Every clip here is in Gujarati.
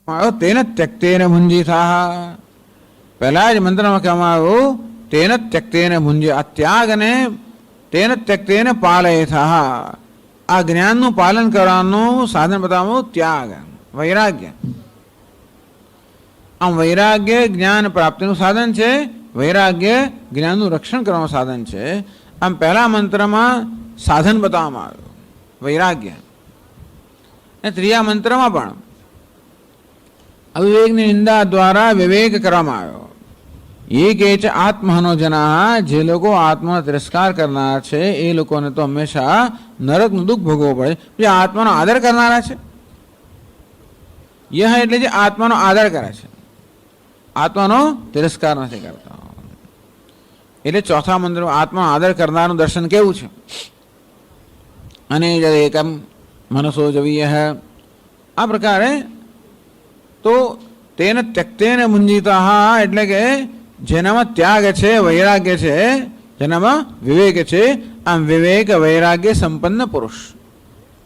તેન ત્યક્તેન ભુંજીથા, પહેલા જ મંત્રમાં કહેવામાં આવ્યું તેન ત્યક્તેન ભુંજી, આ ત્યાગ અને તેન ત્યક્તેન પાલયથા, આ જ્ઞાનનું પાલન કરવાનું સાધન બતાવવાનું ત્યાગ, વૈરાગ્ય. આમ વૈરાગ્ય જ્ઞાન પ્રાપ્તિનું સાધન છે, વૈરાગ્ય જ્ઞાનનું રક્ષણ કરવાનું સાધન છે. આમ પહેલા મંત્રમાં સાધન બતાવવામાં આવ્યું વૈરાગ્ય, અને ત્રીજા મંત્રમાં પણ અવિવેકની નિંદા દ્વારા વિવેક કરવામાં આવ્યો. એ કહે છે આત્મહનો જના, જે લોકો આત્માનો તિરસ્કાર કરનાર છે એ લોકોને તો હંમેશા નરકનું દુઃખ ભોગવવું પડે. જે આત્માનો આદર કરનારા છે, યહ એટલે જે આત્માનો આદર કરે છે, આત્માનો તિરસ્કાર નથી કરતા. એટલે ચોથા મંત્રમાં આત્માનો આદર કરનારનું દર્શન કેવું છે. અને એકમ મનસો જવીય, આ પ્રકારે તો તેને ત્યક્તેન મુંજીતા, એટલે કે જેનામાં ત્યાગ છે, વૈરાગ્ય છે, જેનામાં વિવેક છે. આમ વિવેક વૈરાગ્ય સંપન્ન પુરુષ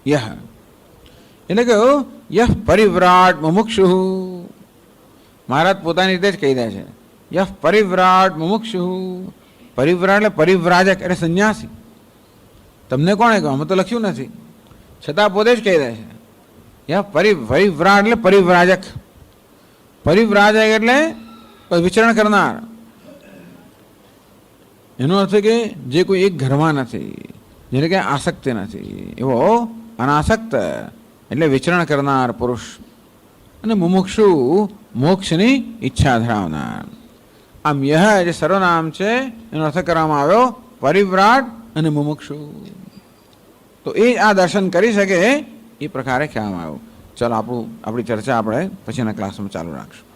યહ, એટલે કે યહ પરિવ્રાટ મુમુક્ષુ. મહારાજ પોતાની રીતે જ કહી દે છે યહ પરિવ્રાટ મુમુક્ષુ. પરિવ્રાટ એટલે પરિવ્રાજક એટલે સંન્યાસી. તમને કોણે કહ્યું? અમે તો લખ્યું નથી, છતાં પોતે જ કહી દે છે યહ પરિવ્રાટ એટલે પરિવ્રાજક. પરિવ્રાજક એટલે વિચરણ કરનાર. એનો અર્થ કે જે કોઈ એક ઘરમાં નથી, જેને કે આસક્તિ નથી, એવો અનાસક્ત એટલે વિચરણ કરનાર પુરુષ. અને મુમુક્ષુ મોક્ષની ઈચ્છા ધરાવનાર. આમ યહ જે સર્વનામ છે એનો અર્થ કરવામાં આવ્યો પરિવ્રાટ અને મુમુક્ષુ. તો એ આ દર્શન કરી શકે એ પ્રકારે કહેવામાં આવ્યું. ચાલો આપણી ચર્ચા આપણે પછીના ક્લાસમાં ચાલુ રાખશું.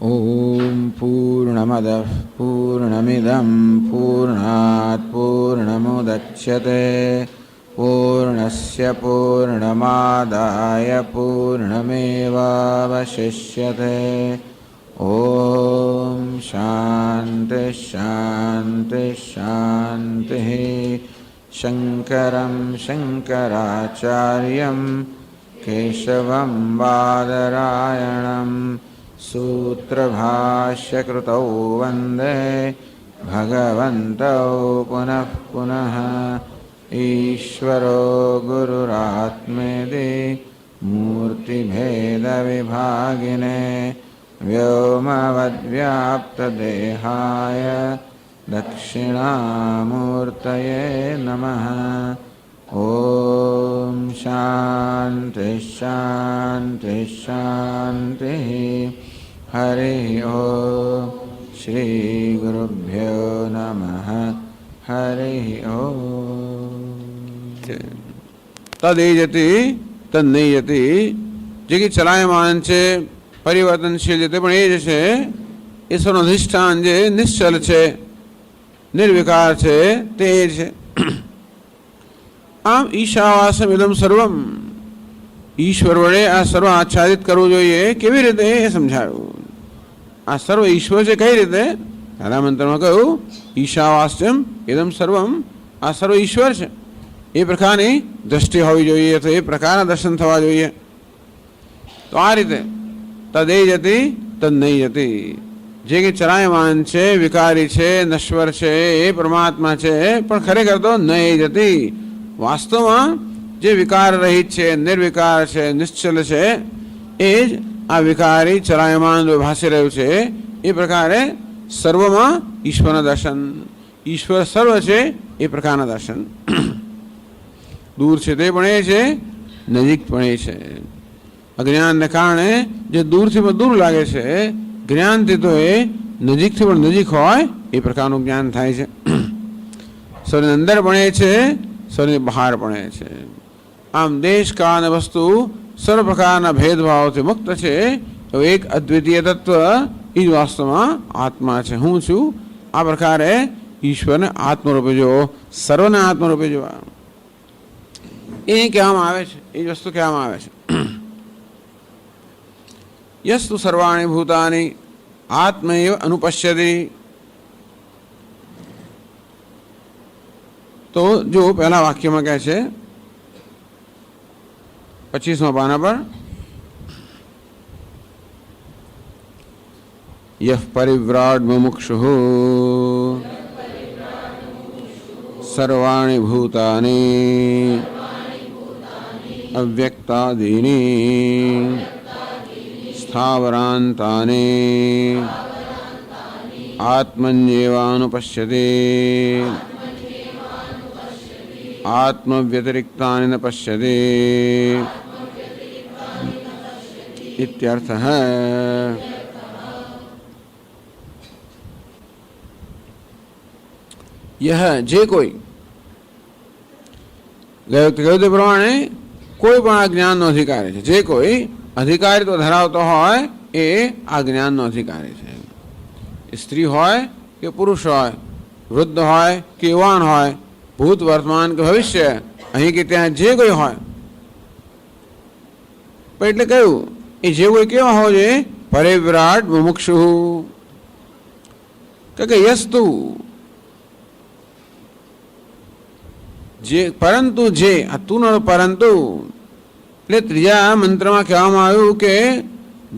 ઓમ પૂર્ણમદ પૂર્ણમિદમ પૂર્ણાત પૂર્ણમુદચ્યતે પૂર્ણસ્ય પૂર્ણમાદાય પૂર્ણમેવાવશિષ્યતે. ઓમ શાંતિ શાંતિ શાંતિ. શંકરં શંકરાચાર્યં કેશવં બાદરાયણં સૂત્રભાષ્યકૃતૌ વંદે ભગવन्तૌ પુનઃ પુનઃ. ઈશ્વરો ગુરુરાત્મેતિ મૂર્તિભેદવિભાગિને વ્યોમવદ્વ્યાપ્તદેહાય દક્ષિણામૂર્તયે નમઃ. ઓમ શાંતિ શાંતિ શાંતિ. હરિ ઓમ શ્રી ગુરુભ્યો નમઃ. હરિ ઓમ. તદેજતી તન્નયતી, જે કે ચલાયમાન છે, પરિવર્તનશીલ છે, તે પણ એ જ છે. ઈશ્વરનું અધિષ્ઠાન જે નિશ્ચલ છે, નિર્વિકાર છે, તે છે. આમ ઈશાવાસમ ઇદમ સર્વમ, ઈશ્વર વડે આ સર્વ આચ્છાદિત કરવું જોઈએ. કેવી રીતે એ સમજાવ્યું. આ સર્વ ઈશ્વર છે કઈ રીતે? પહેલા મંત્રમાં કહ્યું ઈશાવાસ્યમ ઇદમ સર્વમ, આ સર્વ ઈશ્વર છે. એ પ્રકારની દ્રષ્ટિ હોવી જોઈએ, તો એ પ્રકારના દર્શન થવા જોઈએ. તો આ રીતે તદેજતી તન્નયતી, જે કે ચલાયમાન છે, વિકારી છે, નશ્વર છે, એ પરમાત્મા છે. પણ ખરેખર તો નયજતી, વાસ્તવમાં જે વિકાર રહિત છે, નિર્વિકાર છે, નિશ્ચલ છે, એ જ આ વિકારી ચલાયમાન ભાસી રહ્યું છે. એ પ્રકારે સર્વમાં ઈશ્વરના દર્શન, ઈશ્વર સર્વ છે એ પ્રકારના દર્શન. દૂર છે તે પણ એ છે, નજીક પણ એ છે. અજ્ઞાનને કારણે જે દૂરથી પણ દૂર લાગે છે, જ્ઞાનથી તો એ નજીકથી પણ નજીક હોય એ પ્રકારનું જ્ઞાન થાય છે. સૌની અંદર પણ એ છે, સૌની બહાર પણ એ છે. આમ દેશ કાળ અને વસ્તુ સર્વ પ્રકારના ભેદભાવથી મુક્ત છે. તો એક અદ્વિતીય તત્વ એ જ વાસ્તવમાં આત્મા છે, હું છું. આ પ્રકારે ઈશ્વરને આત્મરૂપે જોવો, સર્વને આત્મરૂપે જોવા, એ કહેવામાં આવે છે. એ જ વસ્તુ કહેવામાં આવે છે. યસ્તુ સર્વાણી ભૂતાની આત્મૈવ અનુપશ્યતિ. તો જો પહેલા વાક્યમાં કહે છે 25મા પાના પર यः परिव्राट् मुमुक्षुः सर्वाणि भूतानि अव्यक्तादीनि स्थावरान्तानि आत्मन्येवानुपश्यति आत्मव्यतिरिक्तानि न पश्यति इत्यर्थः। यह जे कोई ગયો તે પ્રમાણે કોઈ પણ આ જ્ઞાનનો અધિકારી છે. જે કોઈ અધિકારીત્વ ધરાવતો હોય એ આ જ્ઞાનનો અધિકારી છે. સ્ત્રી હોય કે પુરુષ હોય, વૃદ્ધ હોય કે યુવાન હોય, ભૂત વર્તમાન કે ભવિષ્ય, અહીં કે ત્યાં જે કોઈ હોય. પણ એટલે કહ્યું એ જે કોઈ કેવા હોવો જોઈએ? પરિવ્રાટ મુમુક્ષુ. કે યસ્તુ જે, પરંતુ જે, આ તું નો પરંતુ. એટલે ત્રીજા મંત્રમાં કહેવામાં આવ્યું કે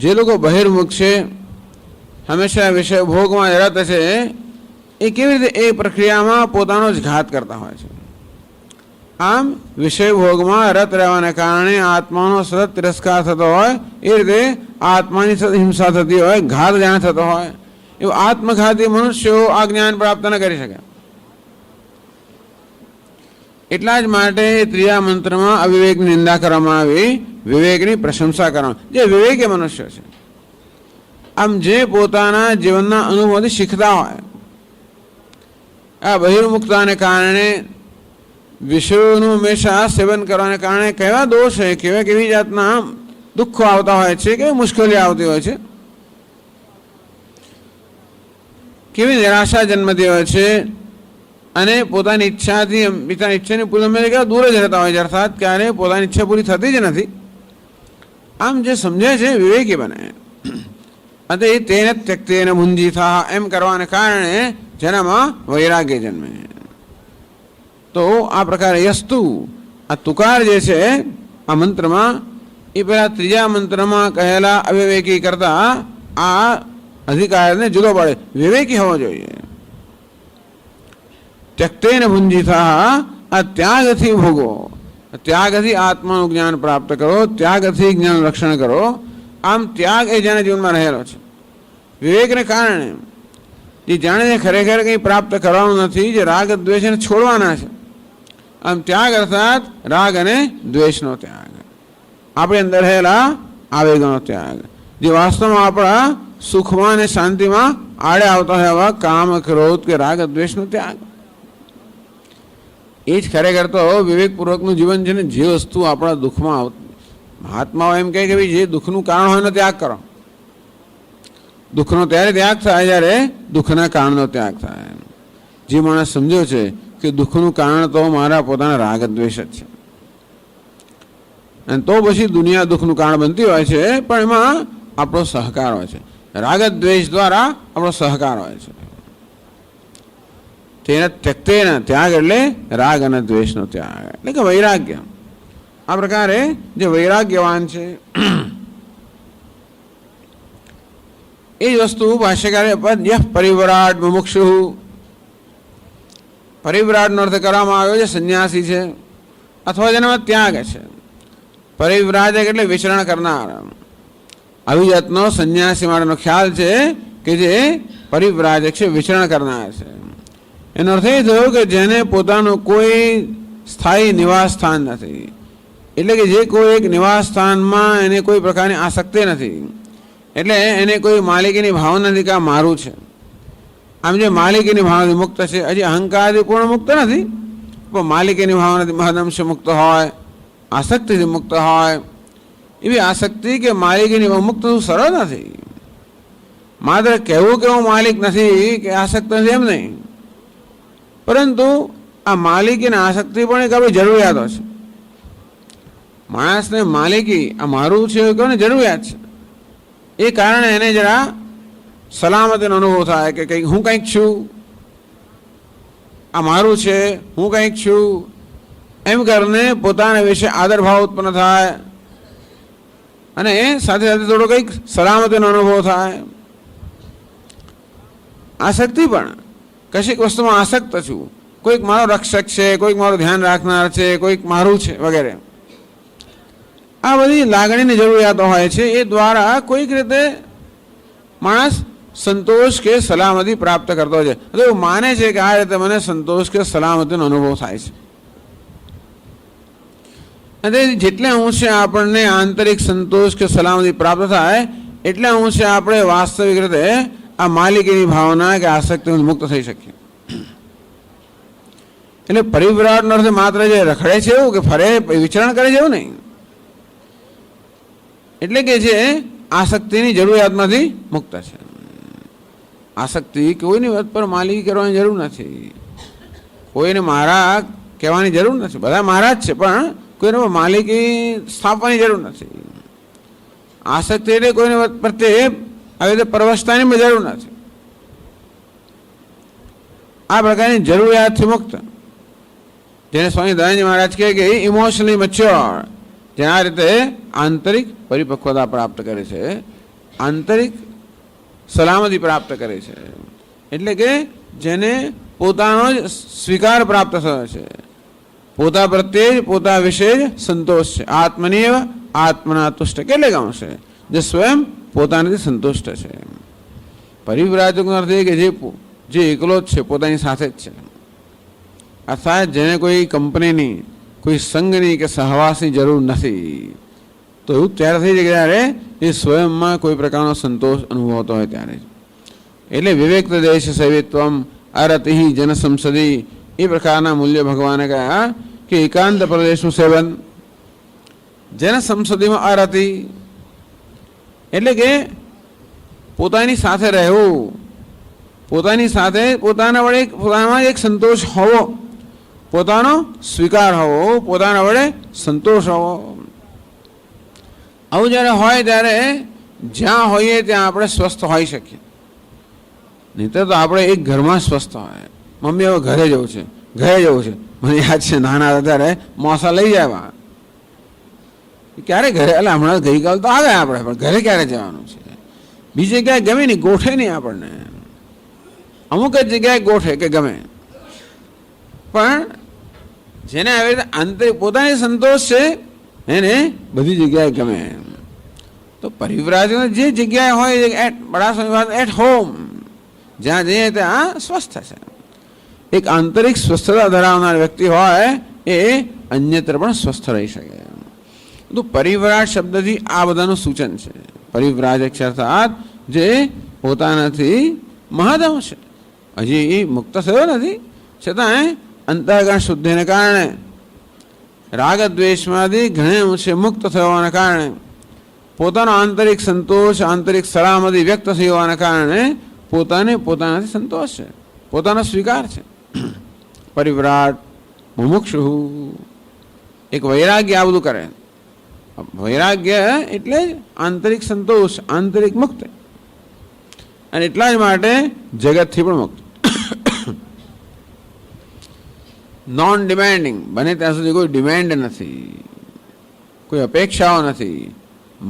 જે લોકો બહિર્મુખ છે, હંમેશા વિષય ભોગમાં રત છે, એ કેવી રીતે એ પ્રક્રિયામાં પોતાનો જ ઘાત કરતા હોય છે. આમ વિષય ભોગમાં રત રહેવાને કારણે આત્માનો સતત તિરસ્કાર થતો હોય, એ રીતે આત્માની સતત હિંસા થતી હોય, ઘાત જાણે થતો હોય, એવું આત્મઘાતી મનુષ્યો આ જ્ઞાન પ્રાપ્ત ન કરી શકે. એટલા જ માટે ત્રીજા મંત્રમાં અવિવેકની નિંદા કરવામાં આવી, વિવેકની પ્રશંસા કરવામાં. જે વિવેકી મનુષ્ય છે, આમ જે પોતાના જીવનના અનુભવથી શીખતા હોય, આ બહિર્મુખતાને કારણે, વિષયોનું હંમેશા સેવન કરવાને કારણે કેવા દોષ છે, કેવી જાતના દુઃખો આવતા હોય છે, કેવી મુશ્કેલી આવતી હોય છે, કેવી નિરાશા જન્મતી હોય છે, અને પોતાની ઈચ્છાથી, પોતાની ઈચ્છાની પૂરી કેવા દૂર જ રહેતા હોય છે, અર્થાત ક્યારે પોતાની ઈચ્છા પૂરી થતી જ નથી. આમ જે સમજે છે વિવેકી બને. અને તેને ત્યક્તેન ભુંજીથા એમ કરવાને કારણે જેનામાં વૈરાગ્ય જન્મે. તો આ પ્રકારે યસ્તુ, આ તુકાર જે છે આ મંત્રમાં, એ પેલા ત્રીજા મંત્રમાં કહેલા અવિવેકી કરતા આ અધિકારને જુદો પાડે. વિવેકી હોવો જોઈએ. ત્યક્તેન ભુંજીથા, આ ત્યાગથી ભોગવો, ત્યાગથી આત્માનું જ્ઞાન પ્રાપ્ત કરો, ત્યાગથી જ્ઞાન રક્ષણ કરો. આમ ત્યાગ એ જેના જીવનમાં રહેલો છે વિવેકને કારણે, જે જાણે છે ખરેખર કંઈ પ્રાપ્ત કરવાનું નથી, જે રાગ દ્વેષને છોડવાના છે. આમ ત્યાગ અર્થાત રાગ અને દ્વેષનો ત્યાગ, આપણી અંદર રહેલા આવેગનો ત્યાગ, જે વાસ્તવમાં આપણા સુખમાં અને શાંતિમાં આડે આવતા હોય એવા કામ, ક્રોધ કે રાગ દ્વેષનો ત્યાગ. એ જ ખરેખર તો વિવેકપૂર્વકનું જીવન છે ને. જે વસ્તુ આપણા દુઃખમાં, મહાત્માઓ એમ કહે કે ભાઈ જે દુઃખનું કારણ હોય એનો ત્યાગ કરો. દુઃખનો ત્યારે ત્યાગ થાય જ્યારે દુઃખના કારણનો ત્યાગ થાય. જે માણસ સમજ્યો છે કે દુઃખનું કારણ તો મારા પોતાના રાગ દ્વેષ જ છે, અને તો પછી દુનિયા દુઃખનું કારણ બનતી હોય છે, પણ એમાં આપણો સહકાર હોય છે. રાગ દ્વેષ દ્વારા આપણો સહકાર હોય છે. તેને ત્યક્તેન, ત્યાગ એટલે રાગ અને દ્વેષનો ત્યાગ, એટલે કે વૈરાગ્ય. આ પ્રકારે જે વૈરાગ્યવાન છે એ જ વસ્તુ ભાષ્યકારે યહ પરિવ્રાટ મુમુક્ષુ, પરિવ્રાટનો અર્થ કરવામાં આવ્યો છે સંન્યાસી છે, અથવા જેનામાં ત્યાગ છે. પરિવ્રાજક એટલે વિચરણ કરનાર. આવી જાતનો સંન્યાસી માટેનો ખ્યાલ છે કે જે પરિવ્રાજક છે, વિચરણ કરનાર છે. એનો અર્થ એ થયો કે જેને પોતાનું કોઈ સ્થાયી નિવાસ સ્થાન નથી, એટલે કે જે કોઈ એક નિવાસ સ્થાનમાં એને કોઈ પ્રકારની આસક્તિ નથી, એટલે એને કોઈ માલિકીની ભાવના નથી કે આ મારું છે. આમ જે માલિકીની ભાવનાથી મુક્ત છે, હજી અહંકારથી પૂર્ણ મુક્ત નથી, પણ માલિકીની ભાવનાથી મહદઅંશ મુક્ત હોય, આસક્તિથી મુક્ત હોય. એવી આસક્તિ કે માલિકીની મુક્ત સરળ નથી. માત્ર કહેવું કે હું માલિક નથી કે આસક્ત નથી એમ નહીં, પરંતુ આ માલિકી અને આસક્તિ પણ એક આપણી જરૂરિયાતો છે. માણસને માલિકી આ મારું છે એવું કહે જરૂરિયાત છે. એ કારણે એને જરા સલામતીનો અનુભવ થાય કે કંઈક હું કંઈક છું, આ મારું છે, હું કંઈક છું, એમ કરીને પોતાના વિશે આદરભાવ ઉત્પન્ન થાય, અને સાથે સાથે થોડો કંઈક સલામતીનો અનુભવ થાય. આસક્તિ પણ કશીક વસ્તુમાં આસક્ત છું, કોઈક મારો રક્ષક છે, કોઈક મારું ધ્યાન રાખનાર છે, કોઈક મારું છે વગેરે. આ બધી લાગણીની જરૂરિયાતો હોય છે. એ દ્વારા કોઈક રીતે માણસ સંતોષ કે સલામતી પ્રાપ્ત કરતો છે. એવું માને છે કે આ રીતે મને સંતોષ કે સલામતીનો અનુભવ થાય છે. અને જેટલા અંશે આપણને આંતરિક સંતોષ કે સલામતી પ્રાપ્ત થાય એટલા અંશે આપણે વાસ્તવિક રીતે આ માલિકીની ભાવના કે આસક્તિથી મુક્ત થઈ શકીએ. એટલે પરિવ્રાટનો અર્થ માત્ર જે રખડે છે એવું કે ફરે વિચરણ કરે છે એવું નહીં. એટલે કે જે આસક્તિની જરૂરિયાતમાંથી મુક્ત છે. આસક્તિ કોઈની વાત પર માલિકી કરવાની જરૂર નથી, કોઈને મારા કહેવાની જરૂર નથી. બધા મારા જ છે પણ કોઈને માલિકી સ્થાપવાની જરૂર નથી. આસક્તિ એટલે કોઈને પ્રત્યે આવી રીતે પરવશતાની જરૂર નથી. આ પ્રકારની જરૂરિયાતથી મુક્ત, જેને સ્વામી દયાનંદ મહારાજ કહે કે ઇમોશનલી મેચ્યોર, જેને આ રીતે આંતરિક પરિપક્વતા પ્રાપ્ત કરે છે, આંતરિક સલામતી પ્રાપ્ત કરે છે. એટલે કે જેને પોતાનો જ સ્વીકાર પ્રાપ્ત થયો છે, પોતા પ્રત્યે પોતા વિશે જ સંતોષ છે. આત્મનિયવ આત્મના તુષ્ટ કેટલે ગામ છે, જે સ્વયં પોતાનાથી સંતુષ્ટ છે. પરિવ્રાજકનો અર્થ એ કે જે એકલો જ છે, પોતાની સાથે જ છે. અર્થાત જેને કોઈ કંપનીની, કોઈ સંઘની કે સહવાસની જરૂર નથી. તો એવું ત્યારે થઈ જાય ત્યારે એ સ્વયંમાં કોઈ પ્રકારનો સંતોષ અનુભવતો હોય ત્યારે. એટલે વિવેક દેશ સૈવિત્વમ અરતિ જન સંસદી, એ પ્રકારના મૂલ્ય ભગવાને કહ્યા કે એકાંત પ્રદેશનું સેવન, જન સંસદીમાં અરતિ એટલે કે પોતાની સાથે રહેવું, પોતાની સાથે પોતાના વડે પોતાનામાં એક સંતોષ હોવો, પોતાનો સ્વીકાર હોવો, પોતાના વડે સંતોષ હોવો. આવું જ્યારે હોય ત્યારે જ્યાં હોઈએ ત્યાં આપણે સ્વસ્થ હોઈ શકીએ. નહીંતર તો આપણે એક ઘરમાં સ્વસ્થ હોય. મમ્મી હવે ઘરે જવું છે, ઘરે જવું છે. મને યાદ છે નાના હતા ત્યારે મોસા લઈ જાય, ક્યારે ઘરે, એટલે હમણાં ગઈકાલ તો આવે આપણે, પણ ઘરે ક્યારે જવાનું છે. બીજી જગ્યાએ ગમે નહીં, ગોઠે નહીં આપણને. અમુક જ જગ્યાએ ગોઠે કે ગમે, પણ જેને આવી રીતે આંતરિક પોતાની સંતોષ છે એને બધી જગ્યાએ ગમે. તો પરિવ્રાજક જે જગ્યાએ હોય, બડા સ્વામી એટ હોમ, જ્યાં જઈએ ત્યાં સ્વસ્થ છે. એક આંતરિક સ્વસ્થતા ધરાવનાર વ્યક્તિ હોય એ અન્યત્ર પણ સ્વસ્થ રહી શકે. તો પરિવ્રાજ શબ્દથી આ બધાનું સૂચન છે. પરિવ્રાજક અર્થાત જે પોતાનાથી મહદમ છે, હજી મુક્ત થયો નથી, છતાં અંતઃકરણ શુદ્ધિને કારણે રાગ દ્વેષમાંથી ઘણે અંશે મુક્ત થવાના કારણે પોતાનો આંતરિક સંતોષ, આંતરિક સલામતી વ્યક્ત થઈ હોવાના કારણે પોતાને પોતાનાથી સંતોષ છે, પોતાનો સ્વીકાર છે. પરિવ્રાટ મુમુક્ષુ, એક વૈરાગ્ય આ બધું કરે. વૈરાગ્ય એટલે જ આંતરિક સંતોષ, આંતરિક મુક્ત, અને એટલા જ માટે જગતથી પણ મુક્ત. નોન ડિમાન્ડિંગ, બને ત્યાં સુધી કોઈ ડિમાન્ડ નથી, કોઈ અપેક્ષાઓ નથી,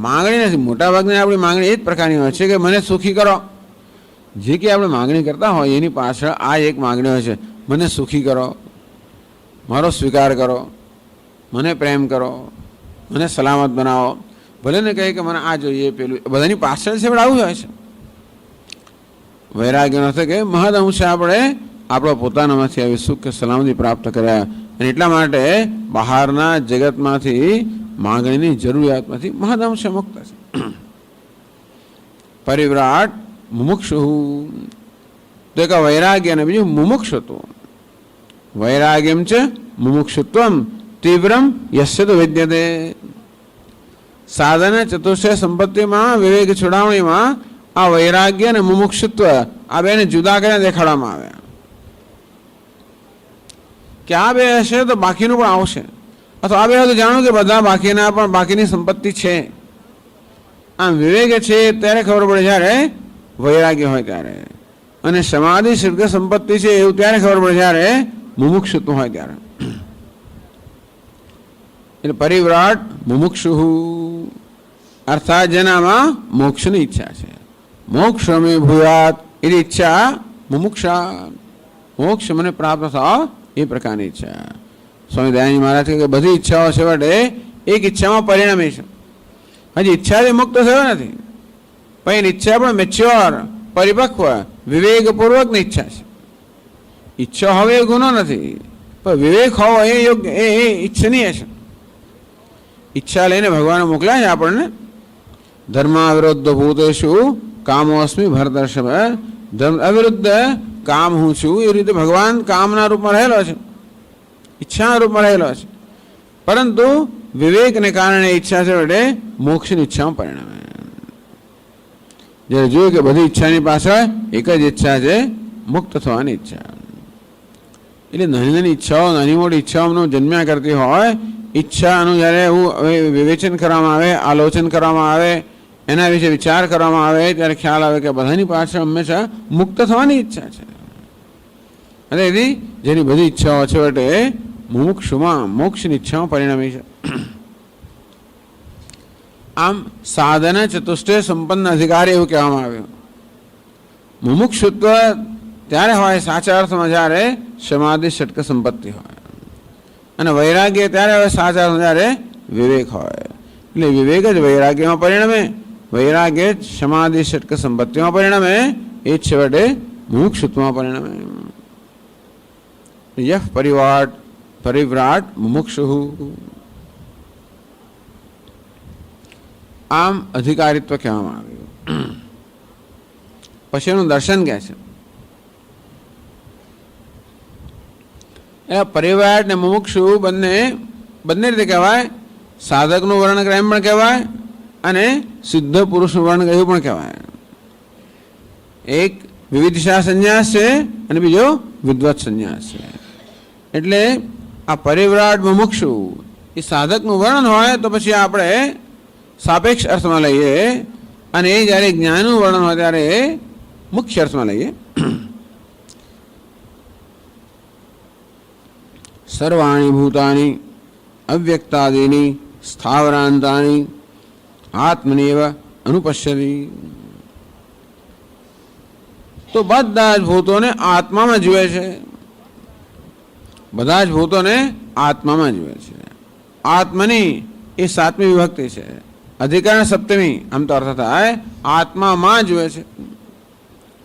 માંગણી નથી. મોટાભાગની આપણી માંગણી એ જ પ્રકારની હોય છે કે મને સુખી કરો. જે કે આપણે માંગણી કરતા હોય એની પાછળ આ એક માંગણી હોય છે, મને સુખી કરો, મારો સ્વીકાર કરો, મને પ્રેમ કરો, મને સલામત બનાવો. ભલે ને કહે કે મને આ જોઈએ પેલું, બધાની પાછળ છે પણ આવું હોય છે. વૈરાગ્યનો અર્થ કે મહદ અંશે આપણે આપણો પોતાનામાંથી આવી સુખ સલામતી પ્રાપ્ત કર્યા, અને એટલા માટે બહારના જગતમાંથી માંગણીની જરૂરિયાતમાંથી મહદ અંશે મુક્ત છે. પરિવ્રાટ મુમુક્ષુ, તો એક વૈરાગ્ય અને બીજું મુમુક્ષુત્વ. વૈરાગ્યમ છે મુમુક્ષુત્વમ તીવ્રમ યસ્ય તો વિદ્યતે. સાધન ચતુષ્ટય સંપત્તિમાં, વિવેક છોડાવણીમાં આ વૈરાગ્ય અને મુમુક્ષુત્વ આ બેને જુદા કરીને દેખાડવામાં આવે કે આ બે હશે તો બાકીનું પણ આવશે, અથવા આ બે તો જાણો કે બધા બાકીના પણ બાકીની સંપત્તિ છે. આમ વિવેક છે ત્યારે ખબર પડે જ્યારે વૈરાગ્ય હોય ત્યારે, અને સમાધિ સિદ્ધ સંપત્તિ છે એવું ત્યારે ખબર પડે જ્યારે મુમુક્ષુત્વ હોય ત્યારે. એટલે પરિવ્રાટ મુમુક્ષુ અર્થાત જેનામાં મોક્ષની ઈચ્છા છે, મોક્ષ અમે ભૂયાત એની ઈચ્છા મુમુક્ષા, મોક્ષ મને પ્રાપ્ત થાવ એ પ્રકારની ઈચ્છા. સ્વામી દયાનંદ મહારાજ કહે કે બધી ઈચ્છાઓ છેવટે એક ઈચ્છામાં પરિણમે છે. હજી ઈચ્છાથી મુક્ત થયો નથી, પણ ઈચ્છા પણ મેચ્યોર, પરિપક્વ, વિવેકપૂર્વકની ઈચ્છા છે. ઈચ્છા હવે એ ગુનો નથી, પણ વિવેક હોવો એ યોગ્ય, એ ઈચ્છનીય છે. ઈચ્છા લઈને ભગવાન મોકલ્યા છે આપણને. ધર્મ અવિરુદ્ધ ભૂતેષુ કામોસ્મી ભરતર્ષભ. ધર્મ અવિરુદ્ધ કામ હું છું એ રીતે ભગવાન કામના રૂપમાં રહેલો છે, ઈચ્છાના રૂપમાં રહેલો છે. પરંતુ વિવેકને કારણે ઈચ્છા છે એટલે મોક્ષની ઈચ્છામાં પરિણમે. જ્યારે જોયું કે બધી ઈચ્છાની પાછળ એક જ ઈચ્છા છે, મુક્ત થવાની ઈચ્છા. એટલે નાની નાની ઈચ્છાઓ, નાની મોટી ઈચ્છાઓનું જન્મ્યા કરતી હોય, ઈચ્છાનું જ્યારે એવું વિવેચન કરવામાં આવે, આલોચન કરવામાં આવે, એના વિશે વિચાર કરવામાં આવે, ત્યારે ખ્યાલ આવે કે બધાની પાછળ હંમેશા મુક્ત થવાની ઈચ્છા છે. અને એથી જેની બધી ઈચ્છાઓ છેવટે મુમુક્ષુમાં મોક્ષની ઈચ્છામાં પરિણમી છે. આમ સાધન ચતુષ્ટય સંપન્ન અધિકારી એવું કહેવામાં આવ્યું. મુમુક્ષુત્વ ત્યારે હોય સાચા અર્થમાં જ્યારે સમાધિ ષટક સંપત્તિ હોય, અને વૈરાગ્ય ત્યારે હોય સાચા અર્થમાં જ્યારે વિવેક હોય. એટલે વિવેક જ વૈરાગ્યમાં પરિણમે, વૈરાગ્ય જ સમાધિ ષટક સંપત્તિમાં પરિણમે, એ જ છેવટે મુમુક્ષુત્વમાં પરિણમે. યહ પરિવ્રાટ મુમુક્ષુ. આમ અધિકારીત્વ કહેવામાં આવ્યું. પછી એનું દર્શન કહે છે. એ પરિવ્રાટ ને મુમુક્ષુ બંને રીતે કહેવાય. સાધકનું વર્ણન કરે એમ પણ કહેવાય, અને સિદ્ધ પુરુષનું વર્ણન એવું પણ કહેવાય. એક વિવિધિશા સંન્યાસ છે અને બીજો વિદ્વત સંન્યાસ છે. એટલે આ પરિવ્રાટ મુમુક્ષુ એ સાધકનું વર્ણન હોય તો પછી આપણે સાપેક્ષ અર્થમાં લઈએ, અને એ જ્યારે જ્ઞાનનું વર્ણન હોય ત્યારે મુખ્ય અર્થમાં લઈએ. સર્વાણી ભૂતાની અવ્યક્તાદીની સ્થાવરાંતાની આત્મનેવ અનુપશ્યતિ. તો બધા જ ભૂતોને આત્મામાં જુએ છે, બધા જ ભૂતોને આત્મામાં જુએ છે. આત્મની એ સાતમી વિભક્તિ છે, અધિકરણ સપ્તમી. આમ તો અર્થ થાય આત્મામાં જુએ છે.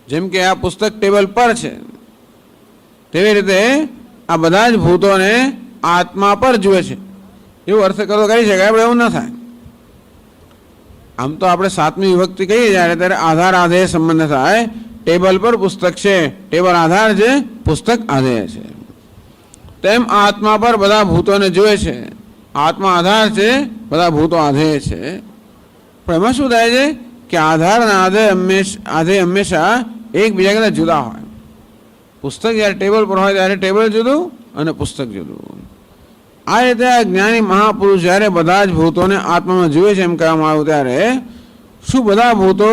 જેમ કે આ પુસ્તક ટેબલ પર છે, તેવી રીતે આ બધા જ ભૂતોને આત્મા પર જુએ છે. એવું અર્થ કરો કરી શકાય, આપણે એવું ન થાય. આમ તો આપણે સાતમી વિભક્તિ કહીએ જ્યારે ત્યારે આધાર આધેય સંબંધ થાય. ટેબલ પર પુસ્તક છે, ટેબલ આધાર છે, પુસ્તક આધેય છે. તેમ આત્મા પર બધા ભૂતોને જુએ છે. આત્મા આધાર છે, બધા ભૂતો આધેય છે. પણ એમાં શું થાય છે કે આધાર અને આધેય હંમેશા એકબીજા કરતા જુદા હોય. પુસ્તક જ્યારે ટેબલ પર હોય ત્યારે ટેબલ જુદું અને પુસ્તક જુદું. આ રીતે આ જ્ઞાની મહાપુરુષ જ્યારે બધા જ ભૂતોને આત્મામાં જુએ છે એમ કહેવામાં આવ્યું, ત્યારે શું બધા ભૂતો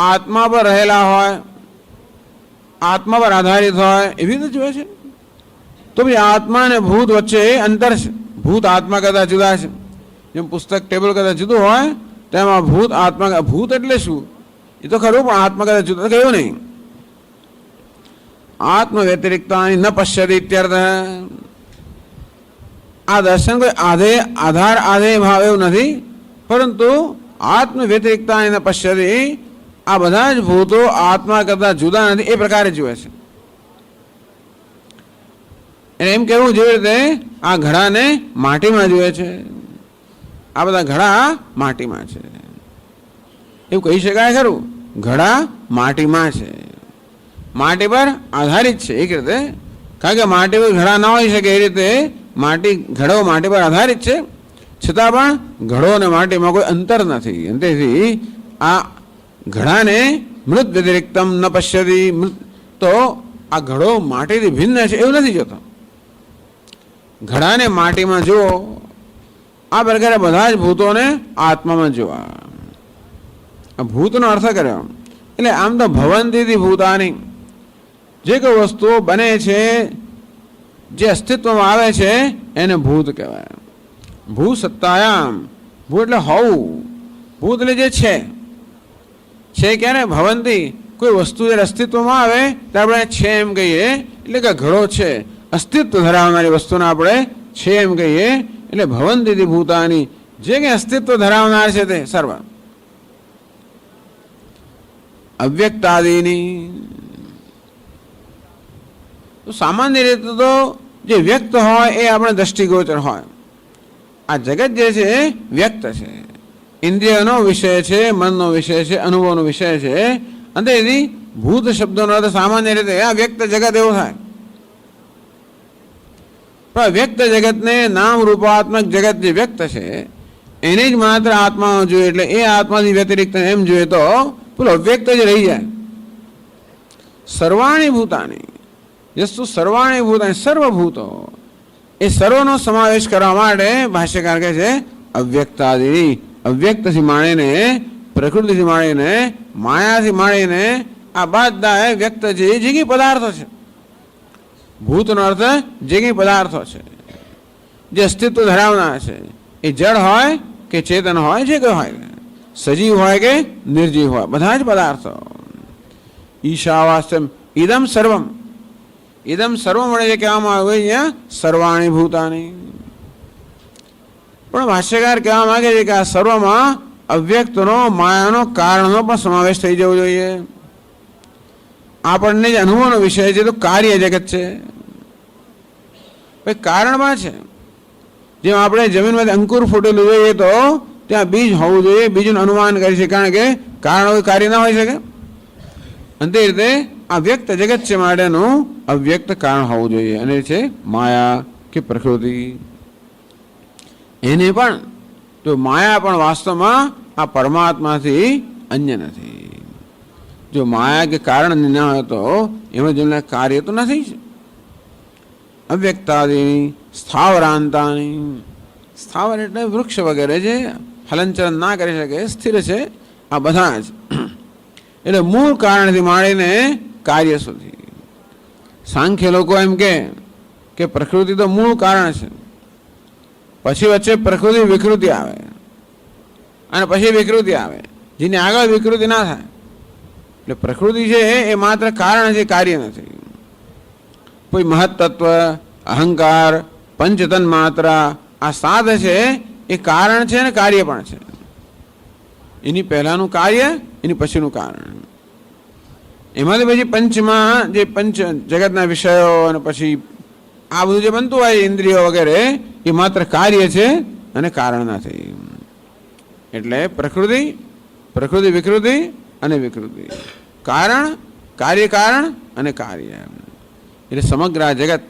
આત્મા પર રહેલા હોય, આત્મા પર આધારિત હોય એવી રીતે જુએ છે? તો ભાઈ આત્મા અને ભૂત વચ્ચે અંતર છે. ભૂત આત્મા કરતા જુદા છે. જેમ પુસ્તક ટેબલ કરતા જુદું હોય તેમાં ભૂત આત્મા. ભૂત એટલે શું એ તો ખરું, પણ આત્મા કરતા જુદા કહ્યું નહીં. આત્મ વ્યતિરિક્તાની ન પશ્યતિ ઇત્યર્થ. આ દર્શન કોઈ આધાર આધેય ભાવ એવું નથી, પરંતુ આત્મ વ્યતિરિક્તાની ન પશ્યતિ, આ બધા જ ભૂતો આત્મા કરતા જુદા નથી એ પ્રકારે જુએ છે. એમ કેવું જેવી રીતે આ ઘડાને માટીમાં જુએ છે, આ બધા ઘડા માટીમાં છે એવું કહી શકાય ખરું? ઘડા માટીમાં છે, માટી પર આધારિત છે એક રીતે. કારણ કે માટી પર ઘડા ના હોઈ શકે એ રીતે ઘડો માટી પર આધારિત છે, છતાં પણ ઘડો અને માટીમાં કોઈ અંતર નથી. તેથી આ ઘડાને મૃત વ્યતિરિક્તમ ન પશ્યતિ. તો આ ઘડો માટીથી ભિન્ન છે એવું નથી જોતો. ઘડાને માટીમાં જુઓ, આ પ્રકારે બધા જ ભૂતોને આત્મામાં જોવા. આ ભૂતનો અર્થ કર્યો. એટલે આમ તો ભવંતીથી ભૂતાની, જે કોઈ વસ્તુઓ બને છે, જે અસ્તિત્વમાં આવે છે એને ભૂત કહેવાય. ભૂ સત્તાયામ, ભૂ એટલે હોવું, ભૂત એટલે જે છે ક્યારે ભવંતી કોઈ વસ્તુ જ્યારે અસ્તિત્વમાં આવે ત્યારે આપણે છે એમ કહીએ, એટલે કે ઘડો છે, અસ્તિત્વ ધરાવનારી વસ્તુને આપણે છે એમ કહીએ. એટલે ભવંતી ભૂતાની, જે કંઈ અસ્તિત્વ ધરાવનાર છે તે સર્વ. અવ્યક્તાદિની, તો સામાન્ય રીતે તો જે વ્યક્ત હોય એ આપણે દ્રષ્ટિગોચર હોય. આ જગત જે છે વ્યક્ત છે, ઇન્દ્રિયનો વિષય છે, મનનો વિષય છે, અનુભવનો વિષય છે. અને તેથી ભૂત શબ્દનો અર્થ સામાન્ય રીતે આ વ્યક્ત જગત એવો થાય. પણ વ્યક્ત જગતને નામ રૂપાત્મક જગત જે વ્યક્ત છે એને જ માત્ર આત્મામાં જોઈએ. એટલે એ આત્માથી વ્યતિરિક્ત એમ જોઈએ તો પેલો અવ્યક્ત જ રહી જાય. સર્વાણી ભૂતાની, જસ્તુ સર્વાણી ભૂતાની, સર્વભૂતો, એ સર્વનો સમાવેશ કરવા માટે ભાષ્યકાર કહે છે અવ્યક્તાદિ. અવ્યક્તથી માંડીને, પ્રકૃતિથી માંડીને, માયાથી માંડીને આ બધા વ્યક્ત છે એ જે પદાર્થો છે. ભૂતનો અર્થ જે કંઈ પદાર્થો છે જે અસ્તિત્વ ધરાવનાર છે, એ જળ હોય કે ચેતન હોય, જે કંઈ હોય, સજીવ હોય કે નિર્જીવ હોય, બધા જ પદાર્થો. ઈશાવાસ્યમ ઇદમ સર્વમ, ઇદમ સર્વમ વડે જે કહેવામાં આવ્યું અહીંયા સર્વાણી ભૂતાની. પણ ભાષ્યકાર કહેવા માંગે છે કે આ સર્વમાં અવ્યક્તનો, માયાનો, કારણનો પણ સમાવેશ થઈ જવો જોઈએ. આપણને જે અનુભવનો વિષય છે તો કાર્ય જગત છે, ભાઈ કારણમાં છે. જેમ આપણે જમીનમાંથી અંકુર ફૂટેલું જોઈએ તો ત્યાં બીજ હોવું જોઈએ, બીજું અનુમાન કરી છે, કારણ કે કારણ હોય કાર્ય ના હોઈ શકે. અને તે રીતે આ વ્યક્ત જગત છે માટેનું અવ્યક્ત કારણ હોવું જોઈએ, અને છે માયા કે પ્રકૃતિ. એને પણ તો માયા પણ વાસ્તવમાં આ પરમાત્માથી અન્ય નથી. જો માયા કે કારણ ના હોય તો એમાં જેમના કાર્ય તો નથી જ. અવ્યક્તાદિની, સ્થાવરાંતાની, સ્થાવર એટલે વૃક્ષ વગેરે જે હલનચલન ના કરી શકે, સ્થિર છે, આ બધા જ. એટલે મૂળ કારણથી માંડીને કાર્ય સુધી. સાંખ્ય લોકો એમ કે પ્રકૃતિ તો મૂળ કારણ છે, પછી વચ્ચે પ્રકૃતિ વિકૃતિ આવે, અને પછી વિકૃતિ આવે, જેની આગળ વિકૃતિ ના થાય. એટલે પ્રકૃતિ છે એ માત્ર કારણ છે, કાર્ય નથી. કોઈ મહત્તત્વ, અહંકાર, પંચતન માત્રા, આ સાત છે એ કારણ છે અને કાર્ય પણ છે. એની પહેલાનું કાર્ય, એની પછીનું કારણ. એમાંથી પછી પંચમાં જે પંચ જગતના વિષયો અને પછી આ બધું જે બનતું હોય ઇન્દ્રિયો વગેરે, એ માત્ર કાર્ય છે અને કારણ નથી. એટલે પ્રકૃતિ, પ્રકૃતિ વિકૃતિ અને વિકૃતિ, કારણ, કાર્ય કારણ અને કાર્ય. એટલે સમગ્ર આ જગત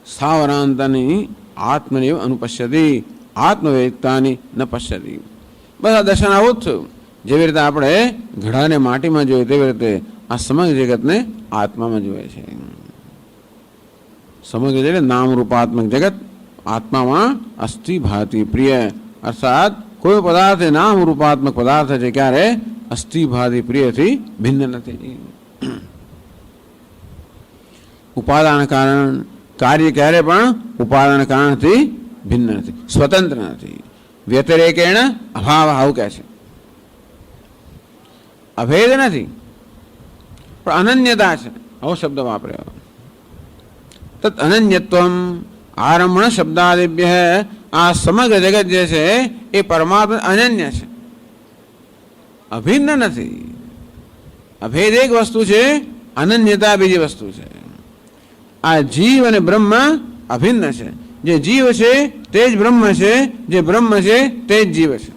સ્થાવરાંતની આત્મનિવ અનુપશ્યતિ, આત્મવેદતાની ન પશ્યતિ. બધા દર્શન આવું જ થયું. જેવી રીતે આપણે ઘડાને માટીમાં જોઈએ તેવી રીતે આ સમગ્ર જગતને આત્મામાં જોઈએ છે. સમગ્ર જગત નામ રૂપાત્મક જગત આત્મામાં અસ્થિ ભાતિ પ્રિય, અર્થાત કોઈ પદાર્થ નામ રૂપાત્મક પદાર્થ છે, ક્યારે અસ્થિ ભાતિ પ્રિયથી ભિન્ન નથી. ઉપાદાન કારણ, કાર્ય ક્યારે પણ ઉપાદાન કારણથી ભિન્ન નથી, સ્વતંત્ર નથી. વ્યતિરેકેણ અભાવ, આવું કહે છે. અભેદ નથી પણ અનન્યતા છે, આવો શબ્દ વાપર્યો. તત અનન્યત્વમ આરંભણ શબ્દાદિભ્ય, આ સમગ્ર જગત જે છે એ પરમાત્મા અનન્ય છે, અભિન્ન નથી. અભેદ એક વસ્તુ છે, અનન્યતા બીજી વસ્તુ છે. આ જીવ અને બ્રહ્મ અભિન્ન છે. જે જીવ છે તે જ બ્રહ્મ છે, જે બ્રહ્મ છે તે જ જીવ છે.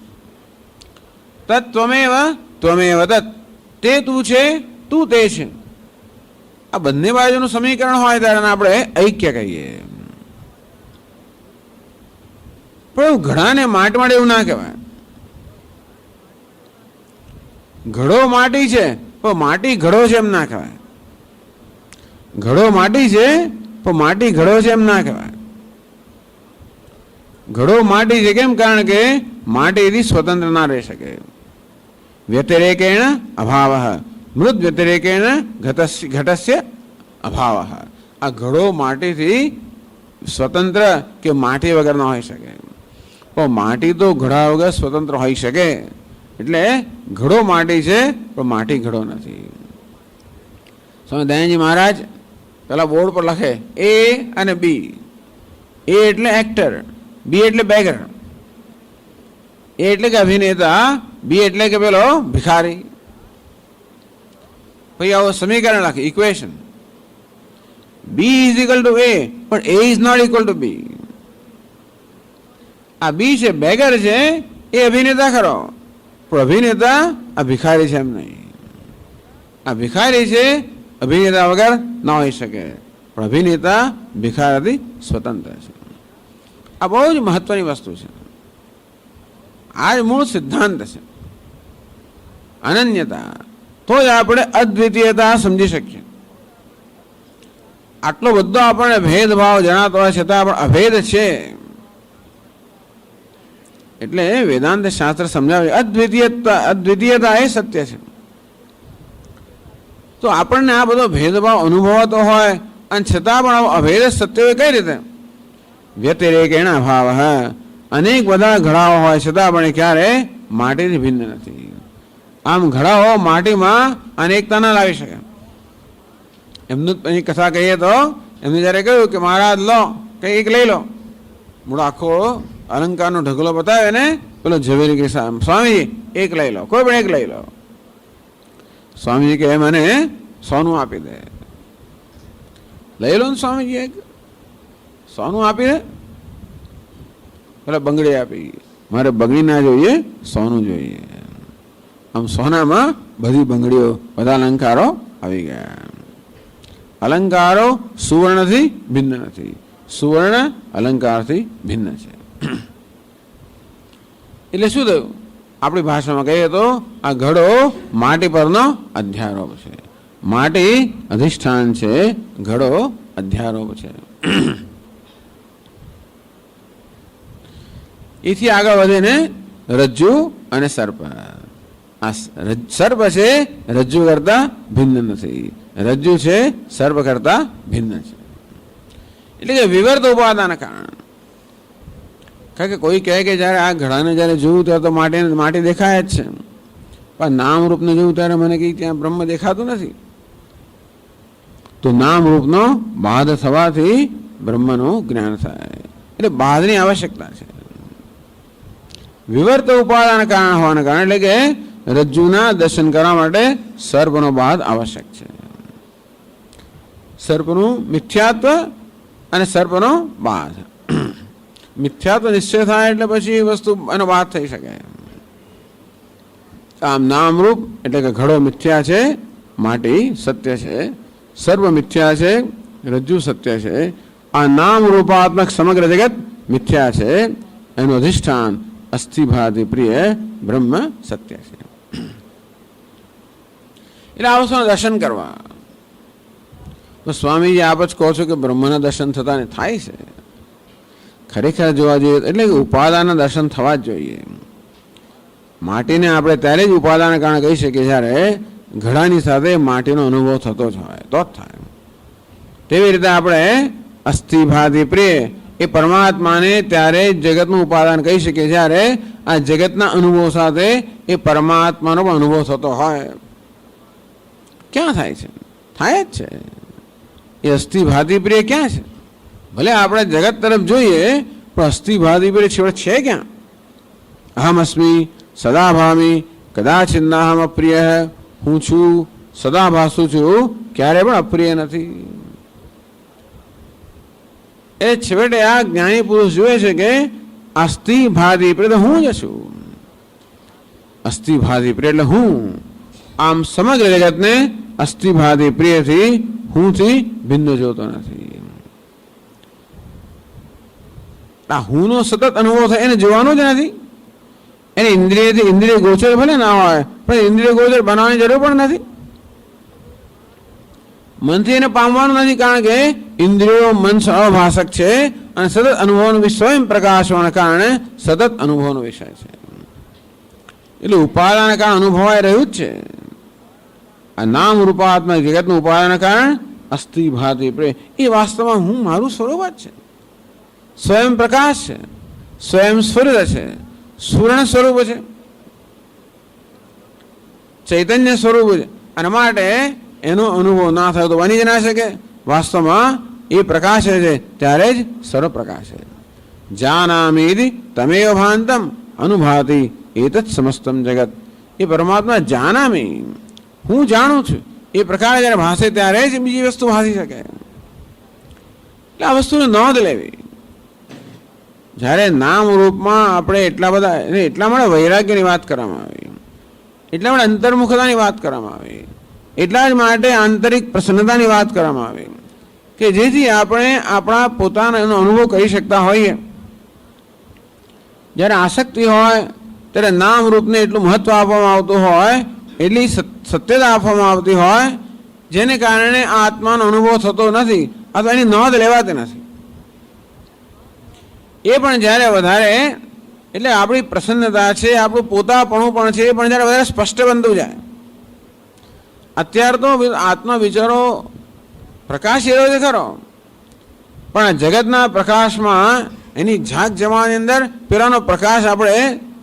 તત્ ત્વમેવ ત્વમેવ તત્, તે તું છે, તું તે છે. આ બંને બાજુનું સમીકરણ હોય ત્યારે આપણે ઐક્ય કહીએ. પણ એવું ઘડાને માટ માટે એવું ના કહેવાય. ઘડો માટી છે પણ માટી ઘડો છે એમ ના કહેવાય. ઘડો માટી છે પણ માટી ઘડો છે એમ ના કહેવાય. ઘડો માટી છે કેમ? કારણ કે માટીથી સ્વતંત્ર ના રહી શકે. વ્યતિરેકેણ અભાવ, મૃદ વ્યતિરેકેણ ઘટસ્ય અભાવ. આ ઘડો માટીથી સ્વતંત્ર કે માટી વગર ના હોઈ શકે. પણ માટી તો ઘડા વગર સ્વતંત્ર હોઈ શકે. એટલે ઘડો માટી છે પણ માટી ઘડો નથી. સ્વામી દયાનંદજી મહારાજ પેલા બોર્ડ પર લખે એ અને બી. એ એટલે એક્ટર, બી એટલે બેગર. એ એટલે કે અભિનેતા, બી એટલે કે પેલો ભિખારી. પછી આવો સમીકરણ લખે, equation. B is equal to A, પણ A is not equal to B. આ બી છે બેગર છે, એ અભિનેતા ખરો, પણ અભિનેતા આ ભિખારી છે એમ નહીં. આ ભિખારી છે, અભિનેતા વગર ના હોઈ શકે, પણ અભિનેતા ભિખારીથી સ્વતંત્ર છે. આ બહુ જ મહત્વની વસ્તુ છે. આ જ મૂળ સિદ્ધાંત છે, અનન્યતા. તો જ આપણે અદ્વિતીયતા સમજી શકીએ. આટલો બધો આપણને ભેદભાવ જણાતો હોય છતાં પણ અભેદ છે. એટલે વેદાંત શાસ્ત્ર સમજાવે અદ્વિતીયતા એ સત્ય છે. તો આપણને આ બધો ભેદભાવ અનુભવાતો હોય અને છતાં પણ અભેદ સત્ય હોય કઈ રીતે? વ્યતિરેકેણ ભાવ. અનેક બધા ઘડાઓ હોય છતાં પણ ક્યારે માટીથી ભિન્ન નથી. આમ ઘડાઓ માટીમાં અનેકતા ના લાવી શકે. એમનું એની કથા કહીએ તો એમને જયારે કહ્યું કે મહારાજ લો કઈ એક લઈ લો, મૂળ આખો અલંકારનો ઢગલો બતાવે ને પેલો ઝવેરી કે સ્વામીજી એક લઈ લો, કોઈ પણ એક લઈ લો. સ્વામીજી કે મને સોનું આપી દે. લઈ લો ને સ્વામીજી, એક સોનું આપી દે. પેલા બંગડી આપી, મારે બંગડી ના જોઈએ, સોનું જોઈએ. આમ સોનામાં બધી બંગડીઓ, બધા અલંકારો આવી ગયા. અલંકારો સુવર્ણથી ભિન્ન નથી, સુવર્ણ અલંકારથી ભિન્ન છે. એટલે શું થયું? આપણી ભાષામાં કહીએ તો આ ઘડો માટી પરનો અધ્યારોપ છે. માટી અધિષ્ઠાન છે, ઘડો અધ્યારોપ છે. એથી આગળ વધીને રજ્જુ અને સર્પ. આ સર્પ છે રજ્જુ કરતા ભિન્ન નથી, રજ્જુ છે સર્પ કરતા ભિન્ન છે. એટલે કે વિવર્ત ઉપાદાન કારણ. કારણ કે કોઈ કહે કે જયારે આ ઘડાને જયારે જોયું ત્યારે તો માટી દેખાય જ છે, પણ નામ રૂપને જોયું ત્યારે મને કઈ ત્યાં બ્રહ્મ દેખાતું નથી. તો નામ રૂપનો બાદ થવાથી બ્રહ્મનું જ્ઞાન થાય. એટલે બાદની આવશ્યકતા છે. વિવર્ત ઉપાદાન કારણ હોવાના કારણે, એટલે કે રજ્જુના દર્શન કરવા માટે સર્પનો બાદ આવશ્યક છે. સર્પનું મિથ્યાત્વ અને સર્પનો બાદ. મિથ્યાત્વ નિશ્ચય થાય એટલે પછી વસ્તુ એનો બાદ થઈ શકે. આમ નામરૂપ એટલે કે ઘડો મિથ્યા છે, માટી સત્ય છે, સર્વ મિથ્યા છે, રજ્જુ સત્ય છે. આ નામ રૂપાત્મક સમગ્ર જગત મિથ્યા છે. એનું અધિષ્ઠાન અસ્થિભાતિ પ્રિય બ્રહ્મ સત્ય છે. એટલે આ વસ્તુના દર્શન કરવા. તો સ્વામીજી આપ જ કહો છો કે બ્રહ્મના દર્શન થતા ને થાય છે. ખરેખર જોવા જોઈએ એટલે કે ઉપાદાનના દર્શન થવા જ જોઈએ. માટીને આપણે ત્યારે જ ઉપાદાન કારણ કહી શકીએ જ્યારે ઘડાની સાથે માટીનો અનુભવ થતો જ હોય તો જ થાય. તેવી રીતે આપણે અસ્થિભાતિ પ્રિય એ પરમાત્માને ત્યારે જગતનું ઉપાદાન કહી શકીએ જ્યારે આ જગતના અનુભવ સાથે એ પરમાત્માનો પણ અનુભવ થતો હોય. ક્યાં થાય છે? થાય જ છે. એ અસ્થિભાતિ પ્રિય ક્યાં છે? ભલે આપણે જગત તરફ જોઈએ પણ અસ્થિભાતિ પ્રિય છેવટે છે ક્યાં? અહમ અસ્મી સદા ભામી કદાચિન્નાહમ અપ્રિય. હું છું, સદા ભાસું છું, ક્યારે પણ અપ્રિય નથી. એ છેવટે આ જ્ઞાની પુરુષ જોવે છે કે અસ્થિભાતિ પ્રિય હું જ છું. અસ્થિભાતિ પ્રિય એટલે હું. આમ સમગ્ર જગતને અસ્થિભાતિ પ્રિયથી હુંથી ભિન્ન જોતો નથી. આ હુંનો સતત અનુભવ થાય એને જોવાનો જ નથી. એને ઇન્દ્રિય ગોચર ભલે ના હોય પણ ઇન્દ્રિય ગોચર બનાવવાની જરૂર પણ નથી. મનથી એને પામવાનું નથી, કારણ કે ઇન્દ્રિયો મન અભાષક છે અને સતત અનુભવનો સ્વયં પ્રકાશ હોવાના કારણે સતત અનુભવનો વિષય છે. એટલે ઉપાદાન કારણ અનુભવાઈ રહ્યું જ છે. આ નામ રૂપાત્મક જગતનું ઉપાદાન કારણ અસ્થિભાતિ પ્રિય એ વાસ્તવમાં હું મારું સ્વરૂપ જ છે. સ્વયં પ્રકાશ છે, સ્વયં સ્ફુરિત છે, સ્ફુરણ સ્વરૂપ છે. ચૈતન્ય સ્વરૂપ છે, અને માટે એનો અનુભવ ના થયો તો બની જ ના શકે. વાસ્તવમાં એ પ્રકાશે છે ત્યારે જ સર્વ પ્રકાશે. જાનામીતિ તમેવ ભાંતમ અનુભાતિ એતત સમસ્તમ જગત. એ પરમાત્મા જાનામી, હું જાણું છું, એ પ્રકારે જ્યારે ભાષે ત્યારે જ બીજી વસ્તુ ભાષી શકે. એટલે આ વસ્તુની નોંધ લેવી. જ્યારે નામ રૂપમાં આપણે એટલા બધા, એટલા માટે વૈરાગ્યની વાત કરવામાં આવી, એટલા માટે અંતર્મુખતાની વાત કરવામાં આવી, એટલા જ માટે આંતરિક પ્રસન્નતાની વાત કરવામાં આવી કે જેથી આપણે આપણા પોતાનો અનુભવ કરી શકતા હોઈએ. જ્યારે આસક્તિ હોય ત્યારે નામ રૂપને એટલું મહત્વ આપવામાં આવતું હોય, એટલી સત્યતા આપવામાં આવતી હોય, જેને કારણે આ આત્માનો અનુભવ થતો નથી અથવા એની નોંધ લેવાતી નથી. એ પણ જ્યારે વધારે, એટલે આપણી પ્રસન્નતા છે, આપણું પોતાપણું પણ છે, એ પણ જ્યારે વધારે સ્પષ્ટ બનતું જાય. અત્યારે તો આત્મા વિચારો પ્રકાશ એવો છે ખરો, પણ જગતના પ્રકાશમાં એની ઝાંક જમાની અંદર પેલાનો પ્રકાશ આપણે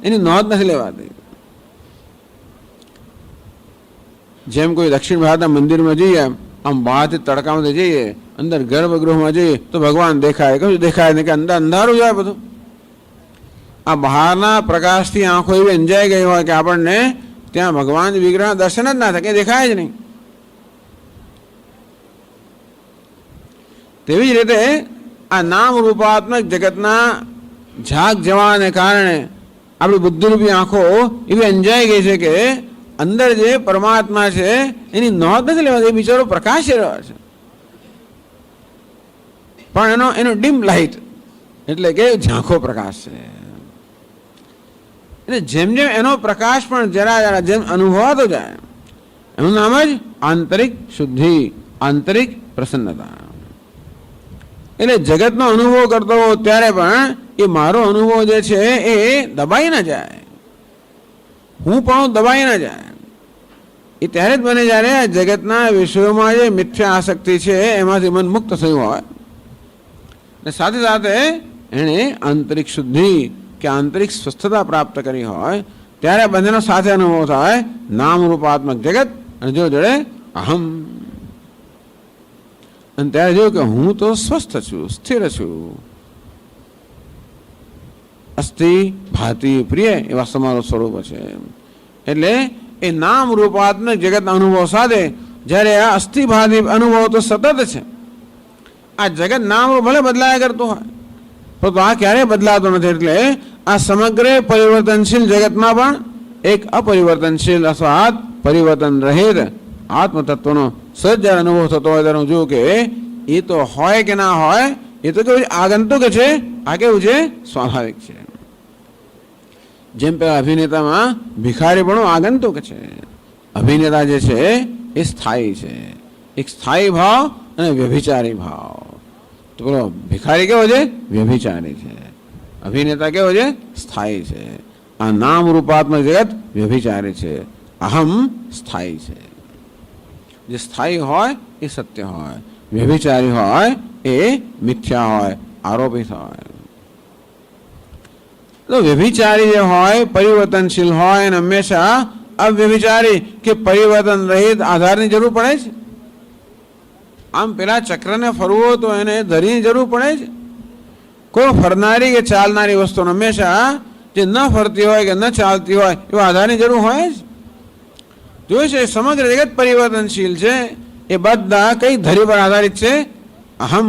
એની નોંધ નથી લેવાતી. જેમ કોઈ દક્ષિણ ભારતના મંદિરમાં જઈએ, આમ બહારથી તડકામાંથી જઈએ, અંદર ગર્ભગૃહમાં જઈએ તો ભગવાન દેખાય, કશું દેખાય નહીં, કે અંદર અંધારું જાય બધું. આ બહારના પ્રકાશથી આંખો એવી અંજાઈ ગઈ હોય કે આપણને ત્યાં ભગવાન વિગ્રહ દર્શન જ ના થાય, કે દેખાય જ નહીં. તેવી જ રીતે આ નામ રૂપાત્મક જગતના ઝાંક જવાને કારણે આપણી બુદ્ધિરૂપી આંખો એવી અંજાઈ ગઈ છે કે અંદર જે પરમાત્મા છે એની નોંધ નથી લેવાતી. એ બિચારો પ્રકાશ રહ્યો છે, પણ એનો ડીમ લાઇટ, એટલે કે ઝાંખો પ્રકાશ છે. એટલે જેમ જેમ એનો પ્રકાશ પણ જરા જરા જેમ અનુભવાતો જાય, એનું નામ જ આંતરિક શુદ્ધિ, આંતરિક પ્રસન્નતા. એટલે જગતનો અનુભવ કરતો હોઉં ત્યારે પણ એ મારો અનુભવ જે છે એ દબાઈ ના જાય, હું પણ દબાઈ ના જાય. એ ત્યારે જ બને જ્યારે આ જગતના વિષયોમાં જે મિથ્યા આસક્તિ છે એમાંથી મન મુક્ત થયું હોય, અને સાથે સાથે એણે આંતરિક શુદ્ધિ કે આંતરિક સ્વસ્થતા પ્રાપ્ત કરી હોય, ત્યારે બંનેનો સાથે અનુભવ થાય નામ રૂપાત્મક જગત અને જો જોડે અહમ. અને ત્યારે જોયું કે હું તો સ્વસ્થ છું, સ્થિર છું. અસ્થિ ભાતિ પ્રિય એવા સમારો સ્વરૂપ છે. એટલે એ નામ રૂપાત્મક જગતના અનુભવ સાથે જ્યારે આ અસ્થિ ભાતિ અનુભવ તો સતત છે. આ જગત નામ ભલે બદલાયા કરતું હોય, પરંતુ આ ક્યારેય બદલાતો નથી. એટલે આ સમગ્ર પરિવર્તનશીલ જગતમાં પણ એક અપરિવર્તનશીલ અથવા પરિવર્તન રહિત આત્મતત્વનો સહજ જ્યારે અનુભવ થતો હોય ત્યારે હું જોઉં કે એ તો હોય કે ના હોય, એ તો કેવું આગંતુક છે, આ કેવું છે સ્વાભાવિક છે. જેમ પેલા અભિનેતામાં ભિખારી પણ આગંતુક છે, અભિનેતા જે છે એ સ્થાયી છે. એક સ્થાયી ભાવ અને વ્યભિચારી ભાવ. તો પેલો ભિખારી કેવો છે? વ્યભિચારી છે. અભિનેતા કેવો છે? સ્થાયી છે. આ નામ રૂપાત્મક જગત વ્યભિચારી છે, અહમ સ્થાયી છે. જે સ્થાયી હોય એ સત્ય હોય, વ્યભિચારી હોય એ મિથ્યા હોય, આરોપિત હોય. તો વ્યભિચારી જે હોય પરિવર્તનશીલ હોય અને હંમેશા અવ્યભિચારી કે પરિવર્તન રહિત આધારની જરૂર પડે છે. આમ પેલા ચક્રને ફરવો તો એને ધરીની જરૂર પડે છે. કોઈ ફરનારી કે ચાલનારી વસ્તુને હંમેશા જે ન ફરતી હોય કે ન ચાલતી હોય એવા આધારની જરૂર હોય જ. જોઈ છે સમગ્ર જગત પરિવર્તનશીલ છે. એ બધા કઈ ધરી પર આધારિત છે? અહમ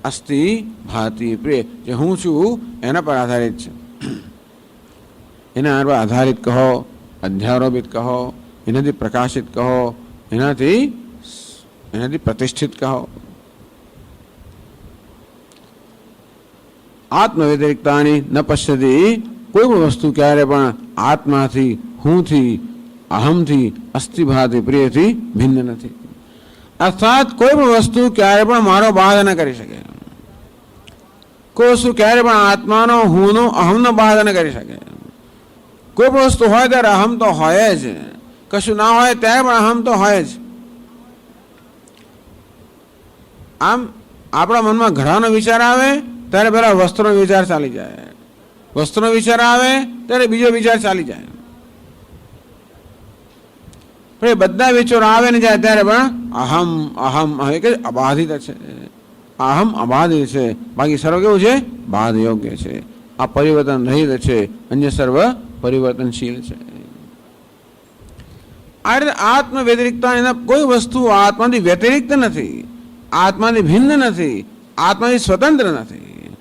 અસ્તિ ભાતિ પ્રિય, જે હું છું એના પર આધારિત છે. એના પર આધારિત કહો, અધ્યારોપિત કહો, એનાથી પ્રકાશિત કહો, એનાથી પ્રતિષ્ઠિત કહો. આત્મ વ્યતિરિક્તાની ન પશ્યતી, કોઈ પણ વસ્તુ ક્યારે પણ આત્માથી, હુંથી, અહમથી, અસ્થિભાતિ પ્રિયથી ભિન્ન નથી. અર્થાત કોઈ પણ વસ્તુ ક્યારે પણ મારો બાધ ન કરી શકે. કોઈ વસ્તુ ક્યારે પણ આત્માનો, હુંનો, અહમનો બાધ ન કરી શકે. કોઈ પણ વસ્તુ હોય ત્યારે અહમ તો હોય જ, કશું ના હોય ત્યારે પણ અહમ તો હોય જ. આમ આપણા મનમાં ઘડાનો વિચાર આવે ત્યારે પેલા વસ્ત્રનો વિચાર ચાલી જાય, વસ્ત્રનો વિચાર આવે ત્યારે બીજો વિચાર ચાલી જાય. પણ એ બધા વિચારો આવે ને જાય ત્યારે પણ અહમ અહમ કે અબાધિત છે, અહમ અબાધિત છે, બાકી સર્વ કેવું છે? બાધ યોગ્ય છે. આ પરિવર્તન રહિત છે, અન્ય સર્વ પરિવર્તનશીલ છે. આ રીતે આત્મ વ્યતિરિક્તા, એના કોઈ વસ્તુ આત્માથી વ્યતિરિક્ત નથી, આત્માથી ભિન્ન નથી, આત્માથી સ્વતંત્ર નથી.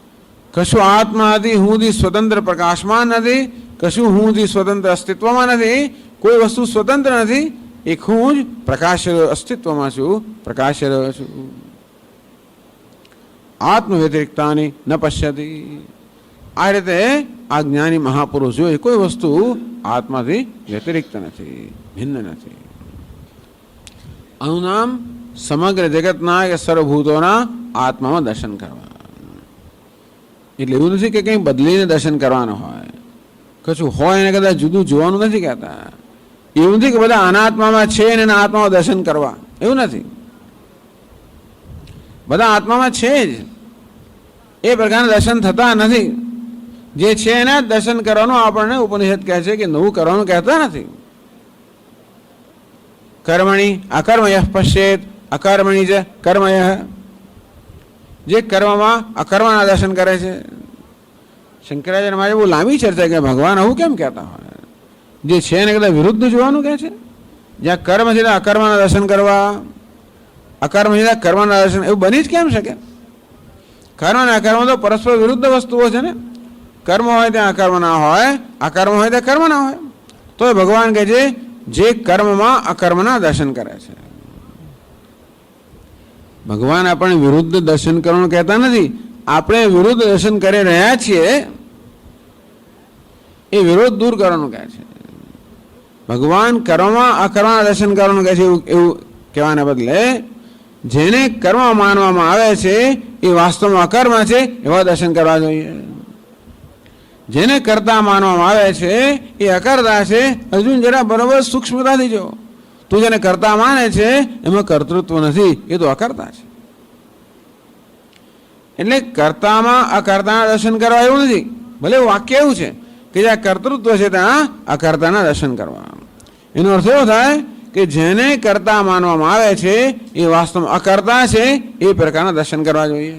કશું આત્માથી હુંથી સ્વતંત્ર પ્રકાશમાં નથી, કશું હુંથી સ્વતંત્ર અસ્તિત્વમાં નથી. કોઈ વસ્તુ સ્વતંત્ર નથી, એક હું જ પ્રકાશ અસ્તિત્વમાં છું, પ્રકાશ રહ્યો છું. આત્મ વ્યતિરિક્તાની ન પશ્યતી. આ રીતે આ જ્ઞાની મહાપુરુષ જોઈએ કોઈ વસ્તુ આત્માથી વ્યતિરિક્ત નથી, ભિન્ન નથી. આનું નામ સમગ્ર જગતના કે સર્વભૂતોના આત્મામાં દર્શન કરવા. એટલે એવું નથી કે કંઈ બદલીને દર્શન કરવાનું હોય, કશું હોય એને કદાચ જુદું જોવાનું નથી કહેતા. એવું નથી કે બધા અનાત્મામાં છે અને એના આત્મામાં દર્શન કરવા, એવું નથી. બધા આત્મામાં છે જ, એ પ્રકારના દર્શન થતા નથી. જે છે એના દર્શન કરવાનું આપણને ઉપનિષદ કહે છે કે નવું કરવાનું કહેતા નથી. કર્મણી અકર્મય પશ્ચેત અકર્મણી જ કર્મય. જે કર્મમાં અકર્મના દર્શન કરે છે. શંકરાચાર્ય મારે બહુ લાંબી ચર્ચા કે ભગવાન આવું કેમ કહેતા હોય? જે છે એને કદાચ વિરુદ્ધ જોવાનું કહે છે. જ્યાં કર્મ છે ત્યાં અકર્મના દર્શન કરવા, અકર્મ છે ત્યાં કર્મના દર્શન, એવું બની જ કેમ શકે? કર્મ અને અકર્મ તો પરસ્પર વિરુદ્ધ વસ્તુઓ છે ને. કર્મ હોય ત્યાં અકર્મ ના હોય, અકર્મ હોય ત્યાં કર્મ ના હોય. તો ભગવાન કહે છે જે કર્મમાં અકર્મના દર્શન કરે છે. ભગવાન આપણે વિરુદ્ધ દર્શન કરવાનું કહેતા નથી, આપણે વિરુદ્ધ દર્શન કરી રહ્યા છીએ, એ વિરોધ દૂર કરવાનું કહે છે. ભગવાન કર્મમાં અકર્મના દર્શન કરવાનું કહે છે. એવું કહેવાને બદલે જેને કર્મ માનવામાં આવે છે એ વાસ્તવમાં અકર્મ છે, એવા દર્શન કરવા જોઈએ. જેને કરતા માનવામાં આવે છે એ અકર્તા છે. હજુ જરા બરોબર સૂક્ષ્મતાથી જો, તું જેને કરતા માને છે એમાં કર્તૃત્વ નથી, એ તો અકર્તા છે. એટલે કર્તામાં અકર્તાના દર્શન કરવા એવું નથી. ભલે વાક્ય એવું છે કે જ્યાં કર્તૃત્વ છે ત્યાં અકર્તાના દર્શન કરવા. એનો અર્થ એવો થાય કે જેને કરતા માનવામાં આવે છે એ વાસ્તવમાં અકર્તા છે, એ પ્રકારના દર્શન કરવા જોઈએ.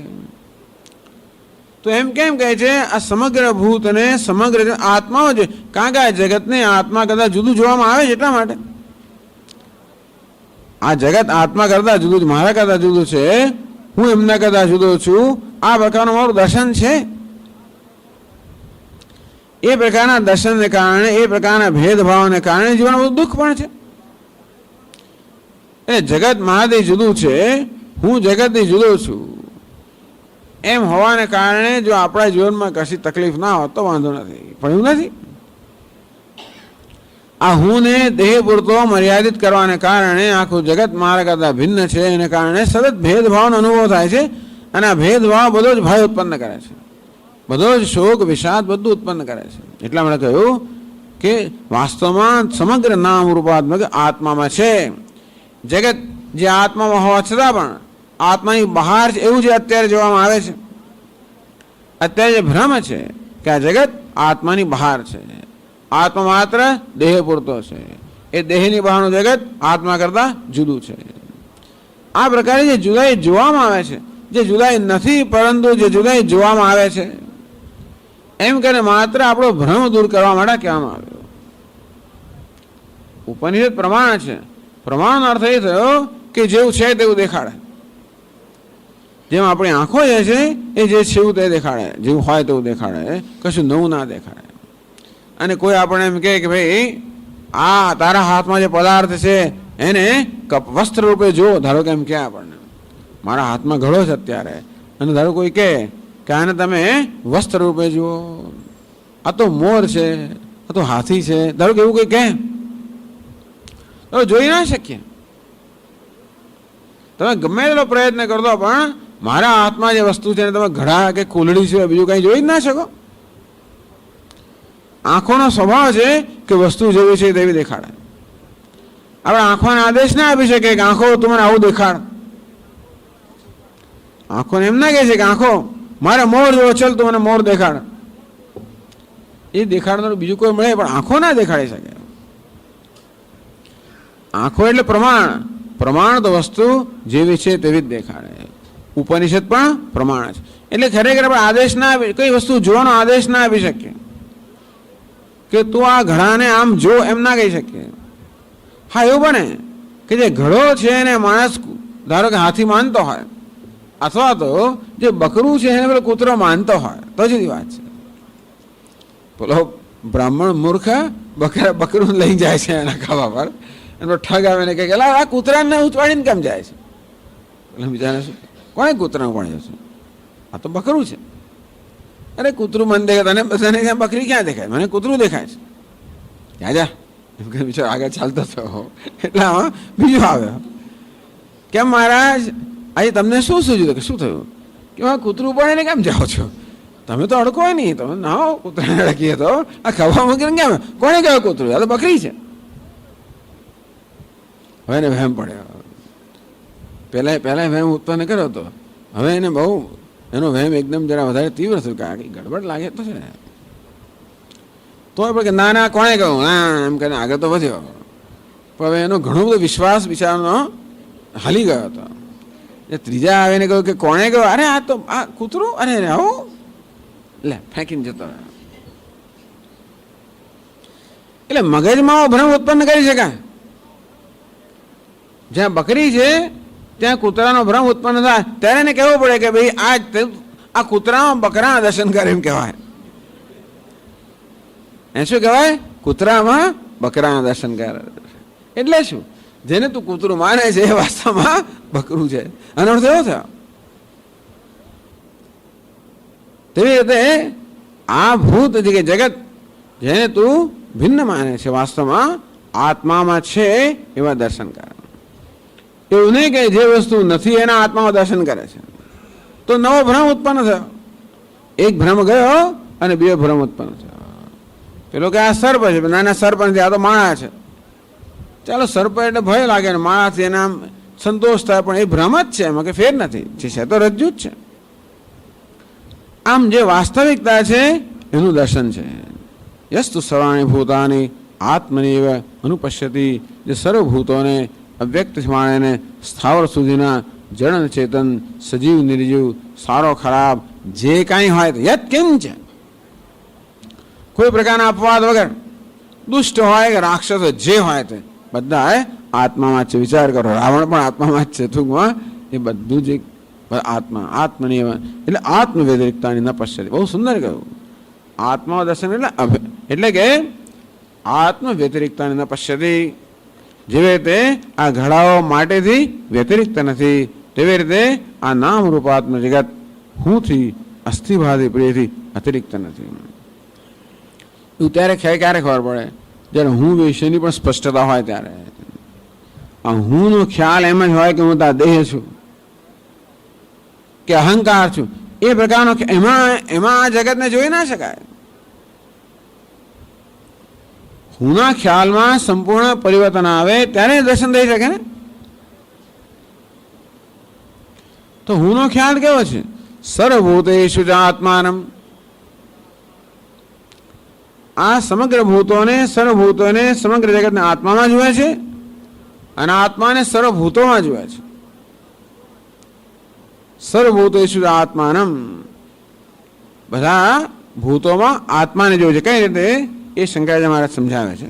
તો એમ કેમ કહે છે આ સમગ્ર ભૂતને સમગ્ર આત્માઓ છે, કારણ કે આ જગતને આત્મા કરતા જુદું જોવામાં આવે છે. એટલા માટે આ જગત આત્મા કરતા જુદું, મારા કરતા જુદું છે, હું એમના કરતા જુદો છું, આ પ્રકારનું મારું દર્શન છે. એ પ્રકારના દર્શનને કારણે, એ પ્રકારના ભેદભાવને કારણે જીવનમાં બધું દુઃખ પણ છે. એટલે જગત મારાથી જુદું છે, હું જગતથી જુદો છું, એમ હોવાને કારણે જો આપણા જીવનમાં કશી તકલીફ ના હોત તો વાંધો નથી. પણ એવું નથી. આ હું ને દેહ પૂરતો મર્યાદિત કરવાને કારણે આખું જગત મારા કરતા ભિન્ન છે, એને કારણે સતત ભેદભાવનો અનુભવ થાય છે. અને આ ભેદભાવ બધો જ ભય ઉત્પન્ન કરે છે, બધો જ શોક વિષાદ બધું ઉત્પન્ન કરે છે. એટલા માટે કહ્યું કે વાસ્તવમાં સમગ્ર નામ રૂપાત્મક આત્મામાં છે. જગત જે આત્મામાં હોવા છતાં પણ આત્માની બહાર છે એવું જે અત્યારે જોવામાં આવે છે. અત્યારે જે ભ્રમ છે કે આ જગત આત્માની બહાર છે, આત્મા માત્ર દેહ પૂરતો છે, એ દેહની બહારનું જગત આત્મા કરતા જુદું છે. આ પ્રકારે જે જુદાઈ જોવામાં આવે છે, જે જુદાઈ નથી પરંતુ જે જુદાઈ જોવામાં આવે છે, એમ કરીને માત્ર આપણો ભ્રમ દૂર કરવા માટે કહેવામાં આવ્યો. ઉપનિષદ પ્રમાણ છે. પ્રમાણનો અર્થ એ થયો કે જેવું છે તેવું દેખાડે. જેમ આપણી આંખો જે છે એ જે છે એવું તે દેખાડે, જેવું હોય તેવું દેખાડે, કશું નવું ના દેખાડે. અને કોઈ આપણે એમ કહે કે ભાઈ આ તારા હાથમાં જે પદાર્થ છે એને વસ્ત્ર રૂપે જો, ધારો કે એમ કહે આપણને મારા હાથમાં ઘડો છે અત્યારે, અને ધારો કોઈ કહે કે આને તમે વસ્ત્ર રૂપે જુઓ, આ તો મોર છે, આ તો હાથી છે, ધારો કે એવું કોઈ કહે તો જોઈ ના શકીએ. તમે ગમે એટલો પ્રયત્ન કરતો પણ મારા હાથમાં જે વસ્તુ છે તમે ઘડા કે કુલડી છે બીજું કંઈ જોઈ જ ના શકો. આંખોનો સ્વભાવ છે કે વસ્તુ જેવી છે તેવી દેખાડે. આપણે આંખોને આદેશ ના આપી શકીએ કે આંખો તું મને આવું દેખાડ. આંખોને એમ ના કહે છે કે આંખો મારે મોર જોવો, ચલ તું મને મોર દેખાડ. એ દેખાડનારું બીજું કોઈ મળે પણ આંખો ના દેખાડી શકે. આંખો એટલે પ્રમાણ. પ્રમાણ તો વસ્તુ જેવી છે તેવી જ દેખાડે. ઉપનિષદ પણ પ્રમાણ છે. એટલે ખરેખર આપણે આદેશ ના આપી, કઈ વસ્તુ જોવાનો આદેશ ના આપી શકીએ કે તું આ ઘડાને આમ જો, એમ ના કહી શકીએ. હા, એવું બને કે જે ઘડો છે એને માણસ ધારો કે હાથી માનતો હોય, અથવા તો જે બકરું છે એને પેલો કૂતરો માનતો હોય, તો જુદી વાત છે. પેલો બ્રાહ્મણ મૂર્ખ બકરું લઈ જાય છે એના ખાવા પર, એનો ઠગ આવે ને કહે કે આ કૂતરાને ઉચવાડીને કેમ જાય છે? એટલે બીજાને શું, કોને કૂતરાને ઉપાડ્યો છે? આ તો બકરું છે. અરે કૂતરું મને દેખાય, તને બધાને ક્યાં બકરી ક્યાં દેખાય? મને કૂતરું દેખાય છે. ક્યાં જા એમ કે બિચારો આગળ ચાલતો થયો. એટલે આમાં બીજું આવ્યો, કેમ મહારાજ આજે તમને શું સૂજ્યું? કે શું થયું? કે આ કૂતરું ઉપાડીને કેમ જાઓ છો? તમે તો અડકો નહીં, તમે નાહો, કૂતરાને અડકીએ તો આ ખાવા મૂકીને કેમ? કોને કહ્યું કૂતરું? આ તો બકરી છે. હવે એને વહેમ પડ્યો. પહેલા વહેમ ઉત્પન્ન કર્યો હતો, હવે એને બહુ એનો વહેમ એકદમ જરા વધારે તીવ્ર થયું કે આ કંઈ ગડબડ લાગે તો છે. તો કે ના ના કોણે કહ્યું? હા એમ કરીને આગળ તો વધ્યો. પણ હવે એનો ઘણો બધો વિશ્વાસ બિચારાનો હાલી ગયો હતો. એ ત્રીજા આવીને કહ્યું કે કોણે કહ્યું? અરે આ તો આ કૂતરું, અરે આવું લે ફેંકીને જતો રહ્યો. એટલે મગજમાં ભ્રમ ઉત્પન્ન કરી શકાય. જ્યાં બકરી છે ત્યાં કૂતરાનો ભ્રમ ઉત્પન્ન થાય ત્યારે એને કહેવું પડે કે ભાઈ આ કૂતરામાં બકરા દર્શન કરે એમ કહેવાય. એ શું કહેવાય? કૂતરામાં બકરા દર્શન કરે. એટલે શું? જેને તું કૂતરું માને છે એ વાસ્તવમાં બકરું છે. આનો અર્થ એવો થયો. તેવી રીતે આ ભૂત કે જગત જેને તું ભિન્ન માને છે વાસ્તવમાં આત્મામાં છે એવા દર્શન કરે. એવું નહીં કે જે વસ્તુ નથી એના આત્મામાં દર્શન કરે છે. તો નવો ભ્રમ ઉત્પન્ન થયો. એક ભ્રમ ગયો અને બે ભ્રમ ઉત્પન્ન થયો. પેલો કે આ સર્પ છે, નાના સર્પ નથી, આ તો માળા છે. ચાલો, સર્પ એટલે ભય લાગે ને માળાથી એના સંતોષ થાય, પણ એ ભ્રમ જ છે, એમાં કે ફેર નથી. જે છે તો રજ્જુ જ છે. આમ જે વાસ્તવિકતા છે એનું દર્શન છે. યસ્તુ સર્વાણી ભૂતાની આત્મનીવ અનુપશ્યતિ, જે સર્વભૂતોને અવ્યક્ત માણેને સ્થાવર સુધીના જળ ચેતન સજીવ નિર્જીવ સારો ખરાબ જે કાંઈ હોય તો યત કેમ છે, કોઈ પ્રકારના અપવાદ વગર, દુષ્ટ હોય કે રાક્ષસો જે હોય તે બધા આત્મામાં છે. વિચાર કરો, રાવણ પણ આત્મામાં જ છે. ટૂંકમાં એ બધું જ આત્મા આત્મની એટલે આત્મ વ્યતિરિક્તાની ન પશ્યતિ. બહુ સુંદર કહ્યું. આત્મા દર્શન એટલે કે આત્મ વ્યતિરિક્તાની ન પશ્યતિ. જેવી રીતે આ ઘડાઓ માટેથી વ્યતિરિક્ત નથી, તેવી રીતે આ નામ રૂપાત્મ જગત હુંથી અસ્થિભાદી પ્રિયથી અતિરિક્ત નથી. એવું ત્યારે ક્યારે ખબર પડે? જ્યારે હું વિશેની પણ સ્પષ્ટતા હોય ત્યારે. આ હુંનો ખ્યાલ એમ જ હોય કે હું તો આ દેહ છું કે અહંકાર છું, એ પ્રકારનો એમાં આ જગતને જોઈ ના શકાય. હુંના ખ્યાલમાં સંપૂર્ણ પરિવર્તન આવે ત્યારે દર્શન થઈ શકે ને. તો હુંનો ખ્યાલ કેવો છે? સર્વભૂતેષુ ચ આત્માનમ. આ સમગ્ર ભૂતોને સર્વભૂતોને સમગ્ર જગતને આત્મામાં જુએ છે અને આત્માને સર્વભૂતોમાં જુએ છે. સર્વભૂતેષુ ચ આત્માનમ, બધા ભૂતોમાં આત્માને જોવે છે. કઈ રીતે? એ શંકરાચાર્ય મહારાજ સમજાવે છે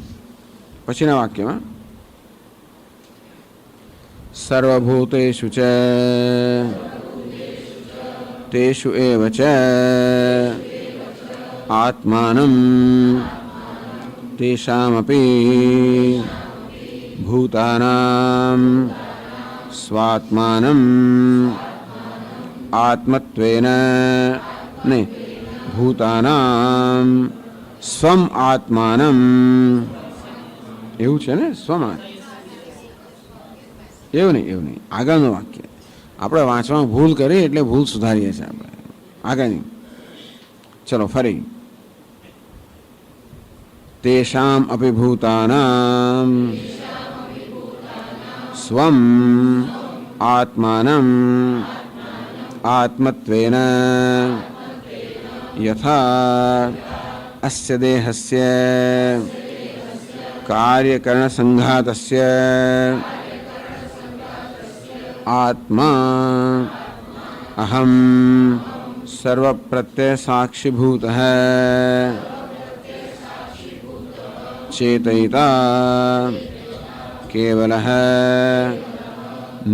પછીના વાક્યમાં. સર્વભૂતેષુ ચ તેષુ એવ ચ આત્માનમ તેષામપી ભૂતાનામ સ્વાત્માનમ આત્મત્વેન ને ભૂતાનામ સ્વમ આત્માનમ. એવું છે ને? સ્વમ. એવું નહીં. આગળનું વાક્ય આપણે વાંચવામાં ભૂલ કરી એટલે ભૂલ સુધારીએ છીએ આપણે. આગળની ચલો ફરી. તેષામ અપી ભૂતાનામ સ્વમ આત્માનમ આત્મત્વેન યથા અસ્ય દેહસ્ય कार्यकरण संघातस्य आत्मा अहम सर्वप्रत्यय साक्षीभूतः चेतयिता केवलः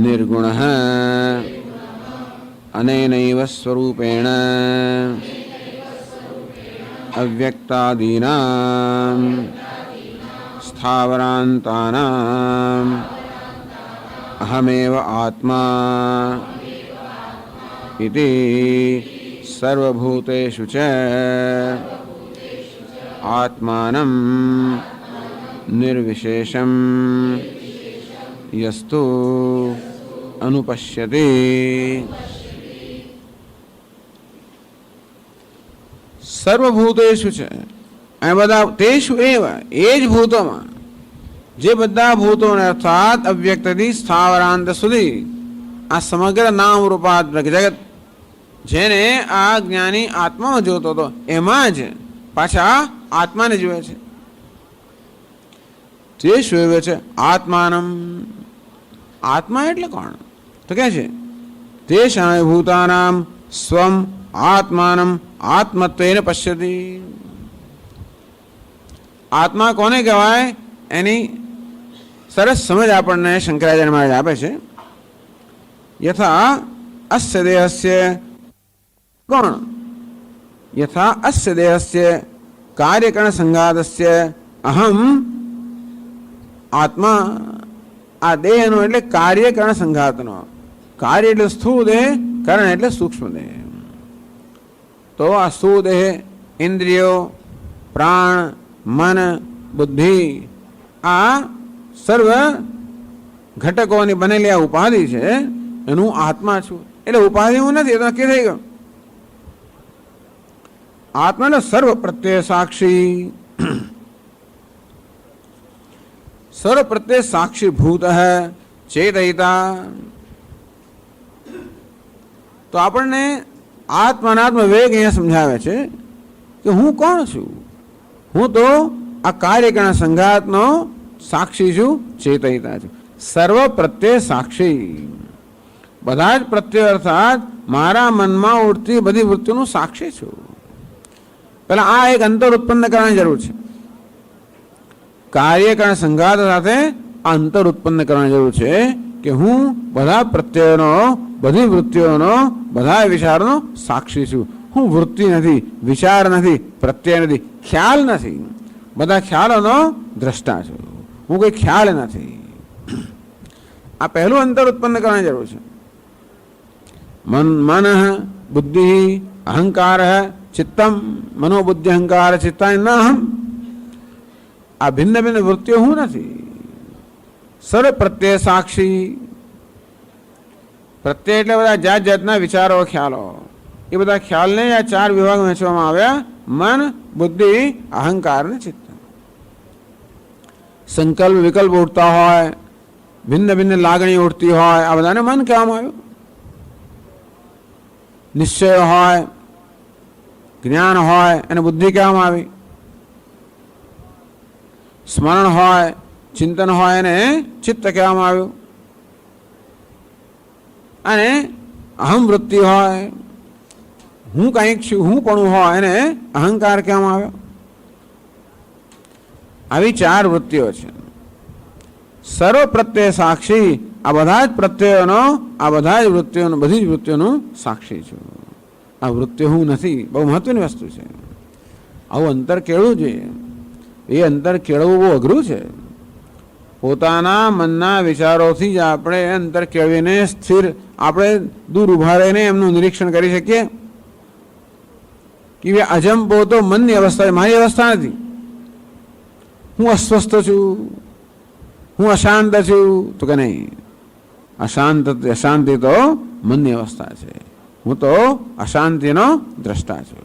निर्गुणः अनेनैव स्वरूपेण अव्यक्तादीनां स्थावरान्तानाम् अहमेव आत्मा इति सर्वभूतेषु च आत्मानं निर्विशेषं यस्तु अनुपश्यति। सर्वभूतेषु च आ बधा तेषु एव एज भूतोमां जे बधा भूतो अर्थात अव्यक्तથી સ્થાવરાંત સુધી આ સમગ્ર નામ રૂપાત્મક જગત જેને આ જ્ઞાની આત્મામાં જોતો હતો એમાં જ પાછા આત્માને જોવે છે. તે શું છે? આત્માનમ. આત્મા એટલે કોણ? તો કે છે તેષાં ભૂતાનામ સ્વમ આત્માનમ આત્મત્વેન પશ્યતિ. આત્મા કોને કહેવાય એની સરસ સમજ આપણને શંકરાચાર્ય મહારાજ આપે છે. યથા અસ્ય દેહસ્ય કોણ? યથા અસ્ય દેહસ્ય કાર્યકરણ સંઘાતસ્ય અહમ આત્મા. આ દેહનો એટલે કાર્યકરણ સંઘાતનો. કાર્ય એટલે સ્થૂળ દેહ, કરણ એટલે સૂક્ષ્મ દેહ. તો આ સ્થૂળ દેહ ઇન્દ્રિયો, પ્રાણ, મન, બુદ્ધિ આ સર્વ ઘટકોની બનેલી આ ઉપાધિ છે એનું આત્મા છું. એટલે ઉપાધિ હું નથી, એ તો નક્કી થઈ ગયું. આત્મા એટલે સર્વ પ્રત્યય સાક્ષી. સર્વ પ્રત્યય સાક્ષી ભૂત ચેતયિતા. તો આપણને આત્માનાત્મ વેગ અહીંયા સમજાવે છે કે હું કોણ છું? હું તો આ કાર્યકરણ સંઘાતનો સાક્ષી છું, ચેતયિતા છું. સર્વ પ્રત્યય સાક્ષી. બધા જ પ્રત્યય અર્થાત મારા મનમાં ઉઠતી બધી વૃત્તિઓનું સાક્ષી છું. પહેલા આ એક અંતર ઉત્પન્ન કરવાની જરૂર છે. કાર્યકરણ સંઘાત સાથે અંતર ઉત્પન્ન કરવાની જરૂર છે કે હું બધા પ્રત્યયોનો, બધી વૃત્તિઓનો, બધા વિચારોનો સાક્ષી છું. હું વૃત્તિ નથી, વિચાર નથી, પ્રત્યય નથી, ખ્યાલ નથી. બધા ખ્યાલોનો દ્રષ્ટા છું. હું કોઈ ખ્યાલ નથી. આ પહેલું અંતર ઉત્પન્ન કરવાની જરૂર છે. મન બુદ્ધિ અહંકાર ચિત્તમ. મનોબુદ્ધિ અહંકાર ચિત્તા ન અહમ. આ ભિન્ન ભિન્ન વૃત્તિઓ હું નથી. સર્વ પ્રત્યય સાક્ષી. પ્રત્યય એટલે બધા જાત જાતના વિચારો, ખ્યાલો. એ બધા ખ્યાલને આ ચાર વિભાગ વહેંચવામાં આવ્યા: મન, બુદ્ધિ, અહંકાર ને ચિત્ત. સંકલ્પ વિકલ્પ ઉઠતા હોય, ભિન્ન ભિન્ન લાગણી ઉઠતી હોય, આ બધાને મન કહેવામાં આવ્યું. નિશ્ચય હોય, જ્ઞાન હોય એને બુદ્ધિ કહેવામાં આવી. સ્મરણ હોય, ચિંતન હોય એને ચિત્ત કહેવામાં આવ્યું. અને અહમ વૃત્તિ હોય, હું કંઈક છું, હું પણ હોય એને અહંકાર કહેવામાં આવ્યો. આવી ચાર વૃત્તિઓ છે. સર્વ પ્રત્યય સાક્ષી. આ બધા જ પ્રત્યયોનો, આ બધા જ વૃત્તિઓનો, બધી જ વૃત્તિઓનું સાક્ષી છું. આ વૃત્તિ હું નથી. બહુ મહત્વની વસ્તુ છે. આવું અંતર કેળવું જોઈએ. એ અંતર કેળવવું બહુ અઘરું છે. પોતાના મનના વિચારોથી જ આપણે અંતર કેળવીને સ્થિર આપણે દૂર ઉભા રહીને એમનું નિરીક્ષણ કરી શકીએ કે અજંપો તો મનની અવસ્થા, મારી અવસ્થા નથી. હું અસ્વસ્થ છું, હું અશાંત છું, તો કે નહીં. અશાંતિ તો મનની અવસ્થા છે. હું તો અશાંતિનો દ્રષ્ટા છું.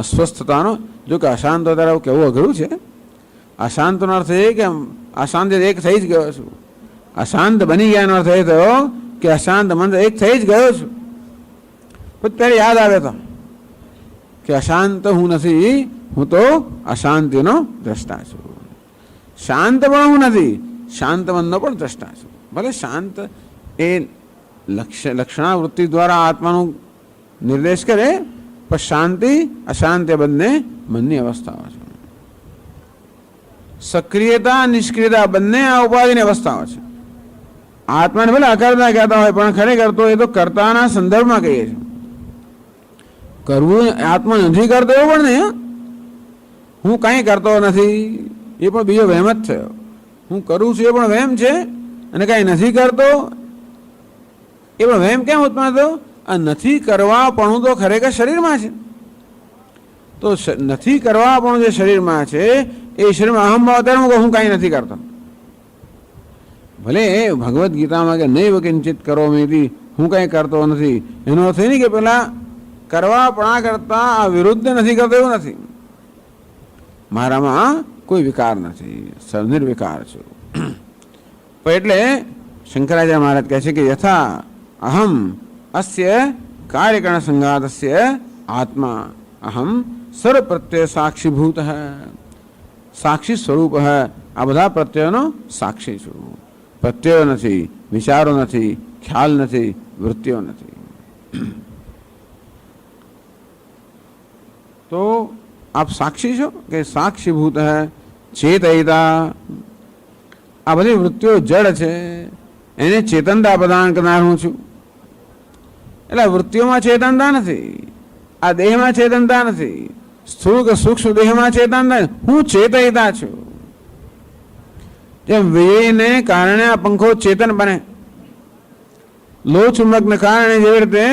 અસ્વસ્થતાનો, જો કે અશાંત તારા કેવું અઘરું છે. અશાંતનો અર્થ એ કે અશાંત એક થઈ જ ગયો છું. અશાંત બની ગયાનો અર્થ એ થયો કે અશાંત મન એક થઈ જ ગયો છું. પણ ત્યારે યાદ આવે તો કે અશાંત હું નથી, હું તો અશાંતિનો દ્રષ્ટા છું. શાંત પણ હું નથી, શાંત મનનો પણ દ્રષ્ટા છું. ભલે શાંત એ લક્ષણાવૃત્તિ દ્વારા આત્માનું નિર્દેશ કરે, પણ શાંતિ અશાંતિ બંને મનની અવસ્થાઓ છે. સક્રિયતા નિષ્ક્રિયતા બંને આ ઉપાધિની અવસ્થાઓ છે. આત્માને ભલે અકર્તા કહેતા હોય, પણ ખરેખર તો એ તો કર્તાના સંદર્ભમાં કહીએ છીએ. કરવું આત્મા નથી કરતો એવું પણ નહીં. હું કાંઈ કરતો નથી એ પણ બીજો વહેમ જ થયો. હું કરું છું એ પણ વહેમ છે, અને કાંઈ નથી કરતો એ પણ વહેમ કેમ ઉત્પન્ન થયો? આ નથી કરવા પણ તો ખરેખર શરીરમાં છે. તો નથી કરવા પણ જે શરીરમાં છે એ શરીરમાં અહમ ભાવ ત્યારે હું કાંઈ નથી કરતો. ભલે ભગવદ્ ગીતામાં કે નૈવ કિંચિત કરો મેથી, હું કાંઈ કરતો નથી, એનો અર્થ એ નહીં કે પેલા કરવા પણ કરતા આ વિરુદ્ધ નથી કરતો એવું નથી. મારામાં કોઈ વિકાર નથી, નિર્વિકાર છું. પણ એટલે શંકરાચાર્ય મહારાજ કહે છે કે યથા અહમ અસ્ય કાર્યકરણ સંઘાતસ્ય આત્મા અહમ સર્વ પ્રત્યય સાક્ષીભૂત સાક્ષી સ્વરૂપ આ બધા પ્રત્યયનો સાક્ષી છું. પ્રત્યયો નથી, વિચારો નથી, ખ્યાલ નથી, વૃત્તિઓ નથી. તો આપ સાક્ષી છો કે સાક્ષીભૂત ચેતયિતા. આ બધી વૃત્તિઓ જડ છે, એને ચેતનતા પ્રદાન કરનાર હું છું. એટલે વૃત્તિઓમાં ચેતનતા નથી, આ દેહમાં ચેતનતા નથી, સ્થૂળ કે સૂક્ષ્મ દેહમાં ચેતનતા, હું ચેતયિતા છું. જેમ વીજળીને કારણે આ પંખો ચેતન બને, લો ચુંબકને કારણે જેવી રીતે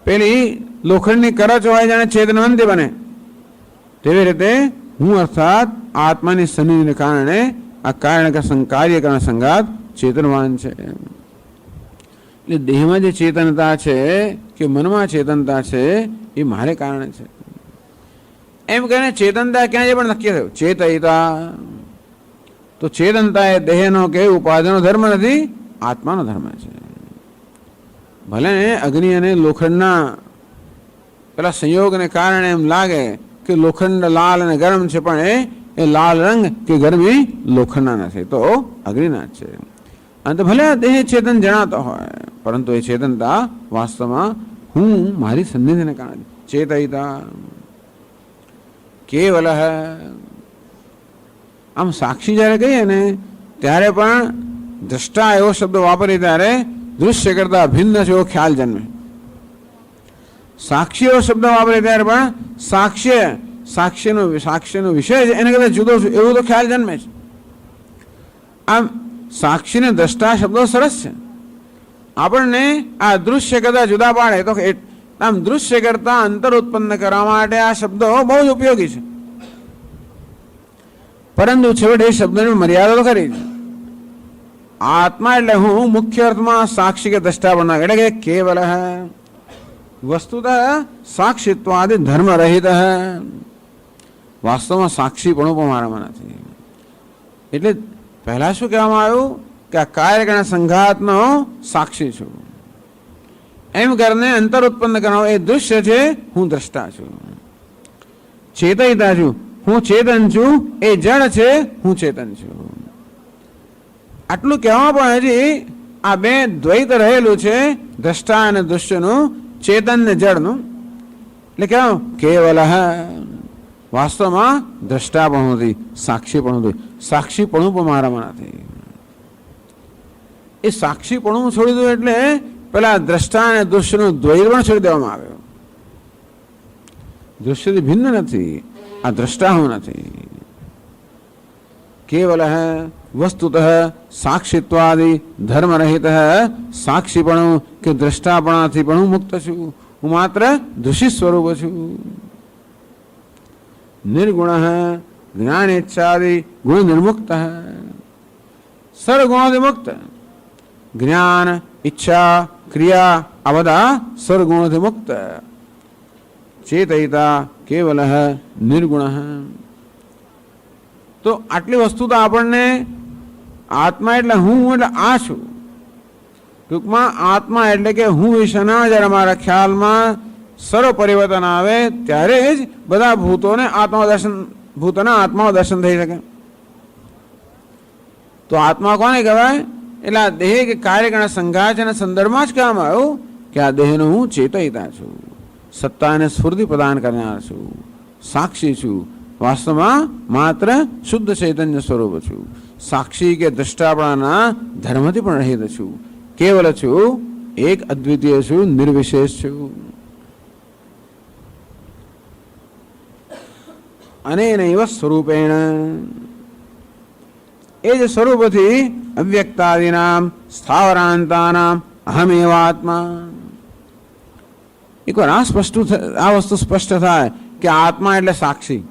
પેલી લોખંડની કરચ હોય જાણે ચેતનવંતી બને, તેવી રીતે હું અર્થાત આત્માની સન્નિધિને કારણે આ કાર્યકરણ સંઘાત ચેતનવાન છે. એટલે દેહમાં જે ચેતનતા છે કે મનમાં ચેતનતા છે એ મારે કારણે છે. એમ કહીને ચેતનતા ક્યાં જે પણ નક્કી થયું ચેતયિતા. તો ચેતનતા એ દેહનો કે ઉપાધિનો ધર્મ નથી, આત્માનો ધર્મ છે. ભલે અગ્નિ અને લોખંડના પેલા સંયોગને કારણે એમ લાગે કે લોખંડ લાલ અને ગરમ છે, પણ એ લાલ રંગ કે ગરમી લોખંડના નથી, તો અગ્નિના જ છે. અને ભલે આ દેહ ચેતન જણાતો હોય, પરંતુ એ ચેતનતા વાસ્તવમાં હું મારી સન્નિધિને કારણે ચેતયિતા કેવલ. આમ સાક્ષી જ્યારે કહીએ ને ત્યારે પણ દ્રષ્ટા એવો શબ્દ વાપરીએ ત્યારે દૃશ્ય કરતા ભિન્ન છે એવો ખ્યાલ જન્મે. સાક્ષી એવો શબ્દ વાપરીએ ત્યારે પણ સાક્ષ્યનો વિષય છે એને કદાચ જુદો છું એવું તો ખ્યાલ જન્મે છે. આમ સાક્ષીને દ્રષ્ટા શબ્દો સરસ છે. આપણને આ દૃશ્ય કરતા જુદા પાડે તો આમ દૃશ્ય કરતા અંતર ઉત્પન્ન કરવા માટે આ શબ્દો બહુ જ ઉપયોગી છે. પરંતુ છેવટે એ શબ્દની મર્યાદા તો ખરી છે. આત્મા એટલે હું મુખ્ય અર્થમાં સાક્ષી કે દ્રષ્ટા બનવા, એટલે કે કેવલ વસ્તુતઃ સાક્ષિત્વાદિ ધર્મ રહિત. વાસ્તવમાં સાક્ષી પણ મારામાં નથી. એટલે પહેલા શું કહેવામાં આવ્યું કે આ કાર્યકરણ સંઘાતનો સાક્ષી છું. એમ કરીને અંતર ઉત્પન્ન કરવાનો એ દૃશ્ય છે, હું દ્રષ્ટા છું. ચેતયિતા છું, હું ચેતન છું, એ જડ છે, હું ચેતન છું. આટલું કહેવામાં પણ હજી આ બે દ્વૈત રહેલું છે, દ્રષ્ટા અને દૃશ્યનું, ચેતન ને જડનું. એટલે કેવું કેવલ વાસ્તવમાં દ્રષ્ટા પણ નથી, સાક્ષી પણ નથી. સાક્ષીપણું પણ મારામાં નથી. એ સાક્ષીપણું છોડી દઉં એટલે પેલા દ્રષ્ટા અને દૃશ્યનું દ્વૈત પણ છોડી દેવામાં આવ્યો. દૃશ્યથી ભિન્ન નથી, આ દ્રષ્ટા હું નથી. કેવલ વસ્તુતઃ સાક્ષિત્વાદિ ધર્મરહિત સાક્ષીપણું કે દ્રષ્ટાપણાથી પણ હું મુક્ત છું. હું માત્ર દૃષિ સ્વરૂપ છું. નિર્ગુણ જ્ઞાન ઈચ્છાદિ ગુણ નિર્મુક્ત સર્વગુણોથી મુક્ત. જ્ઞાન ઈચ્છા ક્રિયા આ બધા સર્વગુણોથી મુક્ત. ચેતયિતા કેવલ નિર્ગુણ. તો આટલી વસ્તુ તો આપણને આત્મા એટલે હું એટલે આ છું. ટૂંકમાં આત્મા એટલે કે હું વિશેના જ્યારે અમારા ખ્યાલમાં સર્વ પરિવર્તન આવે ત્યારે જ બધા ભૂતોના આત્મા દર્શન થઈ શકે. તો આત્મા કોને કહેવાય? એટલે આ દેહ કે કાર્યકરણ સંઘાત અને સંદર્ભમાં જ કહેવામાં આવ્યું કે આ દેહનો હું ચેતયિતા છું, સત્તા અને સ્ફૂર્તિ પ્રદાન કરનાર છું, સાક્ષી છું, વાસ્તવમાં માત્ર શુદ્ધ ચૈતન્ય સ્વરૂપ છું, સાક્ષી કે દ્રષ્ટાપણાના ધર્મથી પણ રહિત છું, કેવલ છું, એક અદ્વિતીય છું, નિર્વિશેષ છું. અનેનૈવ સ્વરૂપેણ, એ જ સ્વરૂપથી અવ્યક્તાદિનામ સ્થાવરાંતાનામ અહમેવ આત્મા. એકવાર આ વસ્તુ સ્પષ્ટ થાય કે આત્મા એટલે સાક્ષી,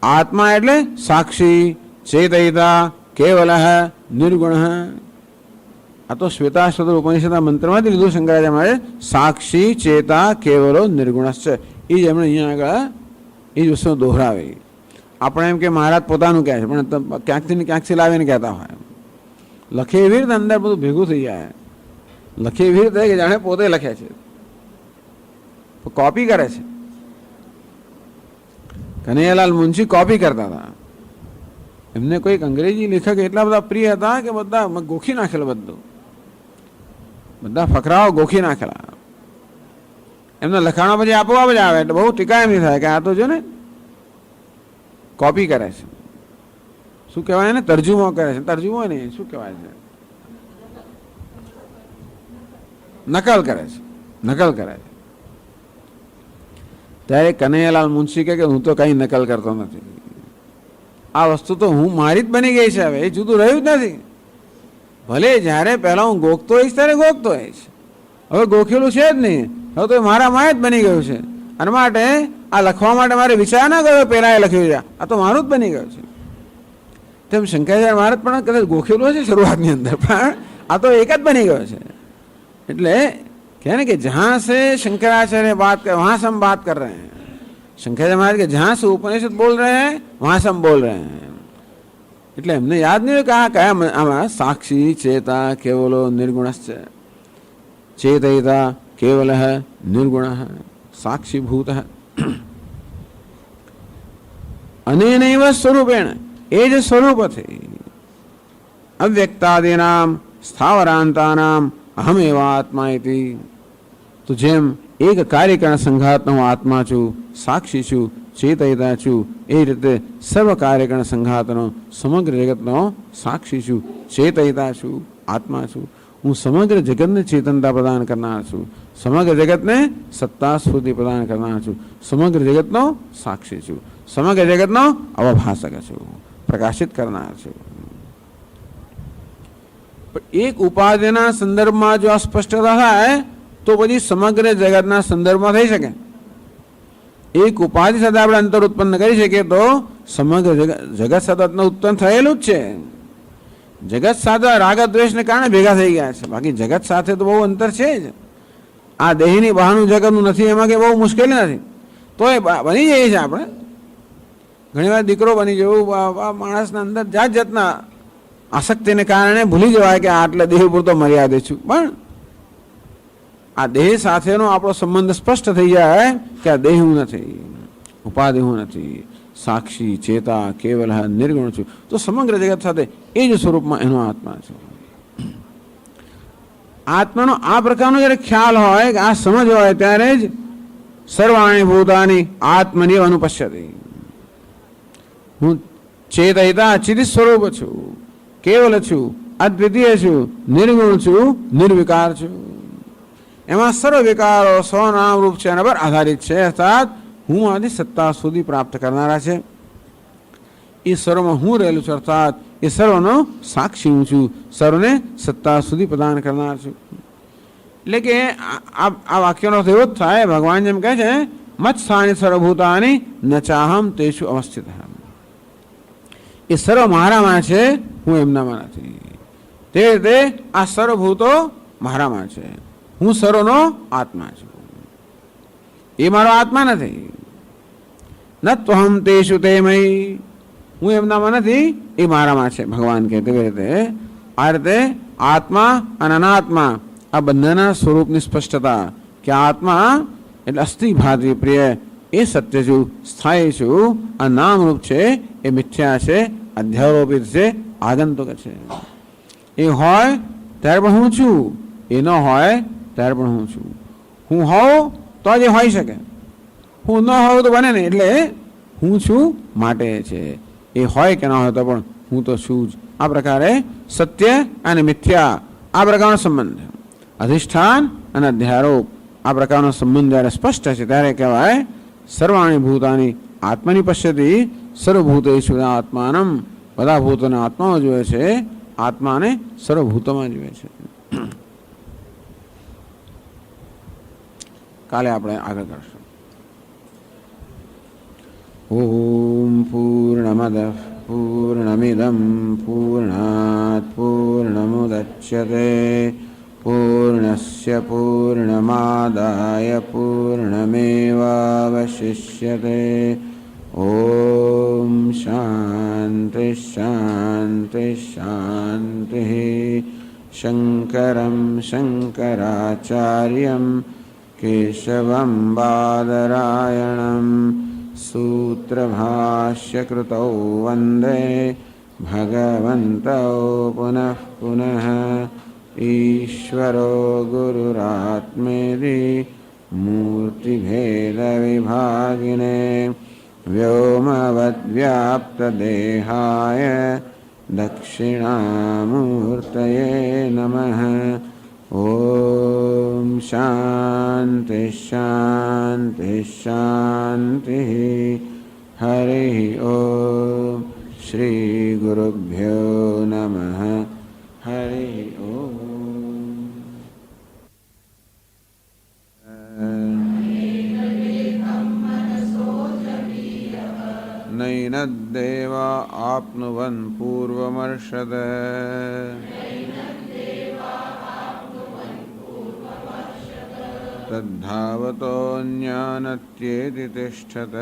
આત્મા એટલે સાક્ષી, ચેતયિતા, કેવલ, નિર્ગુણ. આ તો શ્વેતાશ્વતર ઉપનિષદના મંત્રમાંથી લીધું શંકરાચાર્ય. સાક્ષી, ચેતા, કેવલો, નિર્ગુણશ્ચ, એ જ એમણે અહીંયા આગળ એ જ વસ્તુ દોહરાવે. આપણે એમ કે મહારાજ પોતાનું કહે છે, પણ ક્યાંકથી ક્યાંકથી લાવીને કહેતા હોય. લખે એવી રીતે અંદર બધું ભેગું થઈ જાય, લખે એવી રીતે કે જાણે પોતે લખે છે, કોપી કરે છે. કનૈયાલાલ મુનશી કોપી કરતા હતા. એમને કોઈક અંગ્રેજી લેખક એટલા બધા પ્રિય હતા કે બધા ગોખી નાખેલું, બધા ફકરાઓ ગોખી નાખેલા. એમના લખાણો પછી આપોઆપ જ આવે, એટલે બહુ ટીકા એમ નહીં થાય કે આ તો જો ને કોપી કરે છે. શું કહેવાય ને? તર્જુમો કરે છે. તર્જુમો નહીં, શું કહેવાય છે? નકલ કરે છે, નકલ કરે છે. ત્યારે કનૈયાલાલ મુનશી કહે કે હું તો કઈ નકલ કરતો નથી, આ વસ્તુ તો હું મારી જ બની ગઈ છે, હવે એ જુદું રહ્યું જ નથી. ભલે જ્યારે પહેલા હું ગોખતો હોઈશ ત્યારે ગોખતો હોઈશ, હવે ગોખેલું છે જ નહીં, હવે તો મારા માય જ બની ગયું છે. અને માટે આ લખવા માટે મારે વિચાર ના કર્યો પહેલા એ લખ્યું છે, આ તો મારું જ બની ગયું છે. તેમ શંકરાચાર્ય મહારાજ પણ કદાચ ગોખેલું હશે શરૂઆતની અંદર, પણ આ તો એક જ બની ગયો છે. એટલે कहने कि जहाँ से शंकराचार्य बात कर वहाँ से हम बात कर रहे हैं. शंकराचार्य महाराज के जहाँ से उपनिषद बोल रहे हैं वहाँ से हम बोल रहे हैं. એટલે એમને યાદ નહીં કहा કયા આમાં સાક્ષી, ચેતા, કેવલો, નિર્ગુણશ્ચ. ચેતયિતા, કેવલ, નિર્ગુણ, સાક્ષીભૂત. અનેનૈવ સ્વરૂપેણ, એ જ સ્વરૂપથી અવ્યક્તાદિનામ સ્થાવરાંતાનામ અહમેવ આત્મા ઇતિ. તો જેમ એક કાર્યકરણ સંઘાતનો હું આત્મા છું, સાક્ષી છું, ચેતયિતા છું, એ રીતે સર્વ કાર્યકરણ સંઘાતનો સમગ્ર જગતનો સાક્ષી છું, ચેતયિતા છું, આત્મા છું. હું સમગ્ર જગતને ચેતનતા પ્રદાન કરનાર છું, સમગ્ર જગતને સત્તા સ્ફૂર્તિ પ્રદાન કરનાર છું, સમગ્ર જગતનો સાક્ષી છું, સમગ્ર જગતનો અવભાષક છું, પ્રકાશિત કરનાર છું. એક ઉપાધિના સંદર્ભમાં જો અસ્પષ્ટતા થાય તો પછી સમગ્ર જગતના સંદર્ભમાં થઈ શકે. એક ઉપાધિ સાથે આપણે અંતર ઉત્પન્ન કરી શકીએ તો સમગ્ર જગત સતતનું ઉત્પન્ન થયેલું જ છે. જગત સાથે રાગ દ્વેષને કારણે ભેગા થઈ ગયા છે, બાકી જગત સાથે તો બહુ અંતર છે જ. આ દેહની બહારનું જગતનું નથી, એમાં કે બહુ મુશ્કેલી નથી, તો એ બની જાય છે. આપણે ઘણીવાર દીકરો બની જવું, માણસના અંદર જાત જાતના આસક્તિને કારણે ભૂલી જવાય કે આટલે દેહ પૂરતો મર્યાદિત છું. પણ આ દેહ સાથેનો આપણો સંબંધ સ્પષ્ટ થઈ જાય કે આ દેહ હું નથી, ઉપાધિ હું નથી, સાક્ષી, ચેતા, કેવલ, નિર્ગુણ છું. તો સમગ્ર જગત સાથે એ જ સ્વરૂપમાં એનો આત્મા છે. આત્માનો આ પ્રકારનો જ્યારે ખ્યાલ હોય કે આ સમજ હોય ત્યારે જ સર્વાણી ભૂતાની આત્મની અનુપશ્યતિ. હું ચેતયિતા ચિદ સ્વરૂપ છું, કેવલ છું, અદ્વિતીય છું, નિર્ગુણ છું, નિર્વિકાર છું. એમાં સર્વ વિકારો સ્વનામ રૂપ છે, એના પર આધારિત છે. અર્થાત હું આદિ સત્તા સુધી પ્રાપ્ત કરનારા છે. એ સર્વમાં હું રહેલું છું, અર્થાત એ સર્વનો સાક્ષી હું છું, સર્વને સત્તા સુધી પ્રદાન કરનાર છું. એટલે કે આ વાક્યનો અર્થ એવો જ થાય, ભગવાન જેમ કહે છે મત્સ્થાની સર્વભૂતાની ન ચાહમ તેષુ અવસ્થિત. એ સર્વ મારામાં છે, હું એમનામાં નથી. તે રીતે આ સર્વભૂતો મારામાં છે, હું સર્વનો આત્મા છું, એ મારો આત્મા નથી. ન ત્વહમ તેષુ તે મયિ, હું એમનામાં નથી, એ મારામાં છે. ભગવાન કહે તેવી રીતે આ રીતે આત્મા અને અનાત્મા આ બંનેના સ્વરૂપની સ્પષ્ટતા કે આત્મા એટલે અસ્થિ ભાતિ પ્રિય, એ સત્ય છું, સ્થાયી છું. આ નામરૂપ છે, એ મિથ્યા છે, અધ્યારોપિત છે, આગંતુક છે. એ હોય ત્યારે પણ હું છું, એ ન હોય ત્યારે પણ હું છું. હું હોઉં તો જ એ હોઈ શકે, હું ન હોઉં તો બને નહીં. એટલે હું છું માટે છે. એ હોય કે ન હોય તો પણ હું તો છું જ. આ પ્રકારે સત્ય અને મિથ્યા આ પ્રકારનો સંબંધ, અધિષ્ઠાન અને અધ્યારોપ આ પ્રકારનો સંબંધ જ્યારે સ્પષ્ટ છે ત્યારે કહેવાય સર્વાણી ભૂતાની આત્મની પશ્યતિ સર્વભૂતેષુ આત્માનમ. બધા ભૂતોને આત્મામાં જુએ છે, આત્માને સર્વભૂતોમાં જુએ છે. કાલે આપણે આગળ કરશું. ઓમ પૂર્ણમદ પૂર્ણમિદમ પૂર્ણાત પૂર્ણમુદચ્યતે પૂર્ણસ્ય પૂર્ણમાદાય પૂર્ણમેવાવશિષ્યતે. ઓમ શાંતિ શાંતિ શાંતિ. શંકરં શંકરાચાર્યં કેશવં બાદરાયણં સૂત્રભાષ્યકૃતૌ વંદે ભગવन्तૌ પુનઃ પુનઃ. ઈશ્વરો ગુરુરાત્મેતિ મૂર્તિભેદવિભાગિને વ્યોમવદ્વ્યાપ્તદેહાય દક્ષિણામૂર્તયે નમઃ. ઓમ શાંતિ શાંતિ શાંતિ. હરિ ઓમ. શ્રી ગુરુભ્યો નમઃ. હરિ ઓમ. નૈનદ્દેવા આપ્નુવન પૂર્વમર્ષદ. તદ્ધાવતોऽન્યાનત્યેતિ તિષ્ઠત.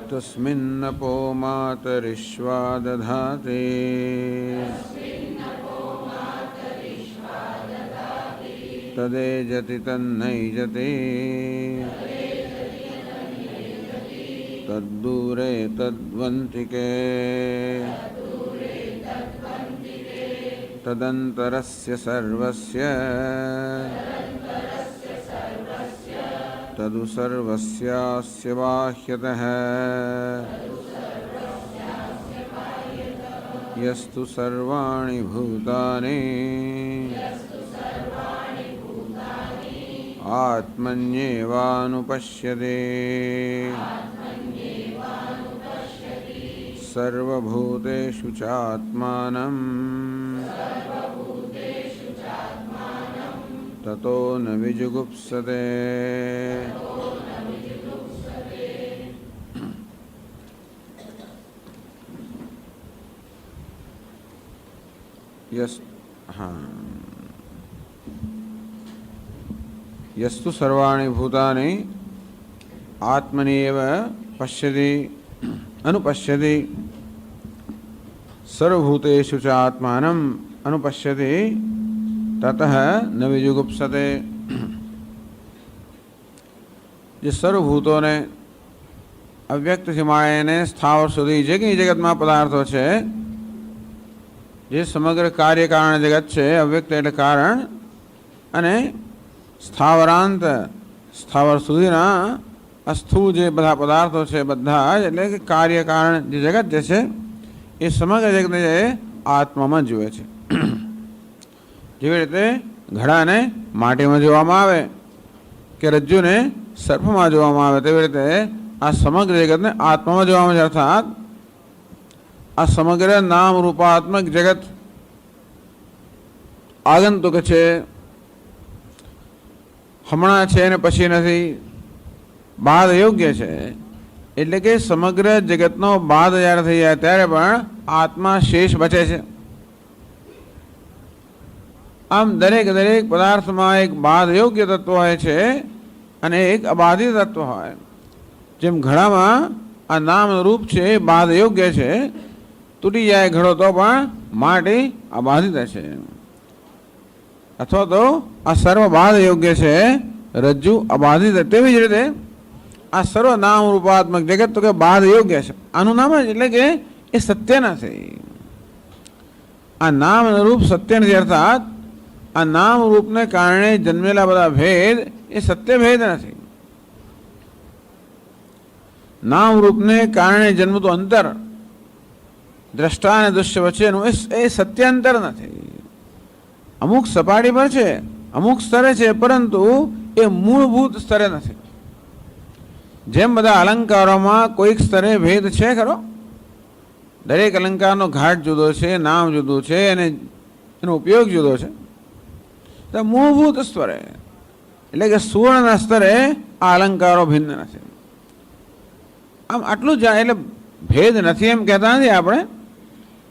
તસ્મિન્નપો માતરિશ્વા દધાતિ. તદેજતિ તન્નૈજતિ. તદ્દૂરે તદ્વન્તિકે. તદંતરસ્ય સર્વસ્ય. તદુ સર્વસ્યાસ્ય બાહ્યતઃ. યસ્તુ સર્વાણિ ભૂતાનિ આત્મન્યેવાનુપશ્યતે. સર્વભૂતેષુ ચાત્માનં તતો ન વિજુગુપ્સતે. યસ્તુ સર્વાણિ ભૂતાનિ આત્મનિ એવ પશ્યતિ અનુપશ્યતિ. સર્વભૂતેષુ ચ આત્માનં અનુપશ્યતિ તતઃ ન વિજુગુપ્સતે. જે સર્વભૂતોને અવ્યક્તથી માંડીને સ્થાવર સુધી જે કંઈ જગતમાં પદાર્થો છે, જે સમગ્ર કાર્યકારણ જગત છે, અવ્યક્ત એટલે કારણ, અને સ્થાવરાંત સ્થાવર સુધીના અસ્થૂળ જે બધા પદાર્થો છે બધા જ, એટલે કે કાર્યકારણ જે જગત જે છે એ સમગ્ર જગતને જે આત્મામાં જુએ છે. જેવી રીતે ઘડાને માટીમાં જોવામાં આવે કે રજ્જુને સર્પમાં જોવામાં આવે, તેવી રીતે આ સમગ્ર જગતને આત્મામાં જોવામાં આવે. અર્થાત આ સમગ્ર નામ રૂપાત્મક જગત આગંતુક છે, હમણાં છે ને પછી નથી, બાદ યોગ્ય છે. એટલે કે સમગ્ર જગતનો બાદ જ્યારે થઈ જાય ત્યારે પણ આત્મા શેષ બચે છે. આમ દરેક દરેક પદાર્થમાં એક બાદ યોગ્ય તત્વ હોય છે અને એક અબાધિત તત્વ હોય. જેમ ઘડામાં આ નામ રૂપ છે એ બાદ યોગ્ય છે, તૂટી જાય ઘડો તો પણ માટી અબાધિત છે. અથવા તો આ સર્વ બાદ યોગ્ય છે, રજ્જુ અબાધિત. તેવી જ રીતે આ સર્વ નામ રૂપાત્મક જગત તો કે બાધ યોગ્ય છે, આનું નામ જ એટલે કે એ સત્ય નથી. આ નામ રૂપ સત્ય નથી, અર્થાત આ નામ રૂપને કારણે જન્મેલા બધા ભેદ એ સત્ય ભેદ નથી. નામ રૂપને કારણે જન્મતું અંતર દ્રષ્ટા અને દૃશ્ય વચ્ચેનું એ સત્ય અંતર નથી. અમુક સપાટી પર છે, અમુક સ્તરે છે, પરંતુ એ મૂળભૂત સ્તરે નથી. જેમ બધા અલંકારોમાં કોઈક સ્તરે ભેદ છે ખરો, દરેક અલંકારનો ઘાટ જુદો છે, નામ જુદું છે અને એનો ઉપયોગ જુદો છે. તો મૂળભૂત સ્તરે એટલે કે સુવર્ણના સ્તરે આ અલંકારો ભિન્ન નથી. આમ આટલું જ એટલે ભેદ નથી એમ કહેતા નથી આપણે,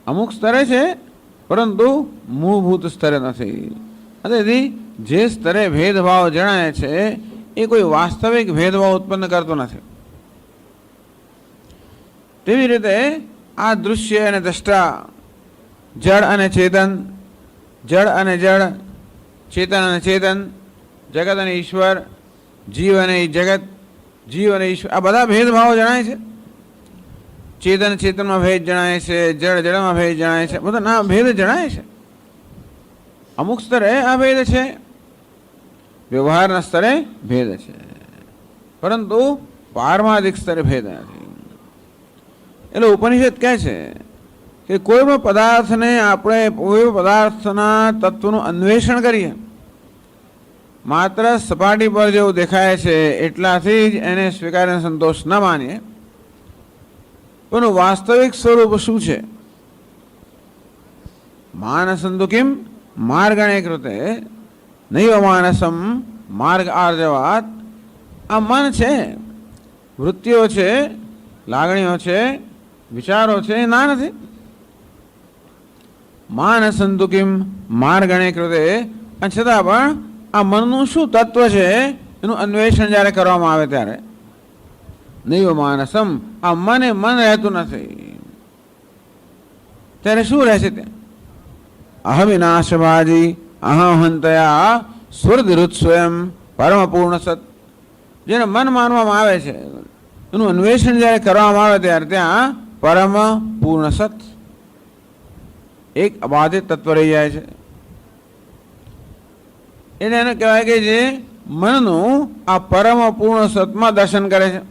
અમુક સ્તરે છે પરંતુ મૂળભૂત સ્તરે નથી. તેથી જે સ્તરે ભેદભાવ જણાય છે એ કોઈ વાસ્તવિક ભેદભાવ ઉત્પન્ન કરતો નથી. તેવી રીતે આ દૃશ્ય અને દ્રષ્ટા, જળ અને ચેતન, જળ અને જળ, ચેતન અને ચેતન, જગત અને ઈશ્વર, જીવ અને જગત, જીવ અને ઈશ્વર, આ બધા ભેદભાવો જણાય છે. ચેતન ચેતનમાં ભેદ જણાય છે, જળ જળમાં ભેદ જણાય છે, બધા ના ભેદ જણાય છે. અમુક સ્તરે આ ભેદ છે, વ્યવહારના સ્તરે ભેદ છે, પરંતુ પારમાર્થિક સ્તરે ભેદ નથી. એટલે ઉપનિષદ કહે છે કે કોઈ પણ પદાર્થને આપણે કોઈ પદાર્થના તત્વનું અન્વેષણ કરીએ, માત્ર સપાટી પર જેવું દેખાય છે એટલાથી જ એને સ્વીકારીને સંતોષ ન માનીએ, પણ વાસ્તવિક સ્વરૂપ શું છે? માનસંતુ કિમ માર્ગણે કૃતે નૈવ માનસમ માર્ગ આર્જવાત. આ મન છે, વૃત્તિઓ છે, લાગણીઓ છે, વિચારો છે, એ ના નથી. માનસંતુ કિમ માર્ગણે કૃતે, અને છતાં પણ આ મનનું શું તત્વ છે એનું અન્વેષણ જ્યારે કરવામાં આવે ત્યારે નૈવ માનસમ, આ મન એ મન રહેતું નથી. ત્યારે શું રહેશે? ત્યાં અહમિનાશભાજી અહંતયા સ્વર્દિરુત સ્વયં પરમ પૂર્ણ સત. જેને મન માનવામાં આવે છે એનું અન્વેષણ જ્યારે કરવામાં આવે ત્યારે ત્યાં પરમ પૂર્ણ સત, એક અબાધિત તત્વ રહી જાય છે. એટલે એને કહેવાય કે જે મનનું આ પરમ પૂર્ણ સતમાં દર્શન કરે છે.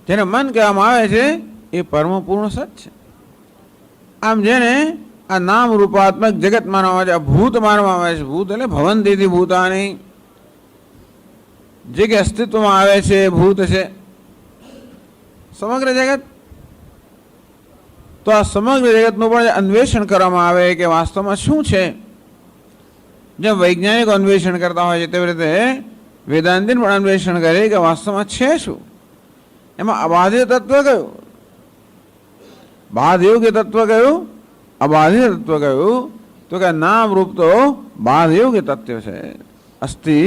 જેને મન કહેવામાં આવે છે એ પરમ પૂર્ણ સત છે. આમ જેને આ નામ રૂપાત્મક જગત માનવામાં આવે છે, ભૂત માનવામાં આવે છે, ભૂત એટલે ભવંતીથી ભૂતાની, જે કે અસ્તિત્વમાં આવે છે ભૂત છે સમગ્ર જગત. તો આ સમગ્ર જગતનું પણ અન્વેષણ કરવામાં આવે કે વાસ્તવમાં શું છે, જેમ વૈજ્ઞાનિકો અન્વેષણ કરતા હોય છે તેવી રીતે વેદાંતિન પણ અન્વેષણ કરે કે વાસ્તવમાં છે શું. એમાં અબાધિત તત્વ કયું, બાધયોગ્ય તત્વ કયું, અબાધિત તત્વ કયું? તો કે નામ રૂપ તો બાધયોગ્ય તત્વ છે. અસ્થિ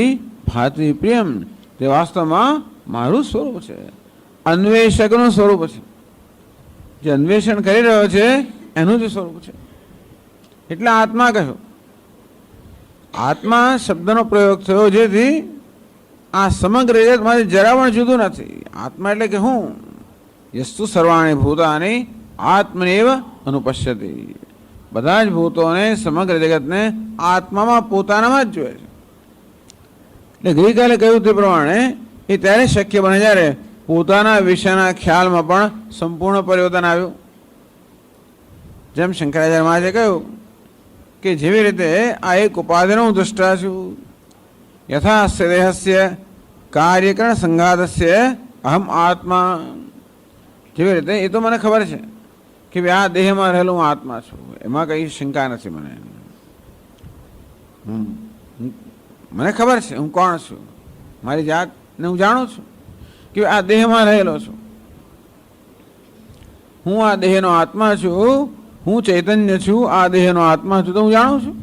ભાતિ પ્રિયમ, તે વાસ્તવમાં મારું સ્વરૂપ છે, અન્વેષકનું સ્વરૂપ છે. જે અન્વેષણ કરી રહ્યો છે એનું જ સ્વરૂપ છે. એટલે આત્મા કહ્યું. આત્મા શબ્દનો પ્રયોગ થયો જેથી આ સમગ્ર જગતમાંથી જરા પણ જુદું નથી. આત્મા એટલે કે હું? યસ્તુ સર્વાણી ભૂતાની આત્મનેવ અનુપશ્યતિ. બધા જ ભૂતોને, સમગ્ર જગતને આત્મામાં, પોતાનામાં જ જોયે છે. એટલે ગઈકાલે કહ્યું તે પ્રમાણે એ ત્યારે શક્ય બને જ્યારે પોતાના વિષયના ખ્યાલમાં પણ સંપૂર્ણ પરિવર્તન આવ્યું. જેમ શંકરાચાર્ય મહારાજે કહ્યું કે જેવી રીતે આ એક ઉપાધિનો હું દ્રષ્ટા છું, યથાસ્ય દેહસ્ય કાર્યકરણ સંઘાતસ્ય અહમ આત્મા. જેવી રીતે એ તો મને ખબર છે કે આ દેહમાં રહેલો હું આત્મા છું, એમાં કંઈ શંકા નથી. મને ખબર છે હું કોણ છું, મારી જાતને હું જાણું છું કે આ દેહમાં રહેલો છું. હું આ દેહનો આત્મા છું, હું ચૈતન્ય છું, આ દેહનો આત્મા છું તો હું જાણું છું.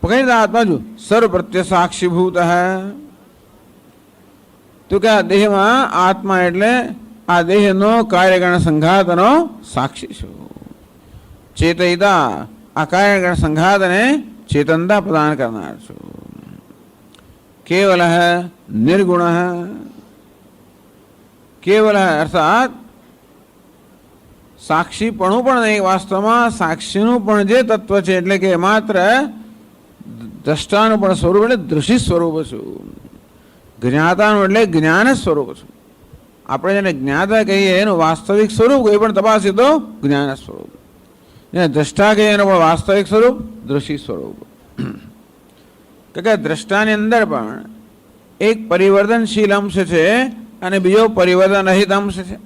પકડી આત્મા છું સર્વ પ્રત્યે સાક્ષીભૂત હૈ. તો કે આ દેહમાં આત્મા એટલે આ દેહનો કાર્યગણ સંઘાતનો સાક્ષી છું. ચેતયિતા, આ કાર્યગણ સંઘાતને ચેતનતા પ્રદાન કરનાર છું. केवल निर्गुण केवल अर्थात साक्षीपणું પણ નહીં, વાસ્તવમાં સાક્ષીનું પણ જે તત્વ છે એટલે કે માત્ર દ્રષ્ટાનું પણ સ્વરૂપ એટલે દૃશ્ય સ્વરૂપ છું. જ્ઞાતાનું એટલે જ્ઞાન સ્વરૂપ છું. આપણે જેને જ્ઞાતા કહીએ એનું વાસ્તવિક સ્વરૂપ કોઈ પણ તપાસીએ તો જ્ઞાન સ્વરૂપ. જેને દ્રષ્ટા કહીએ એનું પણ વાસ્તવિક સ્વરૂપ દૃશ્ય સ્વરૂપ. કે દ્રષ્ટાની અંદર પણ એક પરિવર્તનશીલ અંશ છે અને બીજો પરિવર્તન રહિત અંશ છે.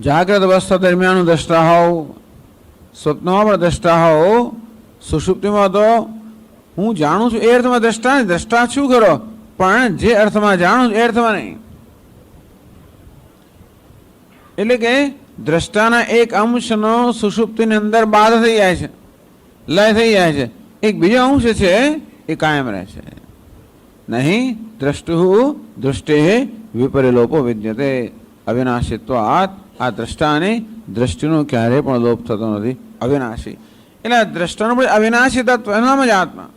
જાગ્રત અવસ્થા દરમિયાન દ્રષ્ટા હોવ, સ્વપ્નમાં પણ દ્રષ્ટા હોવ, સુષુપ્તિમાં તો હું જાણું છું એ અર્થમાં દ્રષ્ટા નહીં, દ્રષ્ટા શું કરો પણ જે અર્થમાં જાણું છું એ અર્થમાં નહીં. એટલે કે દ્રષ્ટાના એક અંશનો સુષુપ્તિની અંદર બાધ થઈ જાય છે, લય થઈ જાય છે. એક બીજો અંશ છે એ કાયમ રહે છે. નહીં દ્રષ્ટુ દૃષ્ટે વિપરિલોપો વિદ્યતે અવિનાશિત્વાત. આ દ્રષ્ટાને દ્રષ્ટિનો ક્યારેય પણ લોપ થતો નથી, અવિનાશી. એટલે દ્રષ્ટાનું પણ અવિનાશી તત્વ એનું નામ જ આત્મા.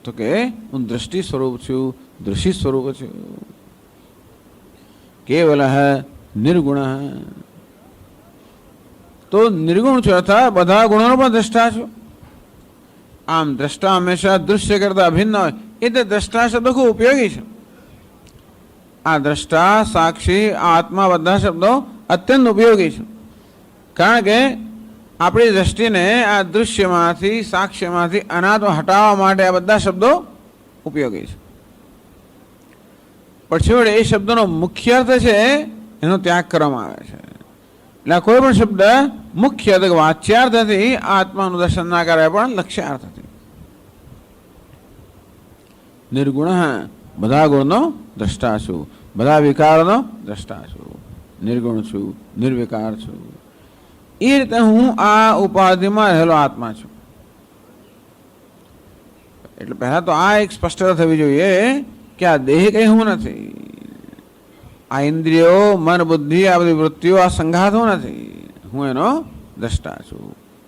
તો કે હું દ્રષ્ટિ સ્વરૂપ છું, દૃશ્ય સ્વરૂપ છું. કેવલ નિર્ગુણ. તો નિર્ગુણ છું અર્થાત બધા ગુણોનો પણ દ્રષ્ટા છું. આમ દ્રષ્ટા હંમેશા દૃશ્ય કરતા અભિન્ન હોય એટલે દ્રષ્ટા શબ્દ ખૂબ ઉપયોગી છે. આ દ્રષ્ટા, સાક્ષી, આત્મા બધા શબ્દો અત્યંત ઉપયોગી છે. કારણ કે આપણી દ્રષ્ટિને આ દૃશ્યમાંથી, સાક્ષ્યમાંથી અનાત્મ હટાવવા માટે આ બધા શબ્દો ઉપયોગી છે. પછી વડે એ શબ્દનો મુખ્ય અર્થ છે એનો ત્યાગ કરવામાં આવે છે. એટલે કોઈ પણ શબ્દ મુખ્ય અર્થ વાચ્યાર્થથી આત્માનું દર્શન ના કરે પણ લક્ષ્યાર્થથી. નિર્ગુણ બધા ગુણનો દ્રષ્ટા છું, બધા વિકારનો દ્રષ્ટા છું, નિર્ગુણ છું, નિર્વિકાર છું. એ રીતે હું આ ઉપાધિમાં રહેલો આત્મા છું. એટલે પહેલા તો આ એક સ્પષ્ટતા થવી જોઈએ કે આ દેહ કઈ હું નથી. આ ઇન્દ્રિયો, મન, બુદ્ધિ, આ બધી વૃત્તિઓ, આ સંઘાત હું નથી. હું એનો દ્રષ્ટા છું.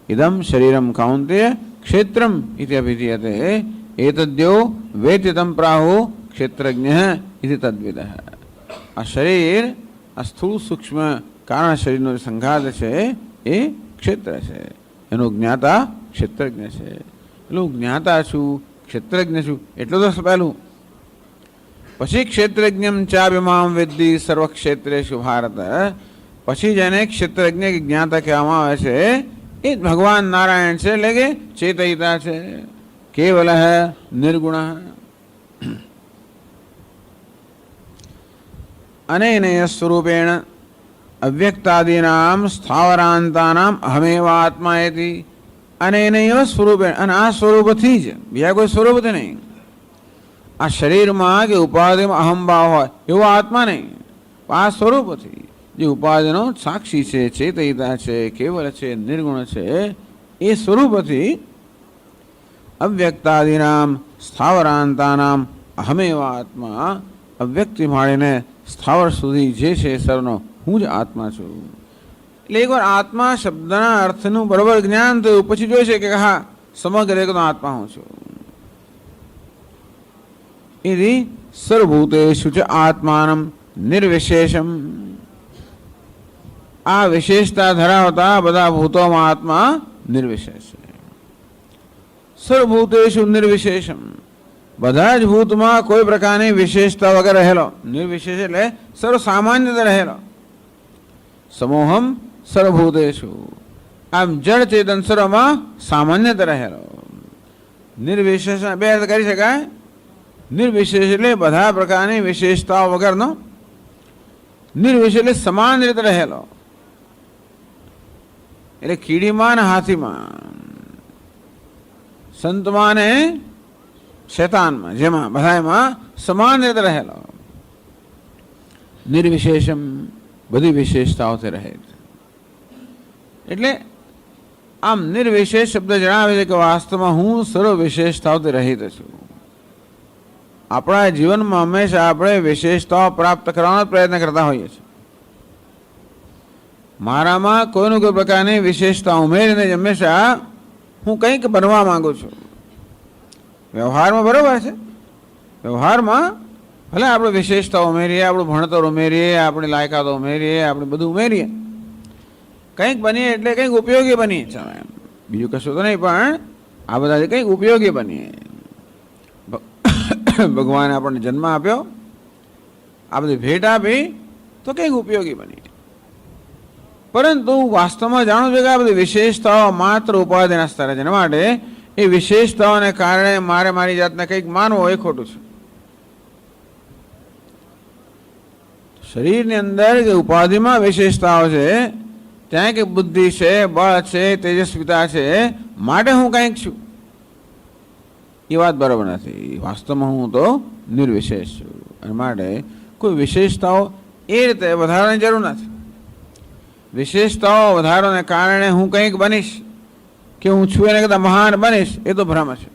ઇદમ શરીરમ કૌંતેય ક્ષેત્રમ ઇતિ અભિધીયતે એતદ્યો વેત્યતમ પ્રાહુ ક્ષેત્રજ્ઞ ઇતિ તદ્વિદ. આ શરીર, આ સ્થૂળ સૂક્ષ્મ કારણ શરીરનો સંઘાત છે એ ક્ષેત્ર છે. એનો જ્ઞાતા ક્ષેત્રજ્ઞ છે. એટલે હું જ્ઞાતા છું, ક્ષેત્રજ્ઞ છું એટલું તો પહેલું. પછી ક્ષેત્રજ્ઞમ ચાભિમામ વિદ્ધિ સર્વક્ષેત્રેષુ ભારત. પછી જેને ક્ષેત્રજ્ઞ કે જ્ઞાતા કહેવામાં આવે છે એ ભગવાન નારાયણ છે, એટલે કે ચેતયિતા છે. કેવલ નિર્ગુણ. અનેનૈવ સ્વરૂપેણ અવ્યક્તાદીનામ સ્થાવરાંતાનામ અહમેવ આત્મા એતિ. અનેનૈવ સ્વરૂપેણ, અને આ સ્વરૂપથી જ, બીજા કોઈ સ્વરૂપથી નહીં. આ શરીરમાં કે ઉપાધિમાં અહમભાવ હોય એવો આત્મા નહીં, આ સ્વરૂપથી જે ઉપાધિનો સાક્ષી છે, ચેતયિતા છે, કેવલ છે, નિર્ગુણ છે, એ સ્વરૂપથી અવ્યક્તાદીનામ સ્થાવરાંતાનામ અહમેવ આત્મા. અવ્યક્તિ માંડીને સ્થાવર સુધી જે છે સર્વનો હું જ આત્મા છું. એટલે એકવાર આત્મા શબ્દના અર્થનું બરોબર જ્ઞાન થયું પછી જોઈશે કે હા સમગ્ર એકનો આત્મા હું છું. ઇતિ સર્વભૂતેષુ ચ આત્માનમ નિર્વિશેષમ. આ વિશેષતા ધરાવતા બધા ભૂતોમાં આત્મા નિર્વિશેષ છે. સર્વભૂતેષુ નિર્વિશેષમ. બધા જ ભૂતમાં કોઈ પ્રકારની વિશેષતા વગર રહેલો. નિર્વિશેષ એટલે સર્વ સામાન્ય રહેલો. સમોહમ સર્વભૂતેષુ. આમ જળ ચેતન સર્વમાં સામાન્ય રહેલો. નિર્વિશેષ બે અર્થ કરી શકાય. નિર્વિશેષ એટલે બધા પ્રકારની વિશેષતાઓ વગરનો. નિર્વિશેષ એટલે સમાન રીતે રહેલો. એટલે કીડીમાં ને હાથીમાં, સંતમાં ને શૈતાનમાં, જેમાં બધામાં સમાન રીતે રહેલો. નિર્વિશેષમ, બધી વિશેષતાઓથી રહે. એટલે આમ નિર્વિશેષ શબ્દ જણાવે છે કે વાસ્તવમાં હું સર્વ વિશેષતાઓથી રહિત છું. આપણા જીવનમાં હંમેશા આપણે વિશેષતાઓ પ્રાપ્ત કરવાનો પ્રયત્ન કરતા હોઈએ છીએ. મારામાં કોઈનું કોઈ પ્રકારની વિશેષતા ઉમેરીને હંમેશા હું કંઈક બનવા માંગુ છું. વ્યવહારમાં બરાબર છે, વ્યવહારમાં ભલે આપણે વિશેષતા ઉમેરીએ, આપણું ભણતર ઉમેરીએ, આપણી લાયકાતો ઉમેરીએ, આપણે બધું ઉમેરીએ, કંઈક બનીએ એટલે કંઈક ઉપયોગી બનીએ. બીજું કશું તો નહીં, પણ આ બધાથી કંઈક ઉપયોગી બનીએ. ભગવાને આપણને જન્મ આપ્યો, આ બધી ભેટ આપી તો કંઈક ઉપયોગી બનીએ. પરંતુ વાસ્તવમાં જાણો છો કે આ બધી વિશેષતાઓ માત્ર ઉપાધિના સ્તરે છે. એના માટે એ વિશેષતાઓને કારણે મારે મારી જાતને કંઈક માનવો એ ખોટું છે. શરીરની અંદર જે ઉપાધિમાં વિશેષતાઓ છે, ત્યાં કે બુદ્ધિ છે, બળ છે, તેજસ્વીતા છે, માટે હું કંઈક છું, એ વાત બરાબર નથી. વાસ્તવમાં હું તો નિર્વિશેષ છું. અને માટે કોઈ વિશેષતાઓ એ રીતે વધારવાની જરૂર નથી. વિશેષતાઓ વધારવાને કારણે હું કંઈક બનીશ કે હું છું એને કદાચ મહાન બનીશ, એ તો ભ્રમ છે.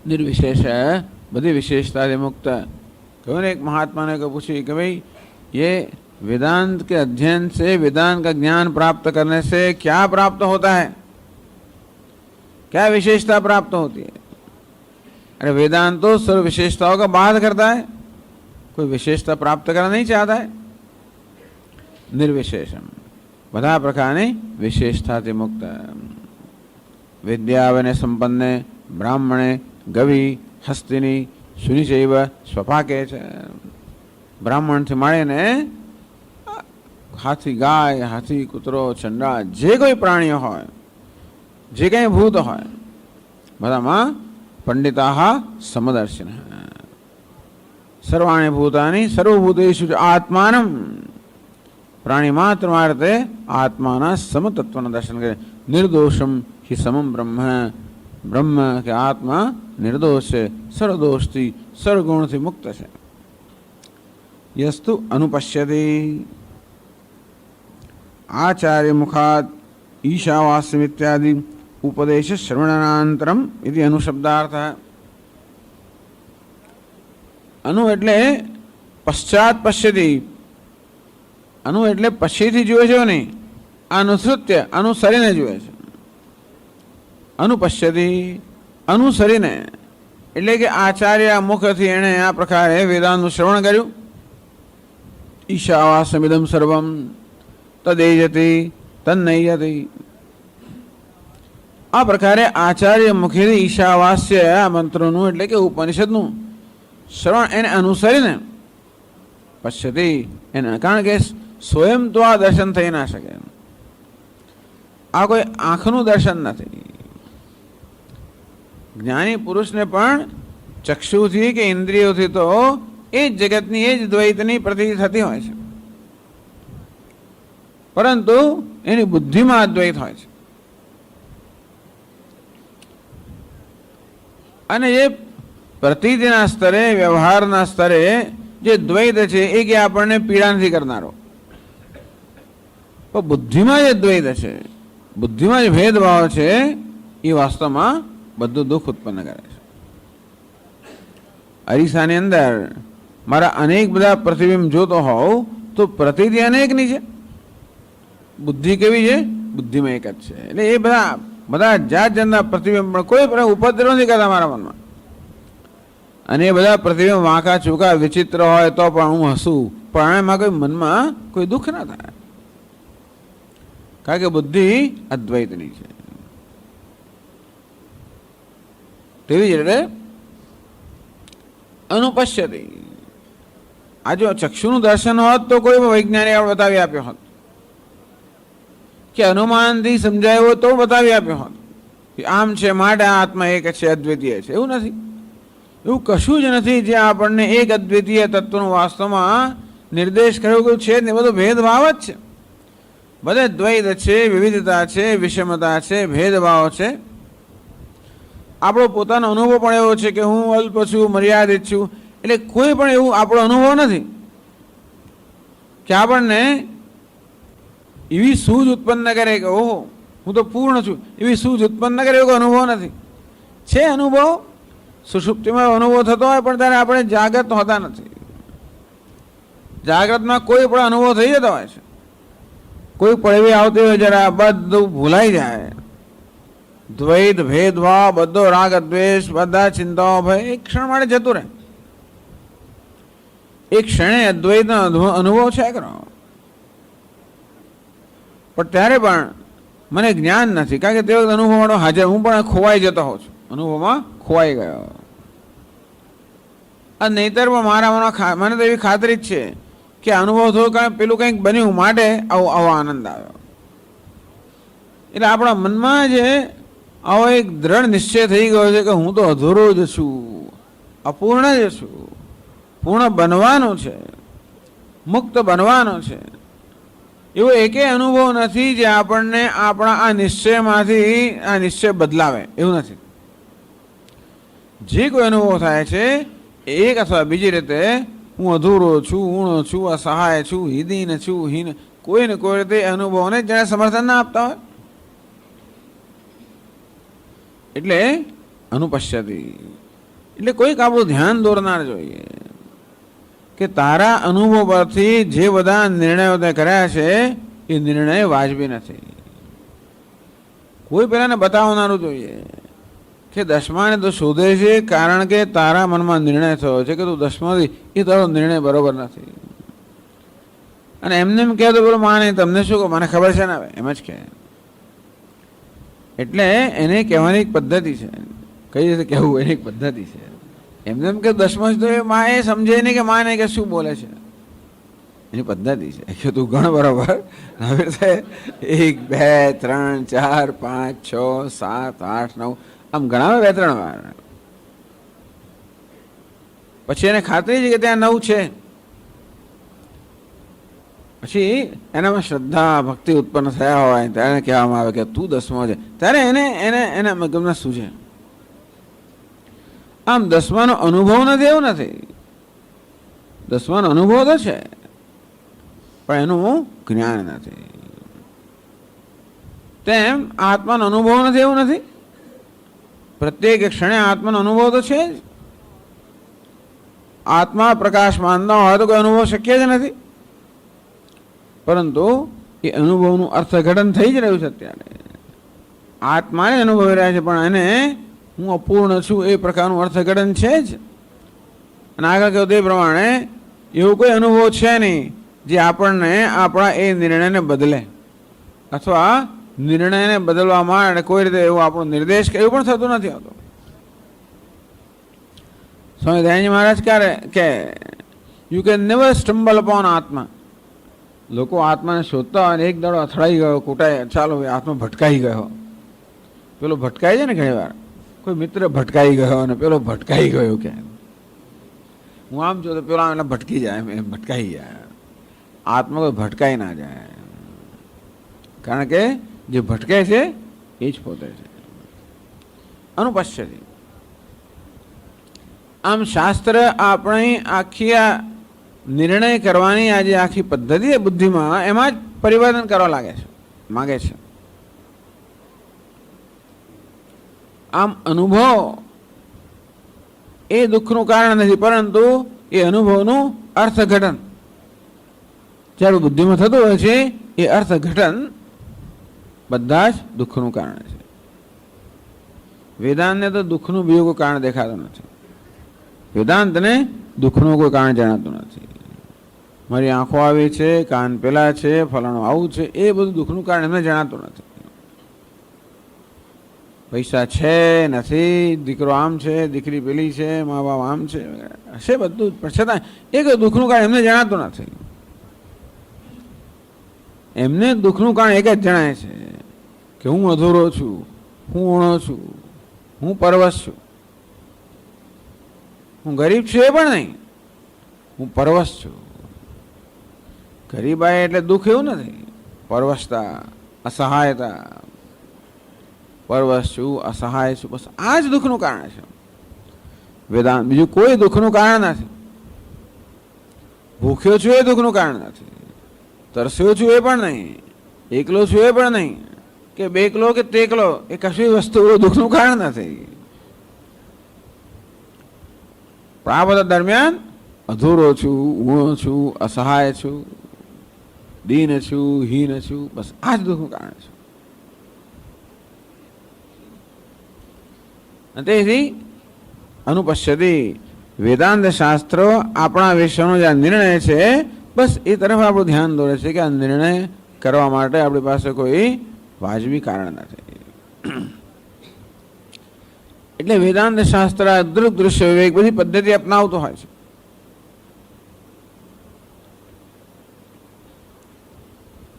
निर्विशेष है, बड़ी विशेषता से मुक्त. कौन एक महात्मा ने पूछी कि भाई ये वेदांत के अध्ययन से, वेदांत का ज्ञान प्राप्त करने से क्या प्राप्त होता है, क्या विशेषता प्राप्त होती है? अरे वेदांत तो सर्व विशेषताओं का बाध करता है, कोई विशेषता प्राप्त करना नहीं चाहता है. निर्विशेषम, બધા પ્રકારની વિશેષતાથી મુક્ત. વિદ્યાવને સંપન્ને બ્રાહ્મણે ગવિ હસ્તિની સુનિચૈવ સ્વપાકે છે. બ્રાહ્મણથી માંડીને હાથી, ગાય, હાથી, કૂતરો, ચંડા, જે કોઈ પ્રાણીઓ હોય, જે કંઈ ભૂત હોય, બધામાં પંડિતા સમદર્શિન. સર્વાણી ભૂતાની સર્વભૂતેષુ આત્માનમ. प्राणी मात्र मारते आत्माना समतत्व दर्शन करे. निर्दोषम ही समम ब्रह्म. ब्रह्म के आत्मा निर्दोष है, सर्वदोष थी, सर्वगुण थी मुक्त है. यस्तु अनुपश्यति आचार्य मुखात ईशावास्यम इत्यादि उपदेश श्रवणानंतरम इति अनुशब्दार्थ है. अनु एटले पश्चात पश्यति. अनु एटले पछीथी जुए छे नहीं, अनुसृत्य अनुसरीने जुए छे. अनुपश्यति अनुसरीने एटले के आचार्य मुखथी एणे आ प्रकारे वेदांतनुं श्रवण कर्युं. ईशावास्यमिदं सर्वं तदेजति तन्नय्यति. आ प्रकारे आचार्य मुखेथी ईशावास्य आ मंत्रोनुं एटले के उपनिषदनुं श्रवण एने अनुसरीने पश्यति. एने कारण के स्वयं तो आ दर्शन थई ना शके. आ कोई आंखનું દર્શન નથી. જ્ઞાની પુરુષને પણ ચક્ષુથી કે ઇન્દ્રિયોથી તો એ જ જગતની, એ જ દ્વૈતની પ્રતીતિ થતી હોય છે, પરંતુ એની બુદ્ધિમાં અદ્વૈત હોય છે. અને એ પ્રતીતિના સ્તરે, વ્યવહારના સ્તરે જે દ્વૈત છે એ કે આપણને પીડા નથી કરનારો, પણ બુદ્ધિમાં જે દ્વૈત છે, બુદ્ધિમાં જે ભેદભાવ છે, એ વાસ્તવમાં બધું દુઃખ ઉત્પન્ન કરે છે. અરીસાની અંદર મારા અનેક બધા પ્રતિબિંબ જોતો હોવ તો પ્રતીતિ અનેકની છે, બુદ્ધિ કેવી છે? બુદ્ધિમાં એક જ છે. એટલે એ બધા બધા જાત જાતના પ્રતિબિંબ પણ કોઈ પણ ઉપદ્રવ નથી કરતા મારા મનમાં. અને એ બધા પ્રતિબિંબ વાંકા ચૂકા વિચિત્ર હોય તો પણ હું હસું, પણ એમાં કોઈ મનમાં કોઈ દુઃખ ના થાય, કારણ કે બુદ્ધિ અદ્વૈતની છે. તેવી જ રીતે અનુપશ્યતિ. આ જો ચક્ષુનું દર્શન હોત તો કોઈ વૈજ્ઞાનિક આપણે બતાવી આપ્યો હોત, કે અનુમાનથી સમજાયો તો બતાવી આપ્યો હોત કે આમ છે માટે આ આત્મા એક છે, અદ્વિતીય છે. એવું નથી, એવું કશું જ નથી જે આપણને એક અદ્વિતીય તત્વનો વાસ્તવમાં નિર્દેશ કર્યો કે છે ને. બધો ભેદભાવ જ છે, બધે દ્વૈત છે, વિવિધતા છે, વિષમતા છે, ભેદભાવ છે. આપણો પોતાનો અનુભવ પણ એવો છે કે હું અલ્પ છું, મર્યાદિત છું. એટલે કોઈ પણ એવું આપણો અનુભવ નથી કે આપણને એવી સૂઝ ઉત્પન્ન કરે કે ઓહો હું તો પૂર્ણ છું, એવી સૂઝ ઉત્પન્ન કરે એવો અનુભવ નથી. છે અનુભવ, સુષુપ્તિમાં અનુભવ થતો હોય, પણ ત્યારે આપણે જાગૃત હોતા નથી. જાગ્રતમાં કોઈ પણ અનુભવ થઈ જતો હોય છે, કોઈ પડવી આવતી હોય જરા બધું ભૂલાઈ જાય, દ્વૈત, ભેદભાવ, બધો રાગ દ્વેષ, બધા ચિંતાઓ ભય એક ક્ષણ માટે જતું રહે. એક ક્ષણે અદ્વૈતનો અનુભવ છે કરો, પણ ત્યારે પણ મને જ્ઞાન નથી, કારણ કે તે વખતે અનુભવ મારો હાજર, હું પણ ખોવાઈ જતો હોઉં છું, અનુભવમાં ખોવાઈ ગયો. અને નહીતર પણ મારા મને તો એવી ખાતરી જ છે કે અનુભવ થયો કારણ પેલું કંઈક બન્યું માટે આવો આનંદ આવ્યો. એટલે આપણા મનમાં જે આવો એક દ્રઢ નિશ્ચય થઈ ગયો છે કે હું તો અધૂરો જ છું, અપૂર્ણ જ છું, પૂર્ણ બનવાનું છે, મુક્ત બનવાનો છે, એવો એકેય અનુભવ નથી જે આપણને આપણા આ નિશ્ચયમાંથી આ નિશ્ચય બદલાવે. એવું નથી. જે કોઈ અનુભવ થાય છે એક અથવા બીજી રીતે હું અધૂરો છું, ઊણો છું, અસહાય છું, હીન છું, હીન, કોઈ ને કોઈ રીતે અનુભવને જેને સમર્થન ના આપતા હોય એટલે અનુપશ્યતી, એટલે કોઈક આપણું ધ્યાન દોરનાર જોઈએ કે તારા અનુભવ પરથી જે બધા નિર્ણયો તે કર્યા છે એ નિર્ણય વાજબી નથી. કોઈ પેલાને બતાવનારું જોઈએ કે દસમાને તો શોધે છે કારણ કે તારા મનમાં નિર્ણય થયો છે કે તું દસમાથી એ તારો નિર્ણય બરોબર નથી. અને એમને એમ કહે તો બોલો માને તમને શું કહો, મને ખબર છે ને, હવે એમ જ કહે. એટલે એને કહેવાની એક પદ્ધતિ છે, કઈ રીતે કહેવું એની એક પદ્ધતિ છે. એમને એમ કે દસમા તો એ માં એ સમજે નહીં કે માં નહીં કે શું બોલે છે, એની પદ્ધતિ છે કે તું ગણ બરોબર. હવે 1 2 3 4 5 6 7 8 9 આમ ગણાવે 2-3 વાર. પછી એને ખાતરી છે કે ત્યાં 9 છે. પછી એનામાં શ્રદ્ધા ભક્તિ ઉત્પન્ન થયા હોય ત્યારે કહેવામાં આવે કે તું દસમો છે, ત્યારે એના મગજમાં શું છે. આમ દસમાનો અનુભવ નથી એવું નથી, દસમાનો અનુભવ તો છે પણ એનું જ્ઞાન નથી. તેમ આત્માનો અનુભવ નથી એવું નથી, પ્રત્યેક ક્ષણે આત્માનો અનુભવ તો છે જ. આત્મા પ્રકાશમાન ન હોય તો કોઈ અનુભવ શક્ય જ નથી. પરંતુ એ અનુભવનું અર્થઘટન થઈ જ રહ્યું છે અત્યારે. આત્માને અનુભવી રહ્યા છે પણ એને હું અપૂર્ણ છું એ પ્રકારનું અર્થઘટન છે જ. અને આગળ કહ્યું તે પ્રમાણે એવો કોઈ અનુભવ છે નહીં જે આપણને આપણા એ નિર્ણયને બદલે અથવા નિર્ણયને બદલવા માટે કોઈ રીતે એવો આપણો નિર્દેશ કે એવું પણ થતું નથી હોતું. સ્વામી દયાનંદ મહારાજ કે યુ કેન નેવર સ્ટમ્બલ અપોન આત્મા. લોકો આત્માને શોધતા હોય અને એક દાડો અથડાઈ ગયો, કૂટાય, ચાલો આત્મા ભટકાઈ ગયો. પેલો ભટકાઈ જાય ને ઘણી વાર, કોઈ મિત્ર ભટકાઈ ગયો અને પેલો ભટકાઈ ગયો કે હું આમ છું તો પેલો એના ભટકી જાય, એમ ભટકાઈ જાય. આત્મા કોઈ ભટકાઈ ના જાય, કારણ કે જે ભટકે છે એ જ પોતે છે. અનુપશ્યતી. આમ શાસ્ત્ર આપણી આખી આ નિર્ણય કરવાની આ જે આખી પદ્ધતિ છે બુદ્ધિમાં, એમાં જ પરિવર્તન કરવા માગે છે. આમ અનુભવ એ દુઃખનું કારણ નથી, પરંતુ એ અનુભવનું અર્થઘટન જ્યારે બુદ્ધિમાં થતું હોય છે એ અર્થઘટન બધા જ દુઃખનું કારણ છે. વેદાંતને તો દુઃખનું બીજું કોઈ કારણ દેખાતું નથી. વેદાંતને દુઃખનું કોઈ કારણ જણાતું નથી. મારી આંખો આવી છે, કાન પેલા છે, ફલાણું આવું છે, એ બધું દુઃખનું કારણ એમને જણાતું નથી. પૈસા છે નથી, દીકરો આમ છે, દીકરી પેલી છે, મા બાપ આમ છે, હશે બધું, પણ છતાં એ કોઈ દુઃખનું કારણ એમને જણાતું નથી. એમને દુઃખનું કારણ એક જ જણાય છે કે હું અધૂરો છું, હું ઊણો છું, હું પરવશ છું. હું ગરીબ છું એ પણ નહીં, હું પરવશ છું. ગરીબાઈ એટલે દુઃખ એવું નથી, પરવશતા, અસહાયતા. પરવશ છું, અસહાય છું, બસ આ જ દુઃખનું કારણ છે. વેદાંત બીજું કોઈ દુઃખનું કારણ નથી. ભૂખ્યો છું એ દુઃખનું કારણ નથી, તરસ્યો છું એ પણ નહીં, એકલો છું એ પણ નહીં, કે બેકલો કે તેકલો એ કશી વસ્તુ દુઃખનું કારણ નથી. પણ આ બધા દરમિયાન અધૂરો છું, ઊણો છું, અસહાય છું, દીન છું, હીન છું, બસ આ જ દુઃખનું કારણ છે. તેથી અનુપશ્યતિ, વેદાંત શાસ્ત્રો આપણા વિશ્વનો જે નિર્ણય છે બસ એ તરફ આપણું ધ્યાન દોરે છે કે આ નિર્ણય કરવા માટે આપણી પાસે કોઈ વાજબી કારણ નથી. એટલે વેદાંત શાસ્ત્ર દૃશ્ય વિવેક બધી પદ્ધતિ અપનાવતો હોય છે.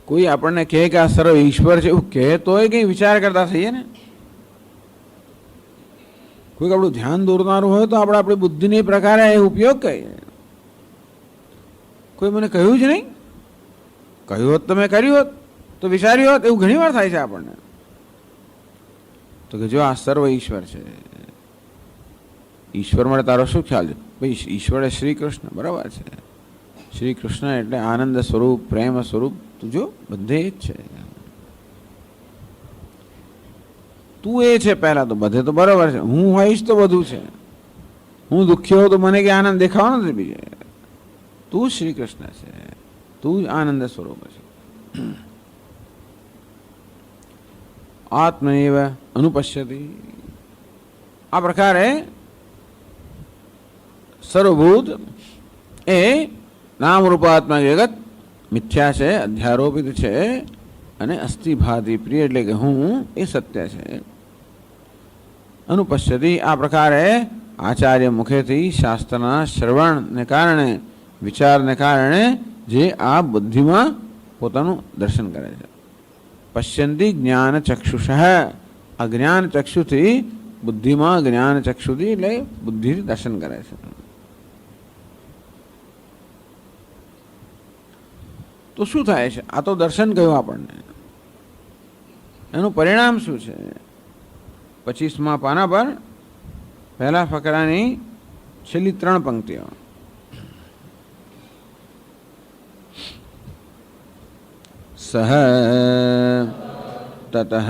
કોઈ આપણને કહે કે આ સર્વ ઈશ્વર છે એવું કહે તો એ કંઈ વિચાર કરતા થઈએ ને. કોઈક આપણું ધ્યાન દોરનારું હોય તો આપણે આપણી બુદ્ધિની પ્રકારે એ ઉપયોગ કરીએ. કોઈ મને કહ્યું જ નહીં, કહ્યું હોત તો મેં કર્યું હોત તો વિચાર્યું હોત, એવું ઘણી વાર થાય છે આપણને. તો કે જો આ સર્વ ઈશ્વર છે, ઈશ્વર માટે તારો શું ખ્યાલ છે? ભાઈ ઈશ્વર એ શ્રી કૃષ્ણ, બરાબર છે. શ્રી કૃષ્ણ એટલે આનંદ સ્વરૂપ, પ્રેમ સ્વરૂપ, તું જો બધે જ છે. તું એ છે પહેલા તો, બધે તો બરાબર છે. હું હોઈશ તો બધું છે. હું દુઃખી હોઉં તો મને કે આનંદ દેખાવાનો નથી બીજે. તું શ્રી કૃષ્ણ છે, તું જ આનંદ સ્વરૂપ છે. આત્મૈવ અનુપશ્યતિ. આ પ્રકારે સર્વભૂત એ નામરૂપાત્મા જગત મિથ્યા છે, અધ્યારોપિત છે અને અસ્થિભાતિ પ્રિય એટલે કે હું એ સત્ય છે. અનુપશ્યતિ, આ પ્રકારે આચાર્ય મુખેથી શાસ્ત્રના શ્રવણને કારણે, વિચારને કારણે જે આ બુદ્ધિમાં પોતાનું દર્શન કરે છે. પશ્યંતિ જ્ઞાન ચક્ષુષ, આ જ્ઞાન ચક્ષુથી બુદ્ધિમાં, જ્ઞાન ચક્ષુથી એટલે બુદ્ધિથી દર્શન કરે છે. તો શું થાય છે? આ તો દર્શન કહ્યું આપણને, એનું પરિણામ શું છે? 25મા પાના પર પહેલા ફકરાની છેલ્લી 3 પંક્તિઓ. સહ તતઃ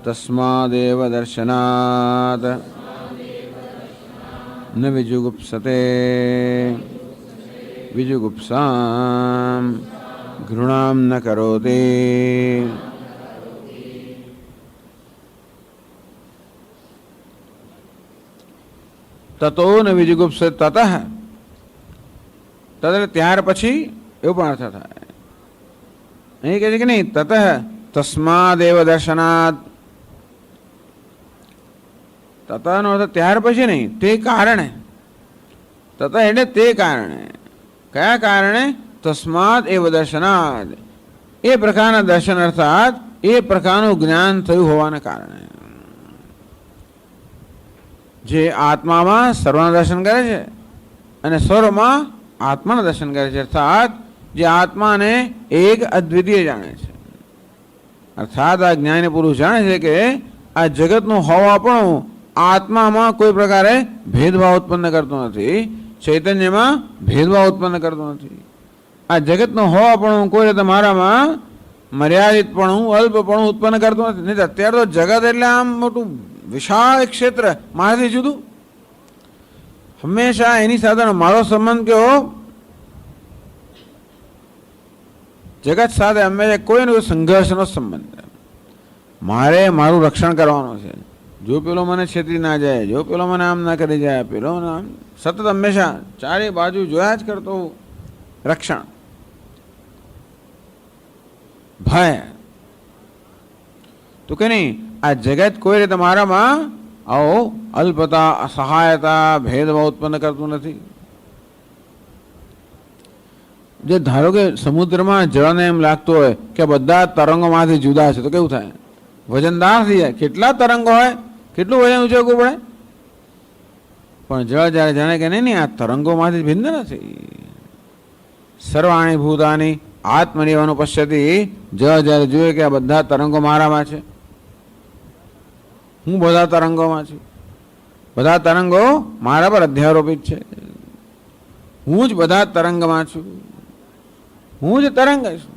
તસ્માદેવ દર્શનાત ન વિજુગુપ્સતે વિજુગુપ્સામ ઘૃણામ ન કરોતિ. તતો ન વિજુગુપ્સ, તતઃ તત ત્યાર પછી એવો પણ અર્થ થાય. અહીં કહે છે કે નહીં, તતઃ તસ્માદેવ દર્શનાત. તતનો અર્થ ત્યાર પછી નહીં, તે કારણે. તત એટલે તે કારણે. કયા કારણે? તસ્માદ એવ દર્શનાદ, એ પ્રકારના દર્શન અર્થાત એ પ્રકારનું જ્ઞાન થયું હોવાના કારણે. જે આત્મામાં સર્વના દર્શન કરે છે અને સર્વમાં આત્માના દર્શન કરે છે, અર્થાત જે આત્માને એક અદ્વિતીય જાણે છે. અર્થાત આ જ્ઞાની પુરુષ જાણે છે કે આ જગતનું હોવાપણું આત્મામાં કોઈ પ્રકારે ભેદભાવ ઉત્પન્ન કરતો નથી, ચૈતન્યમાં ભેદભાવ ઉત્પન્ન કરતો નથી. આ જગતનું હોવાપણું કોઈ રીતે મારામાં મર્યાદિતપણું, અલ્પપણું ઉત્પન્ન કરતું નથી. નહીં અત્યારે તો જગત એટલે આમ મોટું વિશાળ ક્ષેત્ર, મારાથી જુદું. હંમેશા એની સાથે મારો સંબંધ કેવો, જગત સાથે હંમેશા કોઈને કોઈ સંઘર્ષનો સંબંધ. મારે મારું રક્ષણ કરવાનું છે. જો પેલો મને છેતરી ના જાય, જો પેલો મને આમ ના કરી જાય, પેલો આમ સતત હંમેશા ચારે બાજુ જોયા જ કરતો રક્ષણ, ભય. તો કે નહીં, આ જગત કોઈ રીતે મારામાં આવો અલ્પતા, અસહાયતા, ભેદભાવ ઉત્પન્ન કરતું નથી. જે ધારો કે સમુદ્રમાં જળને એમ લાગતું હોય કે બધા તરંગોમાંથી જુદા છે, તો કેવું થાય? વજનદાર થઈ જાય. કેટલા તરંગો હોય, કેટલું વજન ઉચકવું પડે. પણ જળ જ્યારે જાણે કે નહીં, આ તરંગોમાંથી ભિન્ન નથી. સર્વાણી ભૂતાની આત્મનિવાનું પશ્યતિ, જળ જ્યારે જોઈએ કે આ બધા તરંગો મારામાં છે, હું બધા તરંગોમાં છું, બધા તરંગો મારા પર અધ્યારોપિત છે, હું જ બધા તરંગમાં છું, હું જ તરંગ છું.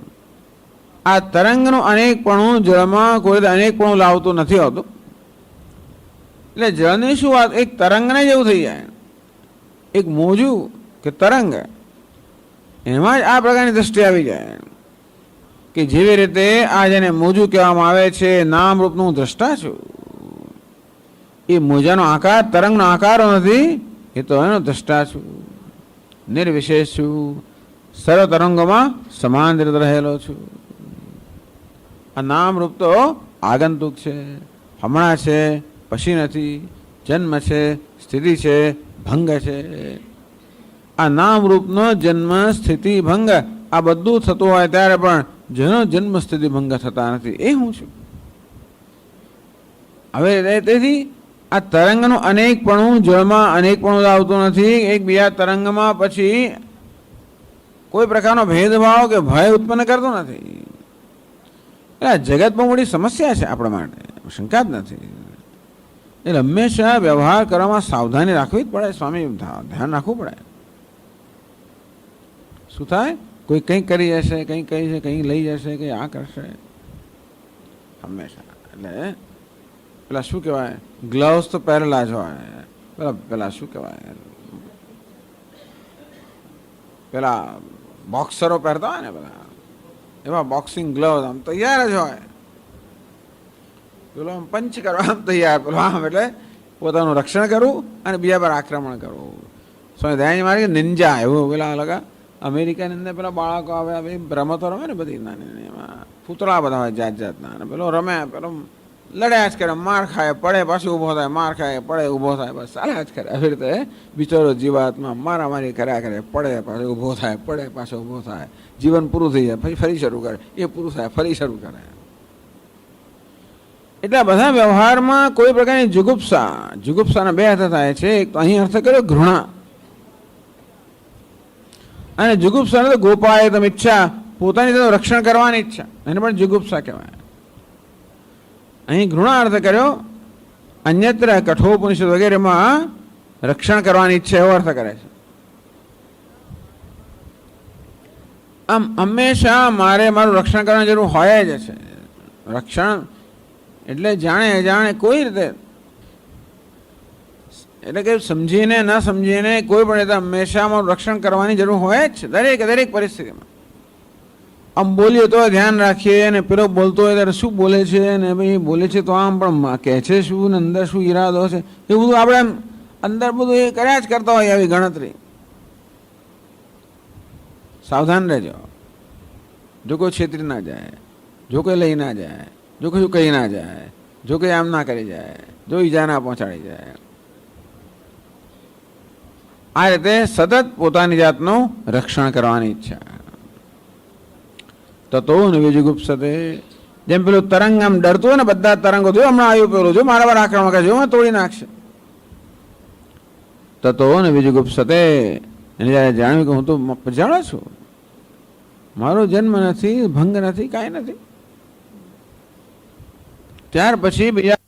આ તરંગનું અનેકપણું જળમાં કોઈ અનેકપણું લાવતું નથી હોતું. એટલે જળની શું વાત, એક તરંગને જેવું થઈ જાય. એક મોજું કે તરંગ, એમાં જ આ પ્રકારની દ્રષ્ટિ આવી જાય કે જેવી રીતે આ જેને મોજું કહેવામાં આવે છે, નામ રૂપનું દ્રષ્ટા છું. એ મોજાનો આકાર તરંગનો આકારો નથી, એ તો એનો દ્રષ્ટા છું, નિર્વિશેષ છું, સર્વ તરંગોમાં સમાન રહેલો છું. આ નામ રૂપ તો આગંતુક છે, હમણાં છે, પછી નથી, જન્મ છે, સ્થિતિ છે, ભંગ છે. આ નામ રૂપનો જન્મ સ્થિતિ ભંગ આ બધું થતું હોય ત્યારે પણ જેનો જન્મ સ્થિતિ ભંગ થતા નથી એ હું છું. હવે તેથી આ તરંગનું અનેકપણું જળમાં અનેકપણું આવતું નથી. એકબીજા તરંગમાં પછી કોઈ પ્રકારનો ભેદભાવ કે ભય ઉત્પન્ન કરતો નથી. એટલે જગતમાં મોટી સમસ્યા છે આપણા માટે, શંકા જ નથી. એટલે હંમેશા વ્યવહાર કરવામાં સાવધાની રાખવી જ પડે. સ્વામી ધ્યાન રાખવું પડે. શું થાય, કોઈ કંઈક કરી જશે, કંઈક કહી છે, કંઈક લઈ જશે, કંઈ આ કરશે હંમેશા. એટલે પેલા શું કહેવાય, ગ્લવ્સ તો પહેરેલા જ હોય. પેલા શું કહેવાય, પેલા બોક્સરો પહેરતા હોય ને પેલા એવા બોક્સિંગ ગ્લવ્સ આમ તૈયાર જ હોય. પેલો આમ પંચ કરવા આમ તૈયાર, પેલો આમ એટલે પોતાનું રક્ષણ કરવું અને બીજા પર આક્રમણ કરવું. સ્વામી દયાનંદ મારી નિંજા એવું પેલા અલગ અમેરિકાની અંદર પેલા બાળકો આવે રમતો રમે ને બધી નાની નાની, એમાં પૂતળા બધા હોય જાત જાતના, અને પેલો રમે, પેલો લડ્યા જ કરે, માર ખાય પડે પાછું ઊભો થાય, માર ખાય પડે ઊભો થાય, બસ ચાલ્યા જ કરે. આવી રીતે બિચારો જીવાતમાં મારામારી કર્યા કરે, પડે પાછો ઊભો થાય, પડે પાછો ઊભો થાય, જીવન પૂરું થઈ જાય, પછી ફરી શરૂ કરે, એ પૂરું થાય ફરી શરૂ કરે. એટલે બધા વ્યવહારમાં કોઈ પ્રકારની જુગુપ્સાના બે અર્થ થાય છે. એક તો અહીં અર્થ કર્યો ઘૃણા, અને જુગુપ્સા તો ગોપાય તમે ઈચ્છા, પોતાની તેનું રક્ષણ કરવાની ઈચ્છા, એને પણ જુગુપ્સા કહેવાય. અહીં ઘૃણા અર્થ કર્યો, અન્યત્ર કઠોપનિષદ વગેરેમાં રક્ષણ કરવાની ઈચ્છા એવો અર્થ કરે છે. આમ હંમેશા મારું રક્ષણ કરવાની જરૂર હોય જ છે. રક્ષણ એટલે જાણે અજાણે કોઈ રીતે, એટલે કે સમજીને ન સમજીને કોઈ પણ રીતે હંમેશા અમારું રક્ષણ કરવાની જરૂર હોય જ છે, દરેક પરિસ્થિતિમાં. આમ બોલીએ તો ધ્યાન રાખીએ, અને પેલો બોલતો હોય ત્યારે શું બોલે છે, ને ભાઈ બોલે છે તો આમ પણ કહે છે શું, ને અંદર શું ઈરાદો છે, એ બધું આપણે એમ અંદર બધું એ કર્યા જ કરતા હોય આવી ગણતરી. સાવધાન રહેજો. જો કોઈ છેતરી ના જાય, જો કોઈ લઈ ના જાય, જો કશું કહી ના જાય, જો કોઈ આમ ના કરી જાય, જો ઈજા ના પહોંચાડી જાય. આ રીતે સતત પોતાની જાતનું રક્ષણ કરવાની ઈચ્છા. તતો નિવેજુગુપ્સતે, જેમ પેલું તરંગ આમ ડરતું હોય ને, બધા તરંગો જો હમણાં આવ્યું પેલું, જો મારા પર આક્રમણ કરે, જો તોડી નાખશે. તતો નિવેજુગુપ્સતે, એને જયારે જાણ્યું કે હું તો જાણો છું, મારો જન્મ નથી, ભંગ નથી, કાંઈ નથી, ત્યાર પછી બીજા